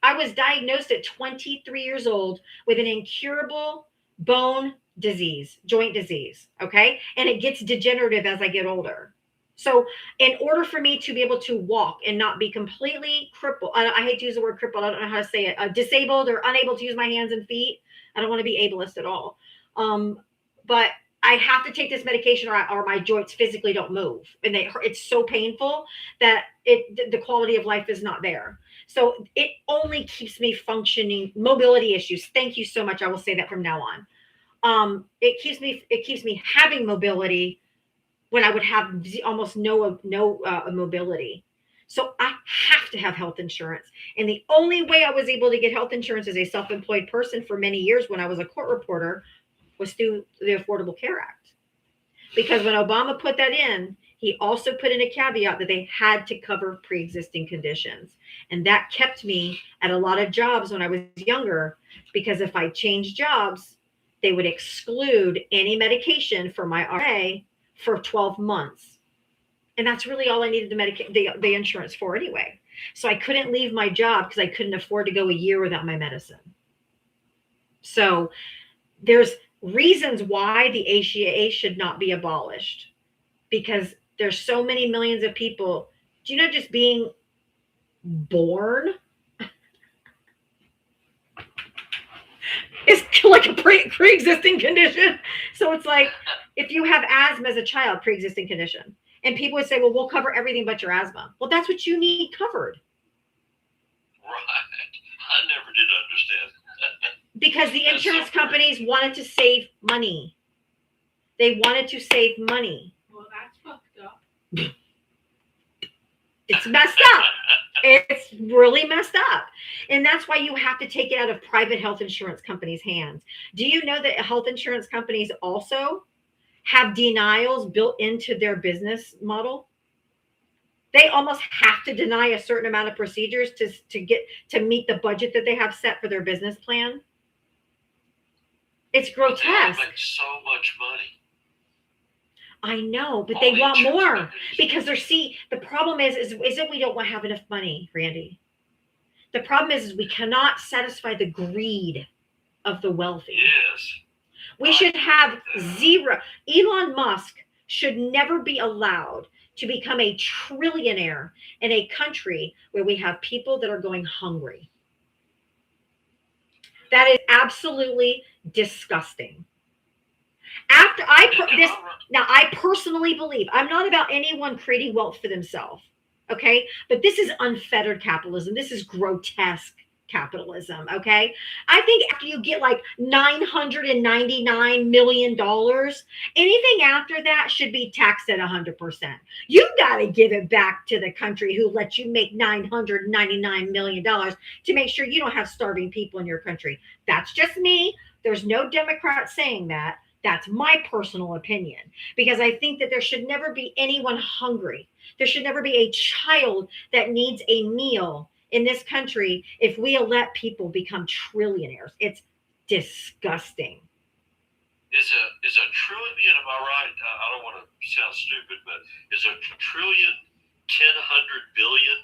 I was diagnosed at 23 years old with an incurable bone disease, joint disease. Okay. And it gets degenerative as I get older. So in order for me to be able to walk and not be completely crippled, I hate to use the word crippled. I don't know how to say it, disabled or unable to use my hands and feet. I don't want to be ableist at all. But I have to take this medication or my joints physically don't move. And it's so painful that the quality of life is not there. So it only keeps me functioning. Mobility issues. Thank you so much. I will say that from now on. It keeps me having mobility when I would have almost no mobility. So I have to have health insurance. And the only way I was able to get health insurance as a self-employed person for many years when I was a court reporter was through the Affordable Care Act. Because when Obama put that in, he also put in a caveat that they had to cover pre-existing conditions. And that kept me at a lot of jobs when I was younger, because if I changed jobs, they would exclude any medication for my RA for 12 months. And that's really all I needed the insurance for anyway. So I couldn't leave my job because I couldn't afford to go a year without my medicine. So there's reasons why the ACA should not be abolished, because there's so many millions of people. Do you know just being born is like a pre-existing condition? So it's like if you have asthma as a child, pre-existing condition. And people would say, well, we'll cover everything but your asthma. Well, that's what you need covered. Right. I never did understand. Because the insurance companies wanted to save money. They wanted to save money. Well, that's fucked up. It's messed up. It's really messed up. And that's why you have to take it out of private health insurance companies' hands. Do you know that health insurance companies also have denials built into their business model? They almost have to deny a certain amount of procedures to meet the budget that they have set for their business plan. It's grotesque. They make so much money. I know, but All they the want insurance more companies. because the problem is that we don't have enough money, Randy. The problem is we cannot satisfy the greed of the wealthy. Yes. We should have zero. Elon Musk should never be allowed to become a trillionaire in a country where we have people that are going hungry. That is absolutely disgusting. Now, I personally believe, I'm not about anyone creating wealth for themselves, okay? But this is unfettered capitalism. This is grotesque capitalism, okay? I think after you get like $999 million, anything after that should be taxed at 100%. You got to give it back to the country who let you make $999 million to make sure you don't have starving people in your country. That's just me. There's no Democrat saying that. That's my personal opinion, because I think that there should never be anyone hungry. There should never be a child that needs a meal in this country if we let people become trillionaires. It's disgusting. Is a trillion, am I right? I don't want to sound stupid, but is a trillion 100 billion?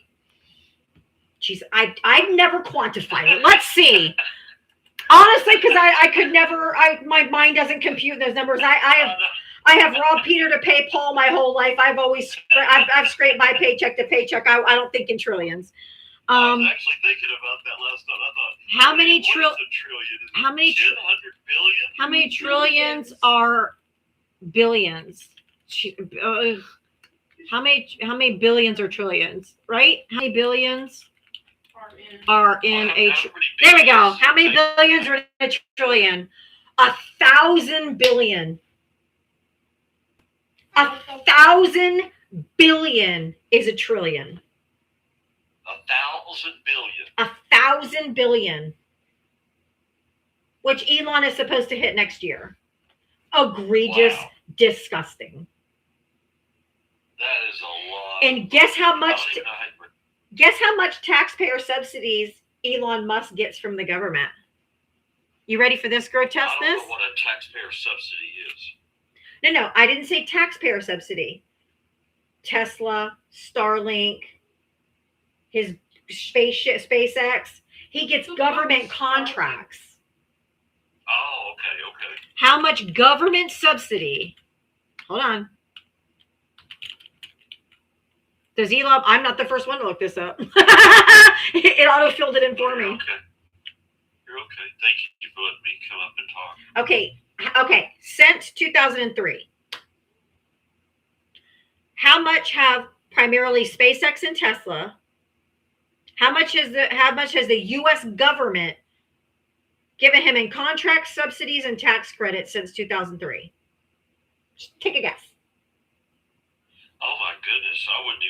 Jeez, I've never quantified it. Let's see. Honestly, because I could never, my mind doesn't compute those numbers. I have robbed Peter to pay Paul my whole life. I've scraped my paycheck to paycheck. I don't think in trillions. I was actually thinking about that last night. I thought, how many trillion? How many trillions are billions? How many billions are trillions? Right? How many billions are in a there we go. How many billions are in a trillion? 1,000 billion. 1,000 billion is a trillion. 1,000 billion. 1,000 billion, which Elon is supposed to hit next year. Egregious, wow. Disgusting. That is a lot. And guess how much taxpayer subsidies Elon Musk gets from the government? You ready for this grotesqueness? I don't know what a taxpayer subsidy is. No, I didn't say taxpayer subsidy. Tesla, Starlink, his spaceship, SpaceX, he gets government contracts. Oh, okay. How much government subsidy? Hold on. Does Elon? I'm not the first one to look this up. It auto-filled it in for me. You're okay. Thank you for letting me come up and talk. Okay. Since 2003, how much have primarily SpaceX and Tesla? How much has the U.S. government given him in contract subsidies and tax credits since 2003? Just take a guess. Oh my goodness, I wouldn't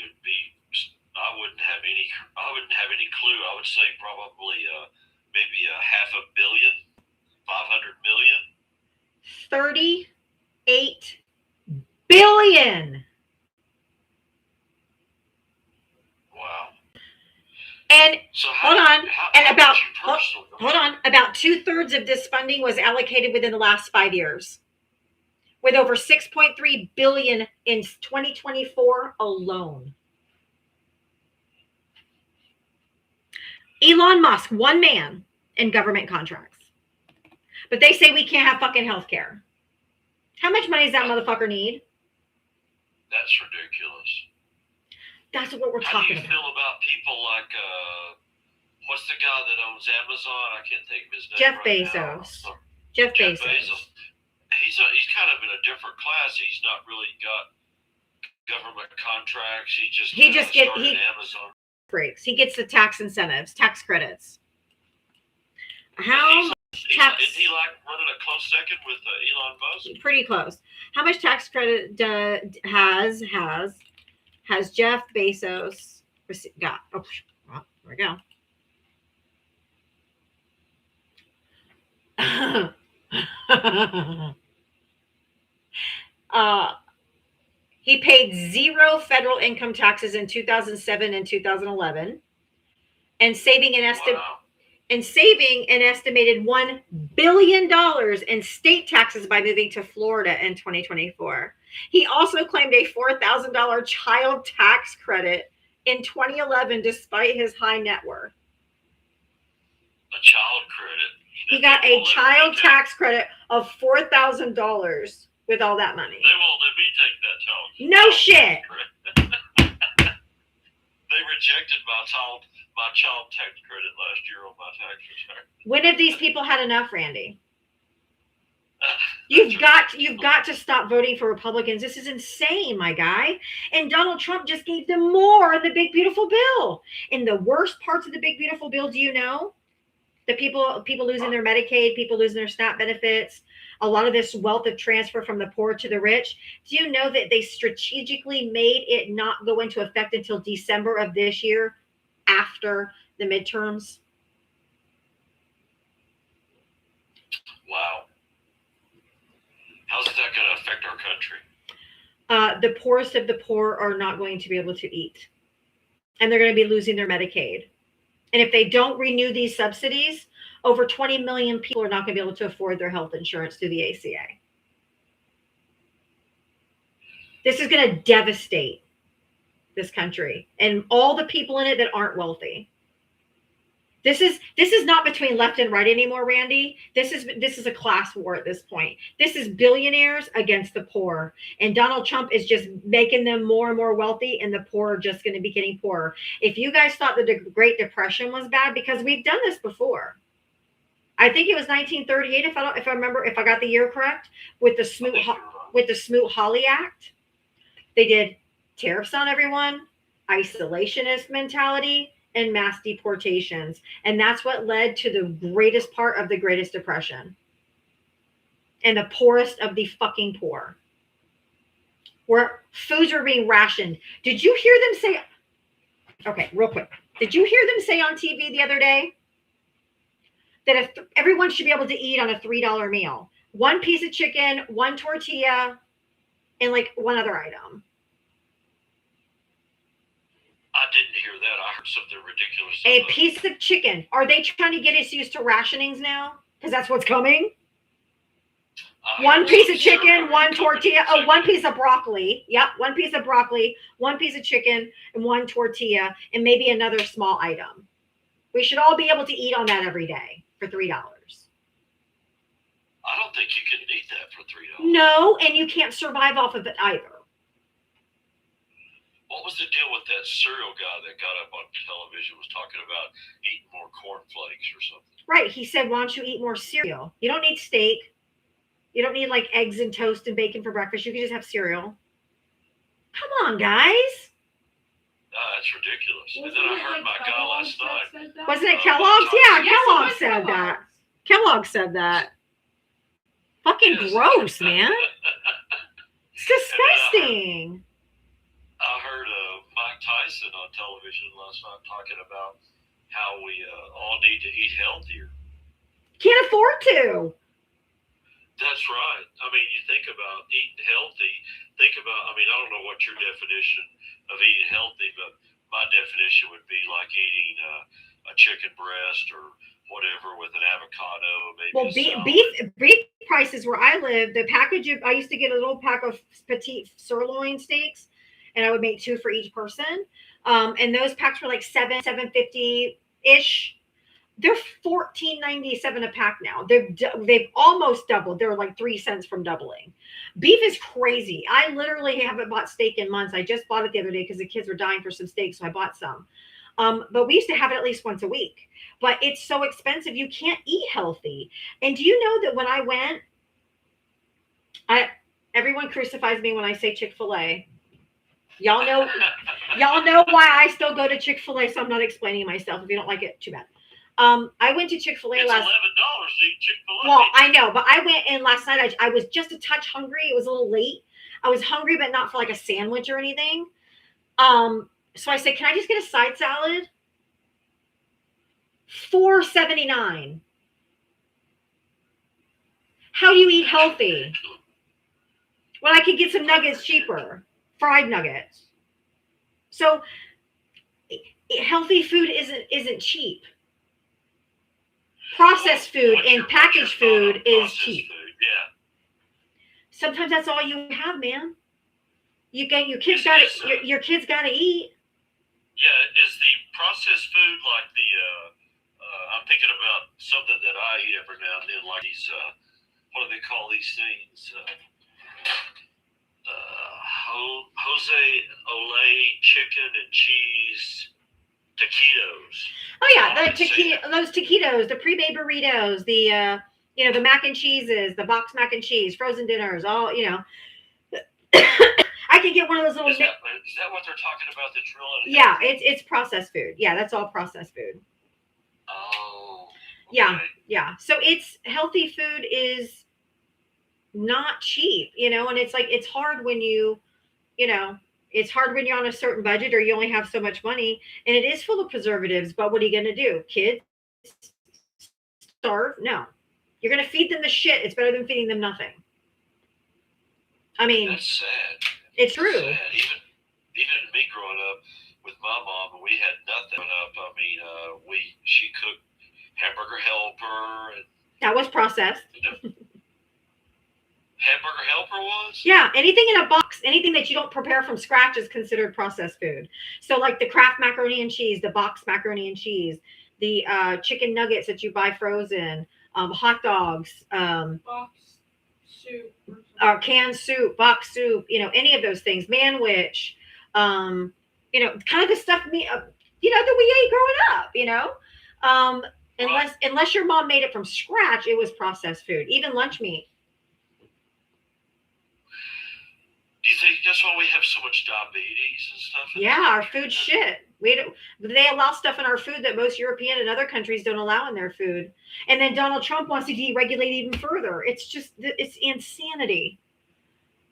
have any clue. I would say probably maybe $500 million, 500 million. 38 billion. Wow. And So hold on, and about hold hold on, about 2/3 of this funding was allocated within the last 5 years, with over 6.3 billion in 2024 alone. Elon Musk, one man in government contracts. But they say we can't have fucking health care. How much money does that motherfucker need? That's ridiculous. That's what we're How do talking you about. feel about people like what's the guy that owns Amazon? I can't think of his name. Jeff right Bezos. now. Jeff Jeff Bezos. Bezos. He's kind of in a different class. He's not really got government contracts. He just started Amazon. Breaks. He gets the tax incentives, tax credits. How Isn't tax? he like running a close second with Elon Musk? Pretty close. How much tax credit has Jeff Bezos got? Oh, well, there we go. He paid 0 federal income taxes in 2007 and 2011, and saving an estimated $1 billion in state taxes by moving to Florida in 2024. He also claimed a $4,000 child tax credit in 2011 despite his high net worth. A child credit. He got a child tax credit of $4,000 with all that money. They won't let me take that child. No shit. They rejected my child tax credit last year on my tax return. When have these people had enough, Randy? You've got to stop voting for Republicans. This is insane, my guy. And Donald Trump just gave them more in the big beautiful bill. And the worst parts of the big beautiful bill, do you know? The people losing their Medicaid, people losing their SNAP benefits, a lot of this wealth of transfer from the poor to the rich. Do you know that they strategically made it not go into effect until December of this year after the midterms? Wow. How's that going to affect our country? The poorest of the poor are not going to be able to eat. And they're going to be losing their Medicaid. And if they don't renew these subsidies, over 20 million people are not going to be able to afford their health insurance through the ACA. This is going to devastate this country and all the people in it that aren't wealthy. This is not between left and right anymore, Randy. This is a class war at this point. This is billionaires against the poor. And Donald Trump is just making them more and more wealthy, and the poor are just going to be getting poorer. If you guys thought the Great Depression was bad, because we've done this before. I think it was 1938, if I got the year correct, with the Smoot-Hawley Act. They did tariffs on everyone, isolationist mentality, and mass deportations. And that's what led to the greatest part of the Greatest Depression. And the poorest of the fucking poor. Where foods are being rationed. Did you hear them say, okay, real quick. Did you hear them say on TV the other day that if everyone should be able to eat on a $3 meal? 1 piece of chicken, 1 tortilla, and like one other item. I didn't hear that. I heard something ridiculous. A piece of chicken. Are they trying to get us used to rationings now? Because that's what's coming. 1 piece of chicken, 1 tortilla, 1 piece of broccoli. Yep, 1 piece of broccoli, 1 piece of chicken, and 1 tortilla, and maybe another small item. We should all be able to eat on that every day for $3. I don't think you can eat that for $3. No, and you can't survive off of it either. What was the deal with that cereal guy that got up on television, was talking about eating more cornflakes or something? Right. He said, why don't you eat more cereal? You don't need steak. You don't need like eggs and toast and bacon for breakfast. You can just have cereal. Come on, guys. That's ridiculous. And then I heard my guy last night. Wasn't it Kellogg's? Yeah, Kellogg said that. Kellogg said that. Fucking gross, man. It's disgusting. I heard Mike Tyson on television last night talking about how we all need to eat healthier. Can't afford to. That's right. I mean, you think about eating healthy. I don't know what your definition of eating healthy, but my definition would be like eating a chicken breast or whatever with an avocado, maybe. Well, beef prices where I live, the package of, I used to get a little pack of petite sirloin steaks, and I would make 2 for each person. And those packs were like $7.50 ish. They're $14.97 a pack now. They've almost doubled. They're like 3 cents from doubling. Beef is crazy. I literally haven't bought steak in months. I just bought it the other day because the kids were dying for some steak, so I bought some. But we used to have it at least once a week. But it's so expensive, you can't eat healthy. And do you know that when I went, everyone crucifies me when I say Chick-fil-A. Y'all know why I still go to Chick-fil-A, so I'm not explaining myself. If you don't like it, too bad. I went to Chick-fil-A it's last. $11 to eat Chick-fil-A. Well, I know, but I went in last night. I was just a touch hungry. It was a little late. I was hungry, but not for like a sandwich or anything. So I said, "Can I just get a side salad?" $4.79. How do you eat healthy when I could get some nuggets cheaper, fried nuggets? So healthy food isn't cheap. Processed food and packaged food is cheap. Yeah. Sometimes that's all you have, man. Your kids got your kids got to eat. Yeah, is the processed food like the? I'm thinking about something that I eat every now and then, like these. What do they call these things? Jose Olay chicken and cheese taquitos. Oh yeah, those taquitos, the pre-made burritos, the the mac and cheeses, the box mac and cheese, frozen dinners, all I can get one of those little. Is that what they're talking about? That's real. Yeah, it's processed food. Yeah, that's all processed food. Oh. Okay. Yeah. So it's healthy food is not cheap, and it's like it's hard when it's hard when you're on a certain budget or you only have so much money, and it is full of preservatives. But what are you going to do? Kids starve? No, you're going to feed them the shit. It's better than feeding them nothing. I mean, that's sad. It's true. Sad. Even me growing up with my mom, we had nothing up. I mean, she cooked Hamburger Helper, and that was processed. Hamburger Helper was? Yeah, anything in a box, anything that you don't prepare from scratch is considered processed food. So like the Kraft macaroni and cheese, the box macaroni and cheese, the chicken nuggets that you buy frozen, hot dogs, Box soup. canned soup, box soup, any of those things, manwich, kind of the stuff that we ate growing up, unless your mom made it from scratch, it was processed food, even lunch meat. Do you think that's why we have so much diabetes and stuff? Yeah, our food's shit. They allow stuff in our food that most European and other countries don't allow in their food. And then Donald Trump wants to deregulate even further. It's insanity.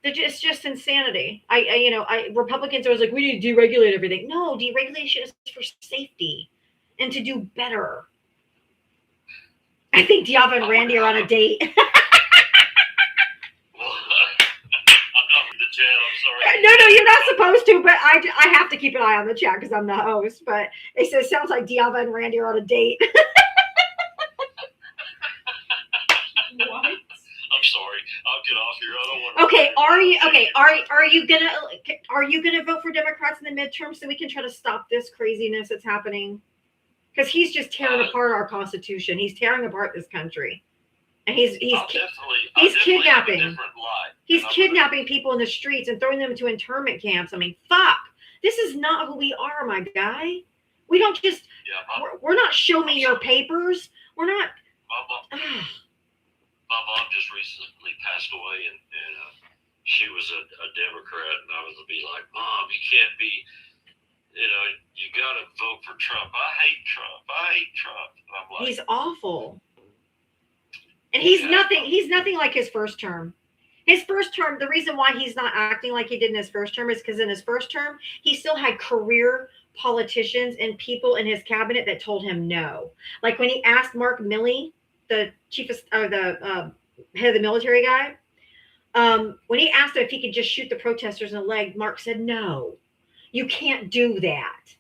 It's just insanity. Republicans are always like, we need to deregulate everything. No, deregulation is for safety and to do better. I think Diava and Randy are on a date. I'm sorry. No, you're not supposed to, but I have to keep an eye on the chat because I'm the host. But it says sounds like Diava and Randy are on a date. What? I'm sorry. I'll get off here. I don't want to. Are you gonna vote for Democrats in the midterm so we can try to stop this craziness that's happening? Because he's just tearing apart our Constitution. He's tearing apart this country. And he's kidnapping. He's kidnapping people in the streets and throwing them into internment camps. I mean, fuck. This is not who we are, my guy. We don't just. Yeah, we're not show me your papers. We're not. My mom just recently passed away, and she was a Democrat, and I was to be like, Mom, you can't be. You got to vote for Trump. I hate Trump. And I'm like, he's awful. And he's nothing like his first term. His first term, the reason why he's not acting like he did in his first term is because in his first term, he still had career politicians and people in his cabinet that told him no. Like when he asked Mark Milley, the head of the military guy, when he asked him if he could just shoot the protesters in the leg, Mark said, no, you can't do that.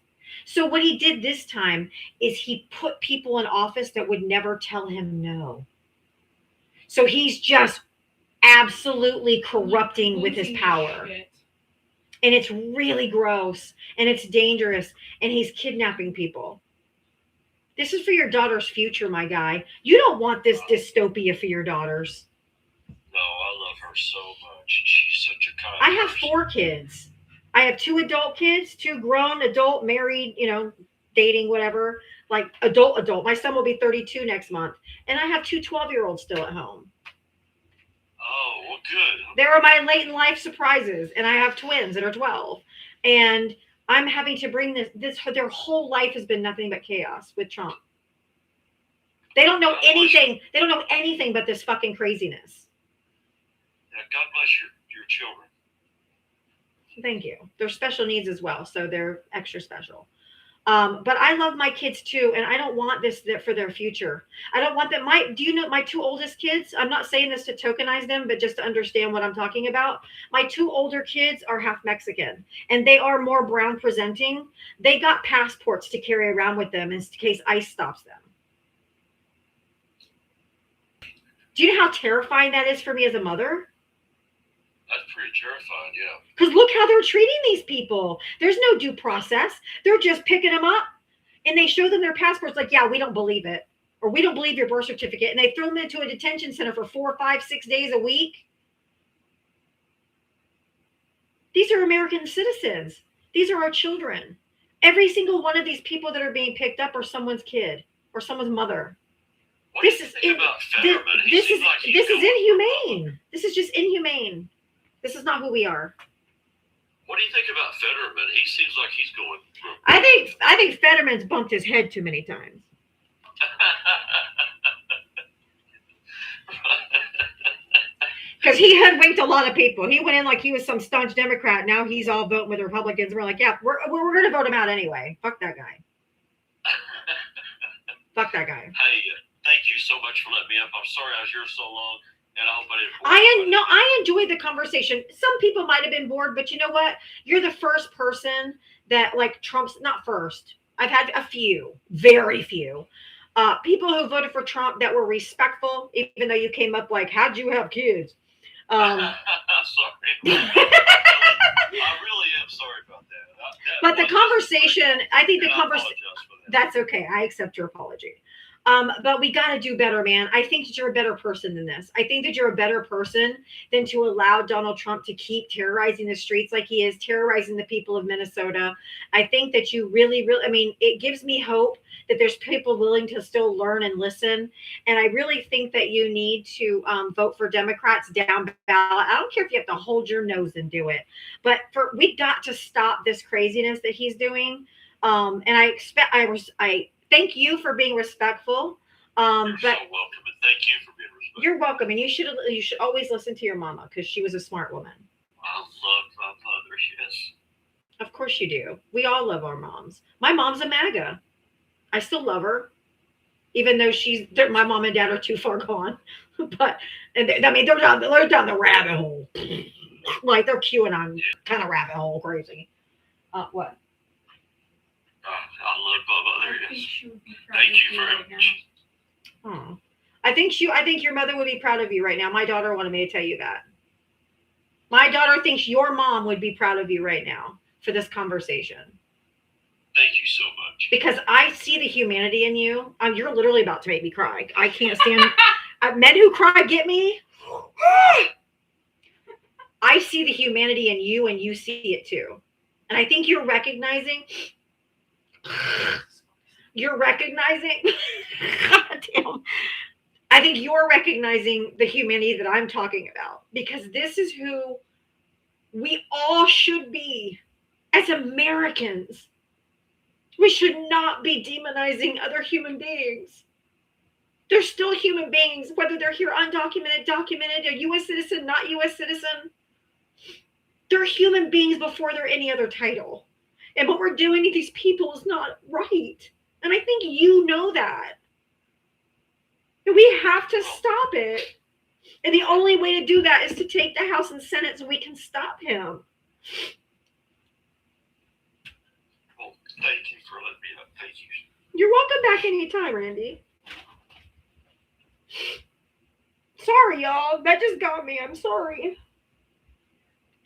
So what he did this time is he put people in office that would never tell him no. So he's just absolutely corrupting with his power. And it's really gross and it's dangerous and he's kidnapping people. This is for your daughter's future, my guy. You don't want this dystopia for your daughters. No, I love her so much. She's such a kind I have person. 4 kids. I have 2 adult kids, 2 grown adult, married, dating, whatever, like adult. My son will be 32 next month. And I have 2 12-year-olds still at home. Oh, well, good. They are my late in life surprises. And I have twins that are 12. And I'm having to bring this, their whole life has been nothing but chaos with Trump. They don't know anything. They don't know anything but this fucking craziness. Yeah, God bless your children. Thank you. They're special needs as well, so they're extra special. But I love my kids too, and I don't want this for their future. I don't want them. Do you know my 2 oldest kids? I'm not saying this to tokenize them, but just to understand what I'm talking about. My 2 older kids are half Mexican, and they are more brown presenting. They got passports to carry around with them in case ICE stops them. Do you know how terrifying that is for me as a mother? That's pretty terrifying, yeah. Because look how they're treating these people. There's no due process. They're just picking them up and they show them their passports like, yeah, we don't believe it. Or we don't believe your birth certificate. And they throw them into a detention center for 4, 5, 6 days a week. These are American citizens. These are our children. Every single one of these people that are being picked up are someone's kid or someone's mother. What do you think about Fetterman? This is inhumane. This is just inhumane. This is not who we are. What do you think about Fetterman? He seems like he's going through. I think Fetterman's bumped his head too many times. Because he hoodwinked a lot of people. He went in like he was some staunch Democrat. Now he's all voting with Republicans. We're like, yeah, we're going to vote him out anyway. Fuck that guy. Fuck that guy. Hey, thank you so much for letting me up. I'm sorry I was here so long. And I hope I didn't. I enjoyed the conversation. Some people might have been bored, but you know what? You're the first person that like Trump's not first. I've had a few, very few, people who voted for Trump that were respectful, even though you came up like, how'd you have kids? I'm sorry. I really am sorry about that. But the conversation, I think the conversation, that's okay. I accept your apology. But we got to do better, man. I think that you're a better person than this. I think that you're a better person than to allow Donald Trump to keep terrorizing the streets like he is, terrorizing the people of Minnesota. I think that you really, it gives me hope that there's people willing to still learn and listen. And I really think that you need to vote for Democrats down ballot. I don't care if you have to hold your nose and do it, but we got to stop this craziness that he's doing. And I thank you for being respectful. You're so welcome, and thank you for being respectful. You're welcome, and you should always listen to your mama because she was a smart woman. I love my mother, yes. Of course you do. We all love our moms. My mom's a MAGA. I still love her, even though my mom and dad are too far gone. But they're down the rabbit hole, like they're QAnon kind of rabbit hole crazy. What? I love my mother. Yes. Thank you very much. Oh, I think your mother would be proud of you right now. My daughter wanted me to tell you that. My daughter thinks your mom would be proud of you right now for this conversation. Thank you so much. Because I see the humanity in you. You're literally about to make me cry. I can't stand men who cry. Get me. I see the humanity in you, and you see it too. And I think you're recognizing. God damn. I think you're recognizing the humanity that I'm talking about, because this is who we all should be as Americans. We should not be demonizing other human beings. They're still human beings, whether they're here undocumented, documented, a U.S. citizen, not U.S. citizen. They're human beings before they're any other title. And what we're doing to these people is not right. And I think you know that. And we have to stop it. And the only way to do that is to take the House and Senate so we can stop him. Well, Thank you for letting me up. Thank you. You're welcome back anytime, Randy. Sorry, y'all. That just got me. I'm sorry.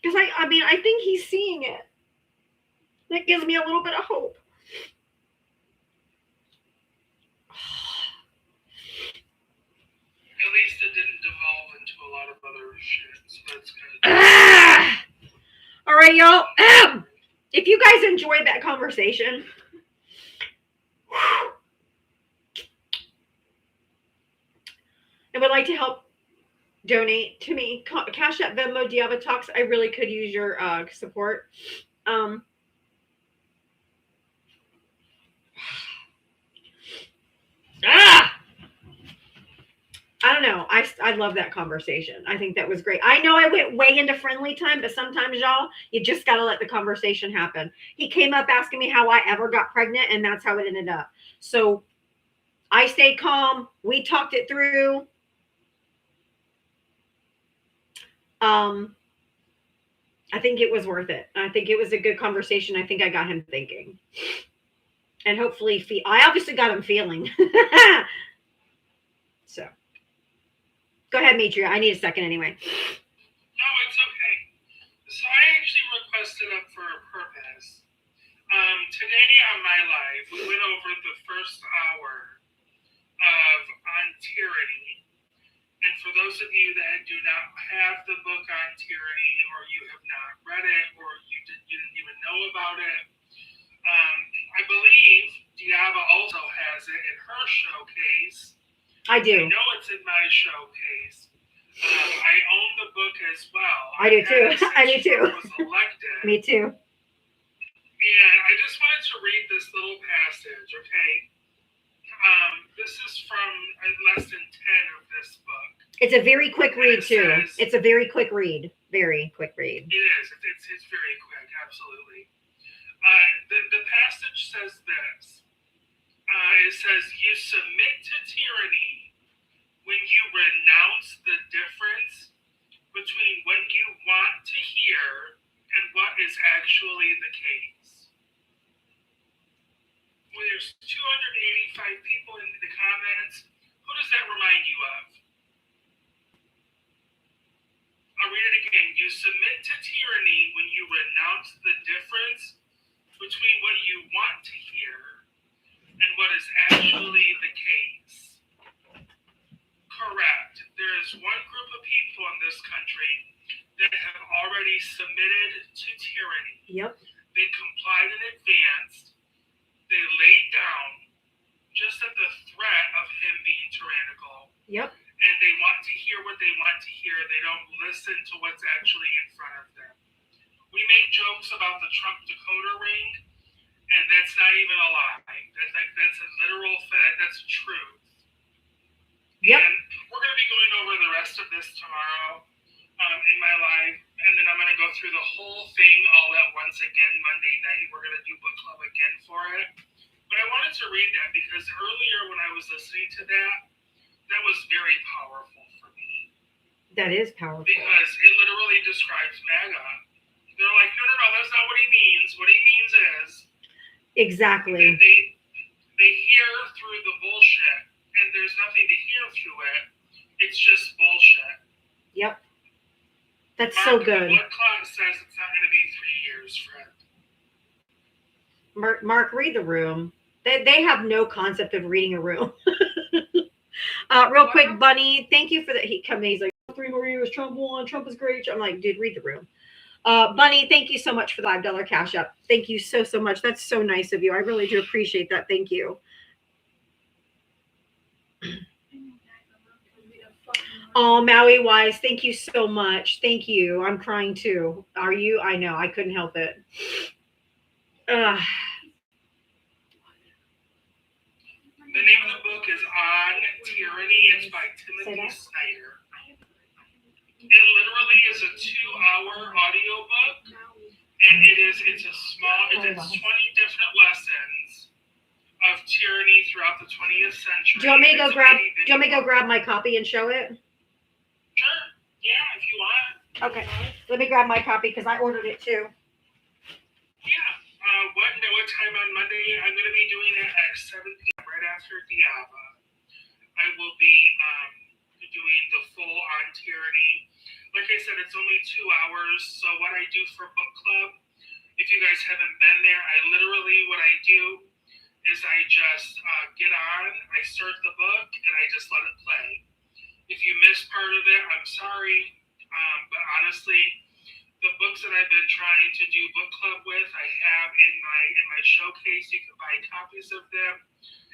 Because I mean, I think he's seeing it. That gives me a little bit of hope. At least it didn't devolve into a lot of other shit, so that's good. All right, y'all. If you guys enjoyed that conversation, and would like to help donate to me, Cash App, Venmo, Diabatox, I really could use your support. I don't know. I love that conversation. I think that was great. I know I went way into friendly time, but sometimes, y'all, you just got to let the conversation happen. He came up asking me how I ever got pregnant, and that's how it ended up. So I stayed calm. We talked it through. I think it was worth it. I think it was a good conversation. I think I got him thinking. And hopefully, I obviously got him feeling. So. Go ahead, Mitria. I need a second anyway. No, it's okay. So I actually requested up for a purpose. Today on my live, we went over the first hour of On Tyranny. And for those of you that do not have the book On Tyranny, or you have not read it, or you didn't even know about it, I believe Diava also has it in her showcase. I do. I know it's in my showcase. I own the book as well. I do too. I do too. Was elected. Me too. And I just wanted to read this little passage, okay? This is from lesson 10 of this book. It's a very quick read too. It's a very quick read. Very quick read. It is. It's very quick, absolutely. The passage says this. It says, you submit to tyranny when you renounce the difference between what you want to hear and what is actually the case. Well, there's 285 people in the comments. Who does that remind you of? I'll read it again. You submit to tyranny when you renounce the difference between what you want to hear and what is actually the case. Correct. There is one group of people in this country that have already submitted to tyranny. Yep. They complied and advanced. They laid down just at the threat of him being tyrannical. Yep. And they want to hear what they want to hear. They don't listen to what's actually in front of them. We make jokes about the Trump Dakota ring. And that's not even a lie. That's a literal fact. That's a truth. Yep. And we're going to be going over the rest of this tomorrow in my live. And then I'm going to go through the whole thing all at once again Monday night. We're going to do book club again for it. But I wanted to read that because earlier when I was listening to that, that was very powerful for me. That is powerful. Because it literally describes MAGA. They're like, no, that's not what he means. What he means is... Exactly. They hear through the bullshit, and there's nothing to hear through it. It's just bullshit. Yep. That's so good. The blood clot says it's not going to be 3 years, friend. Mark, read the room. They have no concept of reading a room. Real quick, Bunny, thank you for that. He's like, 3 more years, Trump won, Trump is great. I'm like, dude, read the room. Bunny, thank you so much for the $5 Cash App. Thank you so much. That's so nice of you. I really do appreciate that. Thank you. Oh, Maui Wise, thank you so much. Thank you. I'm crying too. Are you? I know. I couldn't help it. The name of the book is On Tyranny. It's by Timothy Snyder. It literally is a 2-hour audiobook, and it's 20 different lessons of tyranny throughout the 20th century. Do you want me to go grab my copy and show it? Sure. Yeah, if you want. Okay. Let me grab my copy because I ordered it too. Yeah. what time on Monday? I'm going to be doing it at 7 p.m. right after Diaba. I will be doing the full on tyranny. Like I said, it's only 2 hours. So what I do for book club, if you guys haven't been there, what I do is I just get on, I start the book, and I just let it play. If you miss part of it, I'm sorry. But honestly, the books that I've been trying to do book club with, I have in my showcase. You can buy copies of them.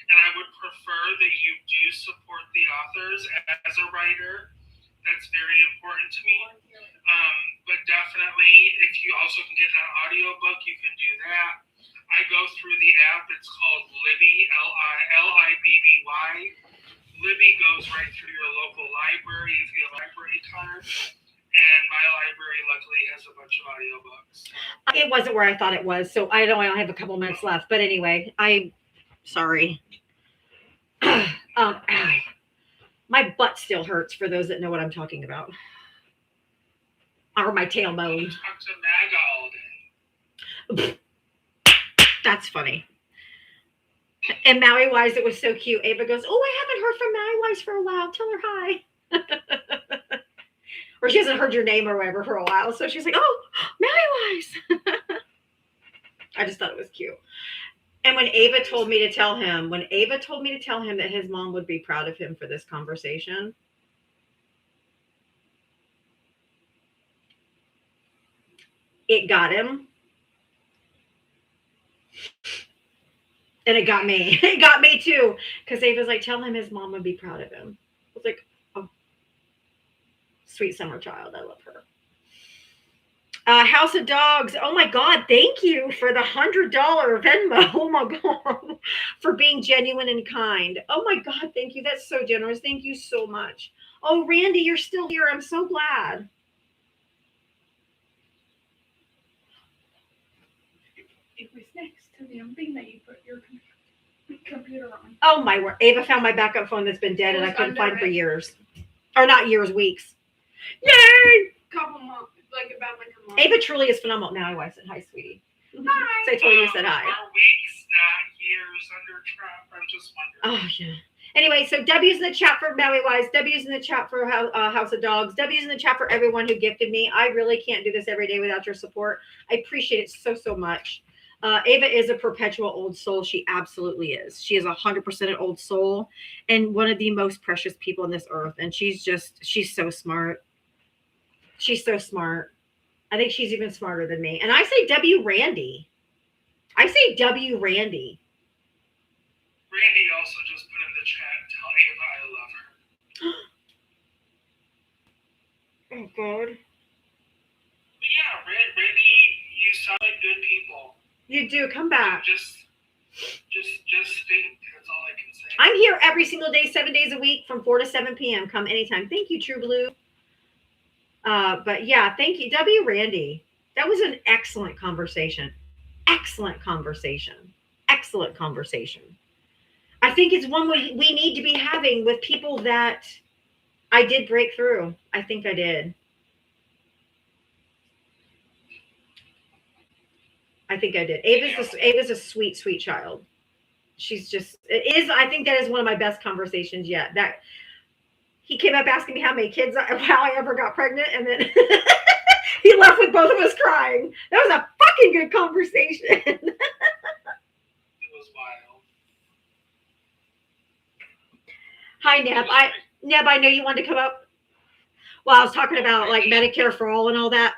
And I would prefer that you do support the authors as a writer. That's very important to me. But definitely, if you also can get an audiobook, you can do that. I go through the app. It's called Libby, Libby. Libby goes right through your local library if you have a library card. And my library, luckily, has a bunch of audiobooks. It wasn't where I thought it was, so I only have a couple minutes left. But anyway, sorry. My butt still hurts for those that know what I'm talking about. Or my tailbone. You talk to MAGA all day. That's funny. And Maui Wise, it was so cute. Ava goes, "Oh, I haven't heard from Maui Wise for a while. Tell her hi." Or she hasn't heard your name or whatever for a while. So she's like, "Oh, Maui Wise." I just thought it was cute. And when Ava told me to tell him that his mom would be proud of him for this conversation, it got him. And it got me. It got me too. Because Ava's like, tell him his mom would be proud of him. I was like, oh, sweet summer child. I love her. House of Dogs. Oh my God. Thank you for the $100 Venmo. Oh my God. For being genuine and kind. Oh my God. Thank you. That's so generous. Thank you so much. Oh, Randy, you're still here. I'm so glad. It was next to the thing that you put your computer on. Oh my word. Ava found my backup phone that's been dead and I couldn't find for years. Or not years, weeks. Yay! Couple months. About a month. Ava truly is phenomenal. Now I said hi, sweetie. Hi. So I told you said hi. Are weeks, not years under Trump? I'm just wondering. Oh yeah. Anyway, so W's in the chat for Maui Wise. W's in the chat for House of Dogs. W's in the chat for everyone who gifted me. I really can't do this every day without your support. I appreciate it so much. Ava is a perpetual old soul. She absolutely is. She is 100% an old soul and one of the most precious people on this earth. And she's so smart. She's so smart. I think she's even smarter than me. And I say W. Randy. Randy also just put in the chat, tell Ava I love her. Oh, God. But yeah, Randy, you sound like good people. You do. Come back. Just think. That's all I can say. I'm here every single day, 7 days a week from 4 to 7 p.m. Come anytime. Thank you, True Blue. But yeah, thank you, W. Randy. That was an excellent conversation. Excellent conversation. I think it's one we need to be having with people that I did break through. I think I did. Ava's a sweet child. I think that is one of my best conversations yet. That he came up asking me how I ever got pregnant, and then he left with both of us crying. That was a fucking good conversation. It was wild. Hi, Neb. I know you wanted to come up. Well, I was talking about like Medicare for all and all that,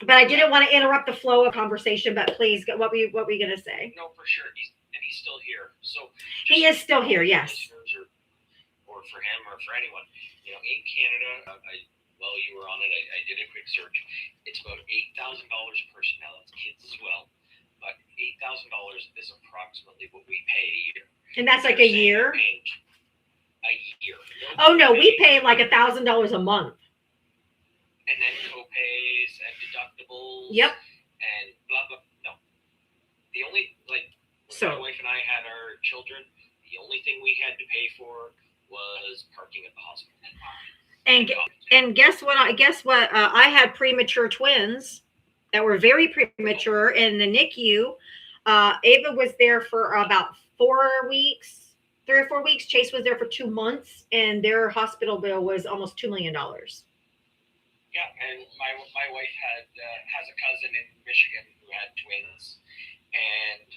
but I didn't want to interrupt the flow of conversation. But please, what were you going to say? No, for sure. He's still here. So he is still here. Yes. Or for him or for anyone, in Canada, while you were on it, I did a quick search. It's about $8,000 a person. Now that's kids as well, but $8,000 is approximately what we pay a year. And that's like a year. A year. Oh no, we pay like $1,000 a month. And then co-pays and deductibles. Yep. And blah blah. No, the only when my wife and I had our children, the only thing we had to pay for was parking at the hospital. And guess what? I had premature twins that were very premature in the NICU. Ava was there for about 4 weeks, 3 or 4 weeks. Chase was there for 2 months, and their hospital bill was almost $2 million. Yeah, and my wife has a cousin in Michigan who had twins, and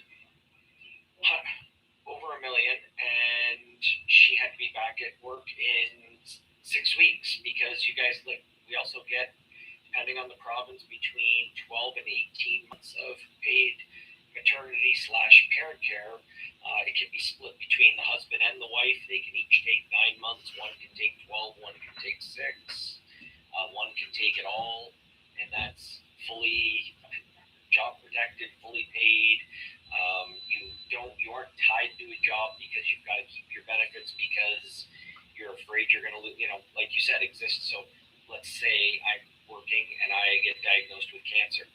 over $1 million, and she had to be back at work in 6 weeks because you guys we also get, depending on the province, between 12 and 18 months of paid maternity/parent care. It can be split between the husband and the wife. They can each take 9 months. One can take 12. One can take 6. One can take it all, and that's fully job protected, fully paid. You aren't tied to a job because you've got to keep your benefits because you're afraid you're going to lose. Like you said, exist. So let's say I'm working and I get diagnosed with cancer.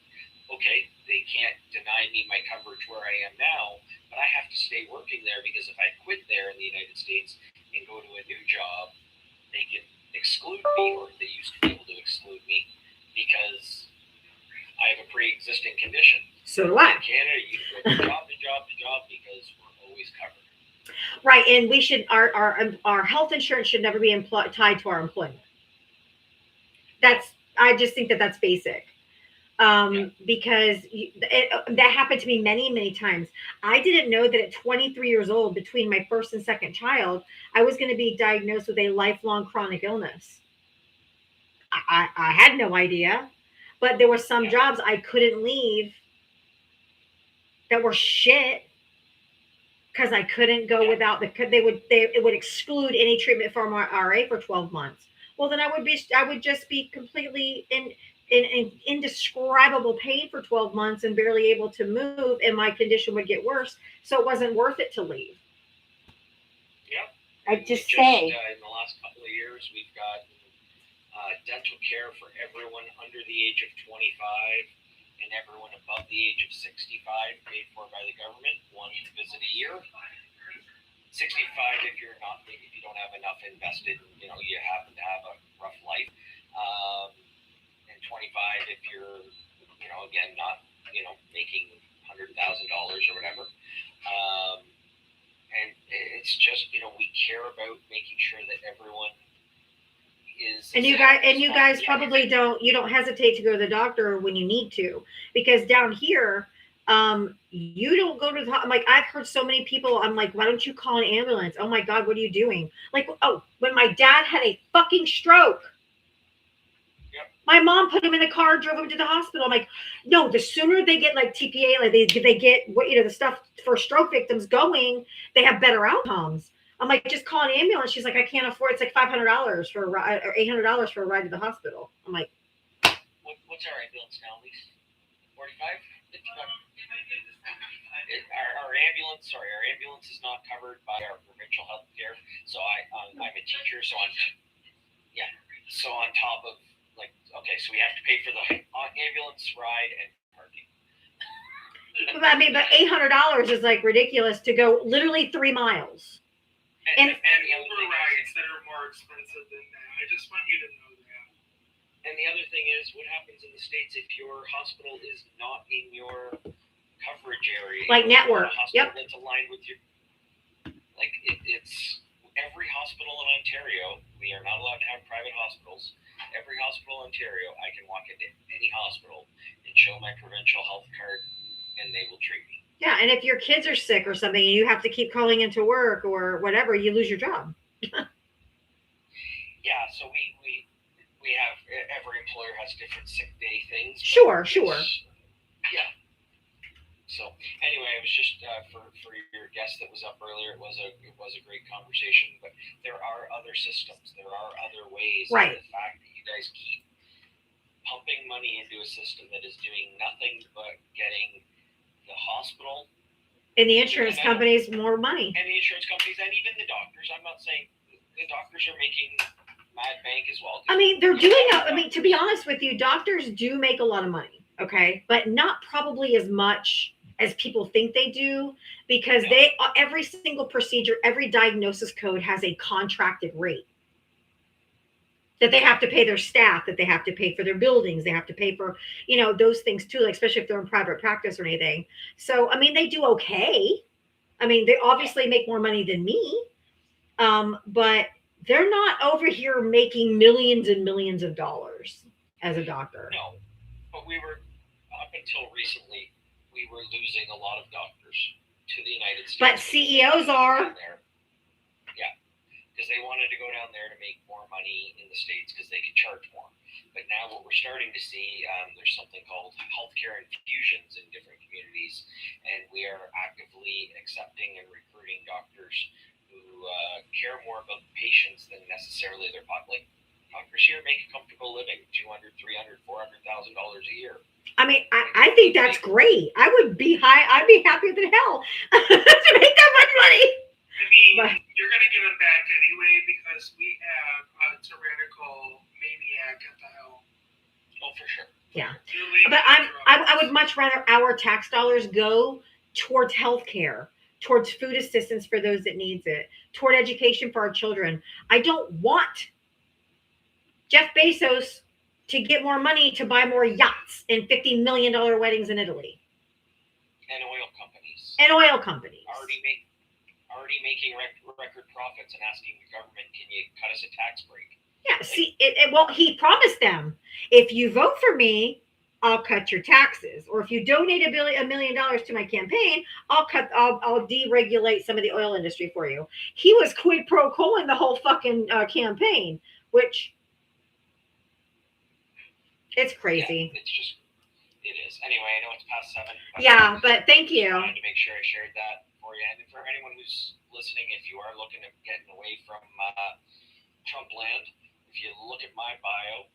Okay, they can't deny me my coverage where I am now, but I have to stay working there because if I quit there in the United States and go to a new job, they can exclude me, or they used to be able to exclude me because I have a pre-existing condition. So do I. In Canada, you go from job to job to job because we're always covered. Right, and we should our health insurance should never be tied to our employment. I just think that's basic. Because that happened to me many, many times. I didn't know that at 23 years old, between my first and second child, I was going to be diagnosed with a lifelong chronic illness. I had no idea, but there were some jobs I couldn't leave that were shit because I couldn't go without it would exclude any treatment from our RA for 12 months. Well, then I would just be completely in indescribable pain for 12 months and barely able to move, and my condition would get worse. So it wasn't worth it to leave. Yep. I just say. In the last couple of years, we've got dental care for everyone under the age of 25 and everyone above the age of 65 paid for by the government, one visit a year. 65 if you don't have enough invested, you happen to have a rough life. And 25 if you're, again, not, making $100,000 or whatever. And it's just, we care about making sure that everyone is. And you guys probably don't hesitate to go to the doctor when you need to, because down here, you don't go to the, I'm like, I've heard so many people, I'm like, why don't you call an ambulance? Oh my God, what are you doing? Like, when my dad had a fucking stroke, my mom put him in the car, drove him to the hospital. I'm like, no, the sooner they get like TPA, like they get what, the stuff for stroke victims going, they have better outcomes. I'm like, just call an ambulance. She's like, I can't afford, it's like $500 for a ride, or $800 for a ride to the hospital. I'm like, what's our ambulance now, Lisa? 45? Our ambulance is not covered by our provincial health care. So I'm a teacher, so on top of, so we have to pay for the ambulance ride and parking. But $800 is like ridiculous to go literally 3 miles. And Uber rides that are more expensive than that. I just want you to know that. And the other thing is, what happens in the States if your hospital is not in your coverage area? Like network. Yep. That's aligned with your, it's every hospital in Ontario. We are not allowed to have private hospitals. Every hospital in Ontario, I can walk into any hospital and show my provincial health card, and they will treat me. Yeah, and if your kids are sick or something, and you have to keep calling into work or whatever, you lose your job. Yeah, so we have, every employer has different sick day things. Sure. Yeah. So anyway, it was just for your guest that was up earlier. It was a great conversation, but there are other systems. There are other ways. Right. And the fact that you guys keep pumping money into a system that is doing nothing but getting the hospital and the insurance companies more money. And the insurance companies and even the doctors. I'm not saying the doctors are making mad bank as well. I mean, they're doing. To be honest with you, doctors do make a lot of money. Okay, but not probably as much as people think they do, because every single procedure, every diagnosis code has a contracted rate. that they have to pay their staff, that they have to pay for their buildings, they have to pay for, you know, those things too, like especially if they're in private practice or anything. So, I mean, they do okay. I mean, they obviously make more money than me, but they're not over here making millions and millions of dollars as a doctor. No, but we were, up until recently, we were losing a lot of doctors to the United States. But CEOs are. Yeah, because they wanted to go down there to make more money in the States because they could charge more. But now what we're starting to see, there's something called healthcare infusions in different communities, and we are actively accepting and recruiting doctors who care more about the patients than necessarily their public. Doctors here make a comfortable living, $200,000, $300,000, $400,000 a year. I mean, I think that's great. I'd be happier than hell to make that much money. I mean, you're going to get them back anyway because we have a tyrannical maniac at the helm. Oh, for sure. Yeah. But I would much rather our tax dollars go towards healthcare, towards food assistance for those that needs it, toward education for our children. I don't want Jeff Bezos to get more money to buy more yachts and $50 million weddings in Italy. And oil companies. And oil companies. Already making record profits and asking the government, can you cut us a tax break? Yeah, see, well, he promised them, if you vote for me, I'll cut your taxes. Or if you donate $1 million to my campaign, I'll deregulate some of the oil industry for you. He was quid pro quoing the whole fucking campaign, which it's crazy. Yeah, it is. Anyway, I know it's past 7. Yeah, but thank you. I wanted to make sure I shared that for you. And for anyone who's listening, if you are looking at getting away from Trump land, if you look at my bio,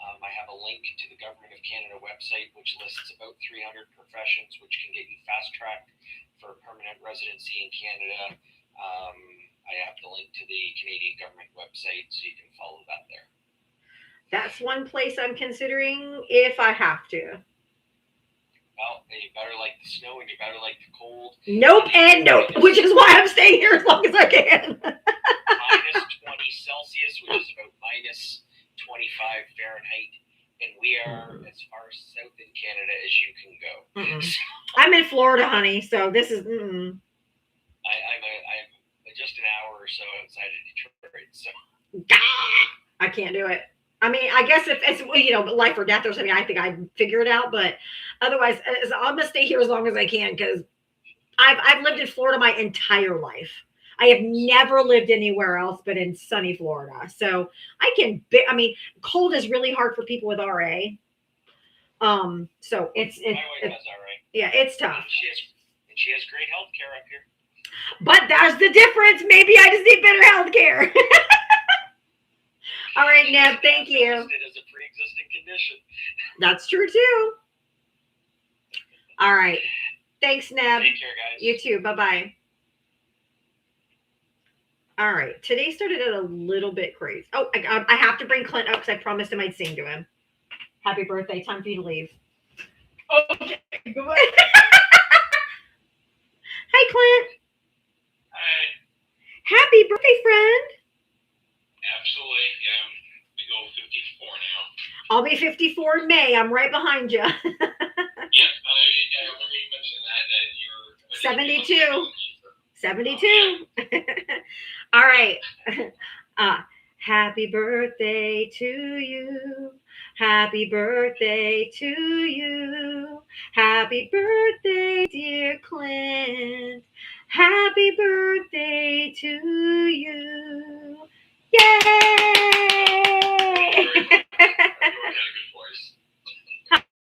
I have a link to the Government of Canada website, which lists about 300 professions, which can get you fast-tracked for permanent residency in Canada. I have the link to the Canadian government website, so you can follow that there. That's one place I'm considering if I have to. Well, you better like the snow and you better like the cold. Nope and nope, which is why I'm staying here as long as I can. Minus 20 Celsius, which is about minus 25 Fahrenheit. And we are as far south in Canada as you can go. I'm in Florida, honey, so this is... I'm just an hour or so outside of Detroit, so... I can't do it. I mean, I guess if it's, you know, life or death or something, I think I'd figure it out. But otherwise, I'm going to stay here as long as I can because I've lived in Florida my entire life. I have never lived anywhere else but in sunny Florida. So I mean, cold is really hard for people with RA. So it's my wife has RA. Yeah, it's tough. And she has great health care up here. But that's the difference. Maybe I just need better health care. All right, Neb, thank you. It is a pre-existing condition. That's true, too. All right. Thanks, Neb. Take care, guys. You too. Bye-bye. All right. Today started out a little bit crazy. Oh, I have to bring Clint up because I promised him I'd sing to him. Happy birthday. Time for you to leave. Okay, goodbye. Hi, Clint. Hi. Happy birthday, friend. Absolutely. Yeah, we go 54 now. I'll be 54 in May. I'm right behind you. Yeah, I remember you mentioned that you're 72. 72. All right. Happy birthday to you. Happy birthday to you. Happy birthday, dear Clint. Happy birthday to you. Yay!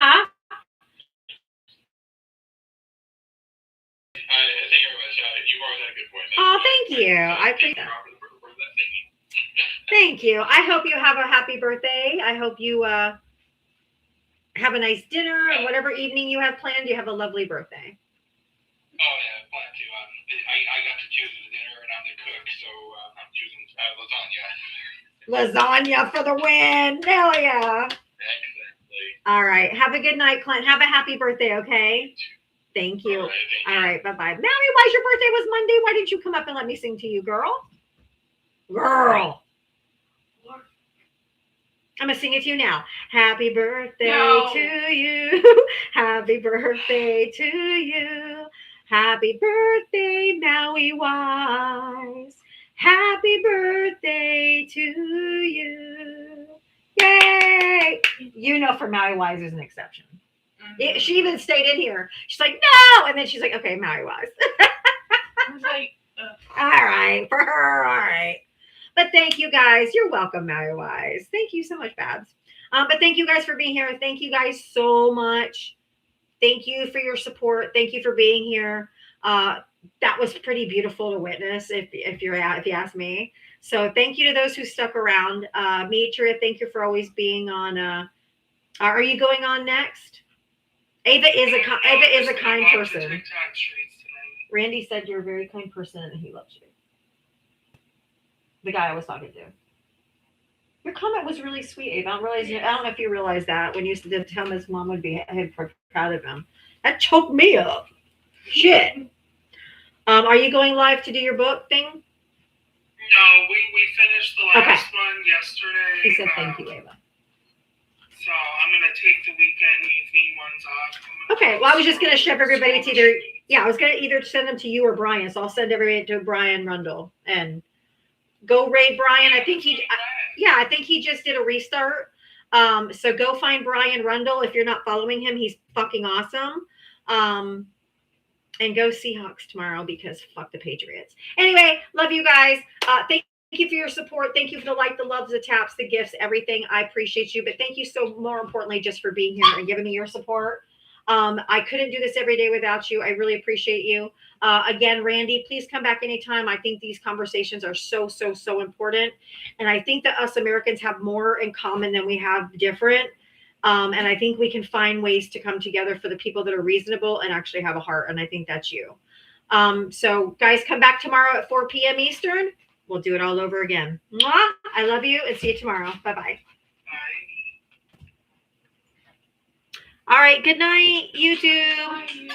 Huh? You've always had a good voice. Oh, thank you. I appreciate that. Thank you. I hope you have a happy birthday. I hope you have a nice dinner and whatever evening you have planned, you have a lovely birthday. Oh, yeah, I plan to. I got to choose the dinner and I'm the cook, so I'm choosing lasagna. Lasagna for the win. Hell yeah. Exactly. All right. Have a good night, Clint. Have a happy birthday, okay? Thank you. All right. Bye-bye. Mallory, why's your birthday was Monday? Why didn't you come up and let me sing to you, girl? Girl. I'm going to sing it to you now. Happy birthday No. to you. Happy birthday to you. Happy birthday, Maui Wise. Happy birthday to you. Yay! You know, for Maui Wise, there's an exception. She even stayed in here. She's like, no! And then she's like, okay, Maui Wise. I was like, All right, for her, all right. But thank you guys. You're welcome, Maui Wise. Thank you so much, Babs. But thank you guys for being here. Thank you guys so much. Thank you for your support. Thank you for being here. That was pretty beautiful to witness, if you ask me. So thank you to those who stuck around. Mitra, thank you for always being on. Are you going on next? Ava is a kind person. Randy said you're a very kind person and he loves you. The guy I was talking to. Your comment was really sweet, Ava. I don't know if you realized that when you used to tell him his mom would be proud of him. That choked me up. Shit. Are you going live to do your book thing? No, we finished the last one yesterday. He said thank you, Ava. So I'm gonna take the weekend evening ones off. Okay, well I was just gonna ship everybody to either I was gonna either send them to you or Brian, so I'll send everybody to Brian Rundle and go raid Brian. I think he just did a restart. So go find Brian Rundle if you're not following him. He's fucking awesome. And go Seahawks tomorrow because fuck the Patriots. Anyway, love you guys. Thank you for your support. Thank you for the like, the loves, the taps, the gifts, everything. I appreciate you. But thank you so more importantly just for being here and giving me your support. I couldn't do this every day without you. I really appreciate you. Again, Randy, please come back anytime. I think these conversations are so, so, so important. And I think that us Americans have more in common than we have different. And I think we can find ways to come together for the people that are reasonable and actually have a heart. And I think that's you. So guys, come back tomorrow at 4 p.m. Eastern. We'll do it all over again. Mwah! I love you and see you tomorrow. Bye-bye. Bye. All right. Good night, YouTube. bye.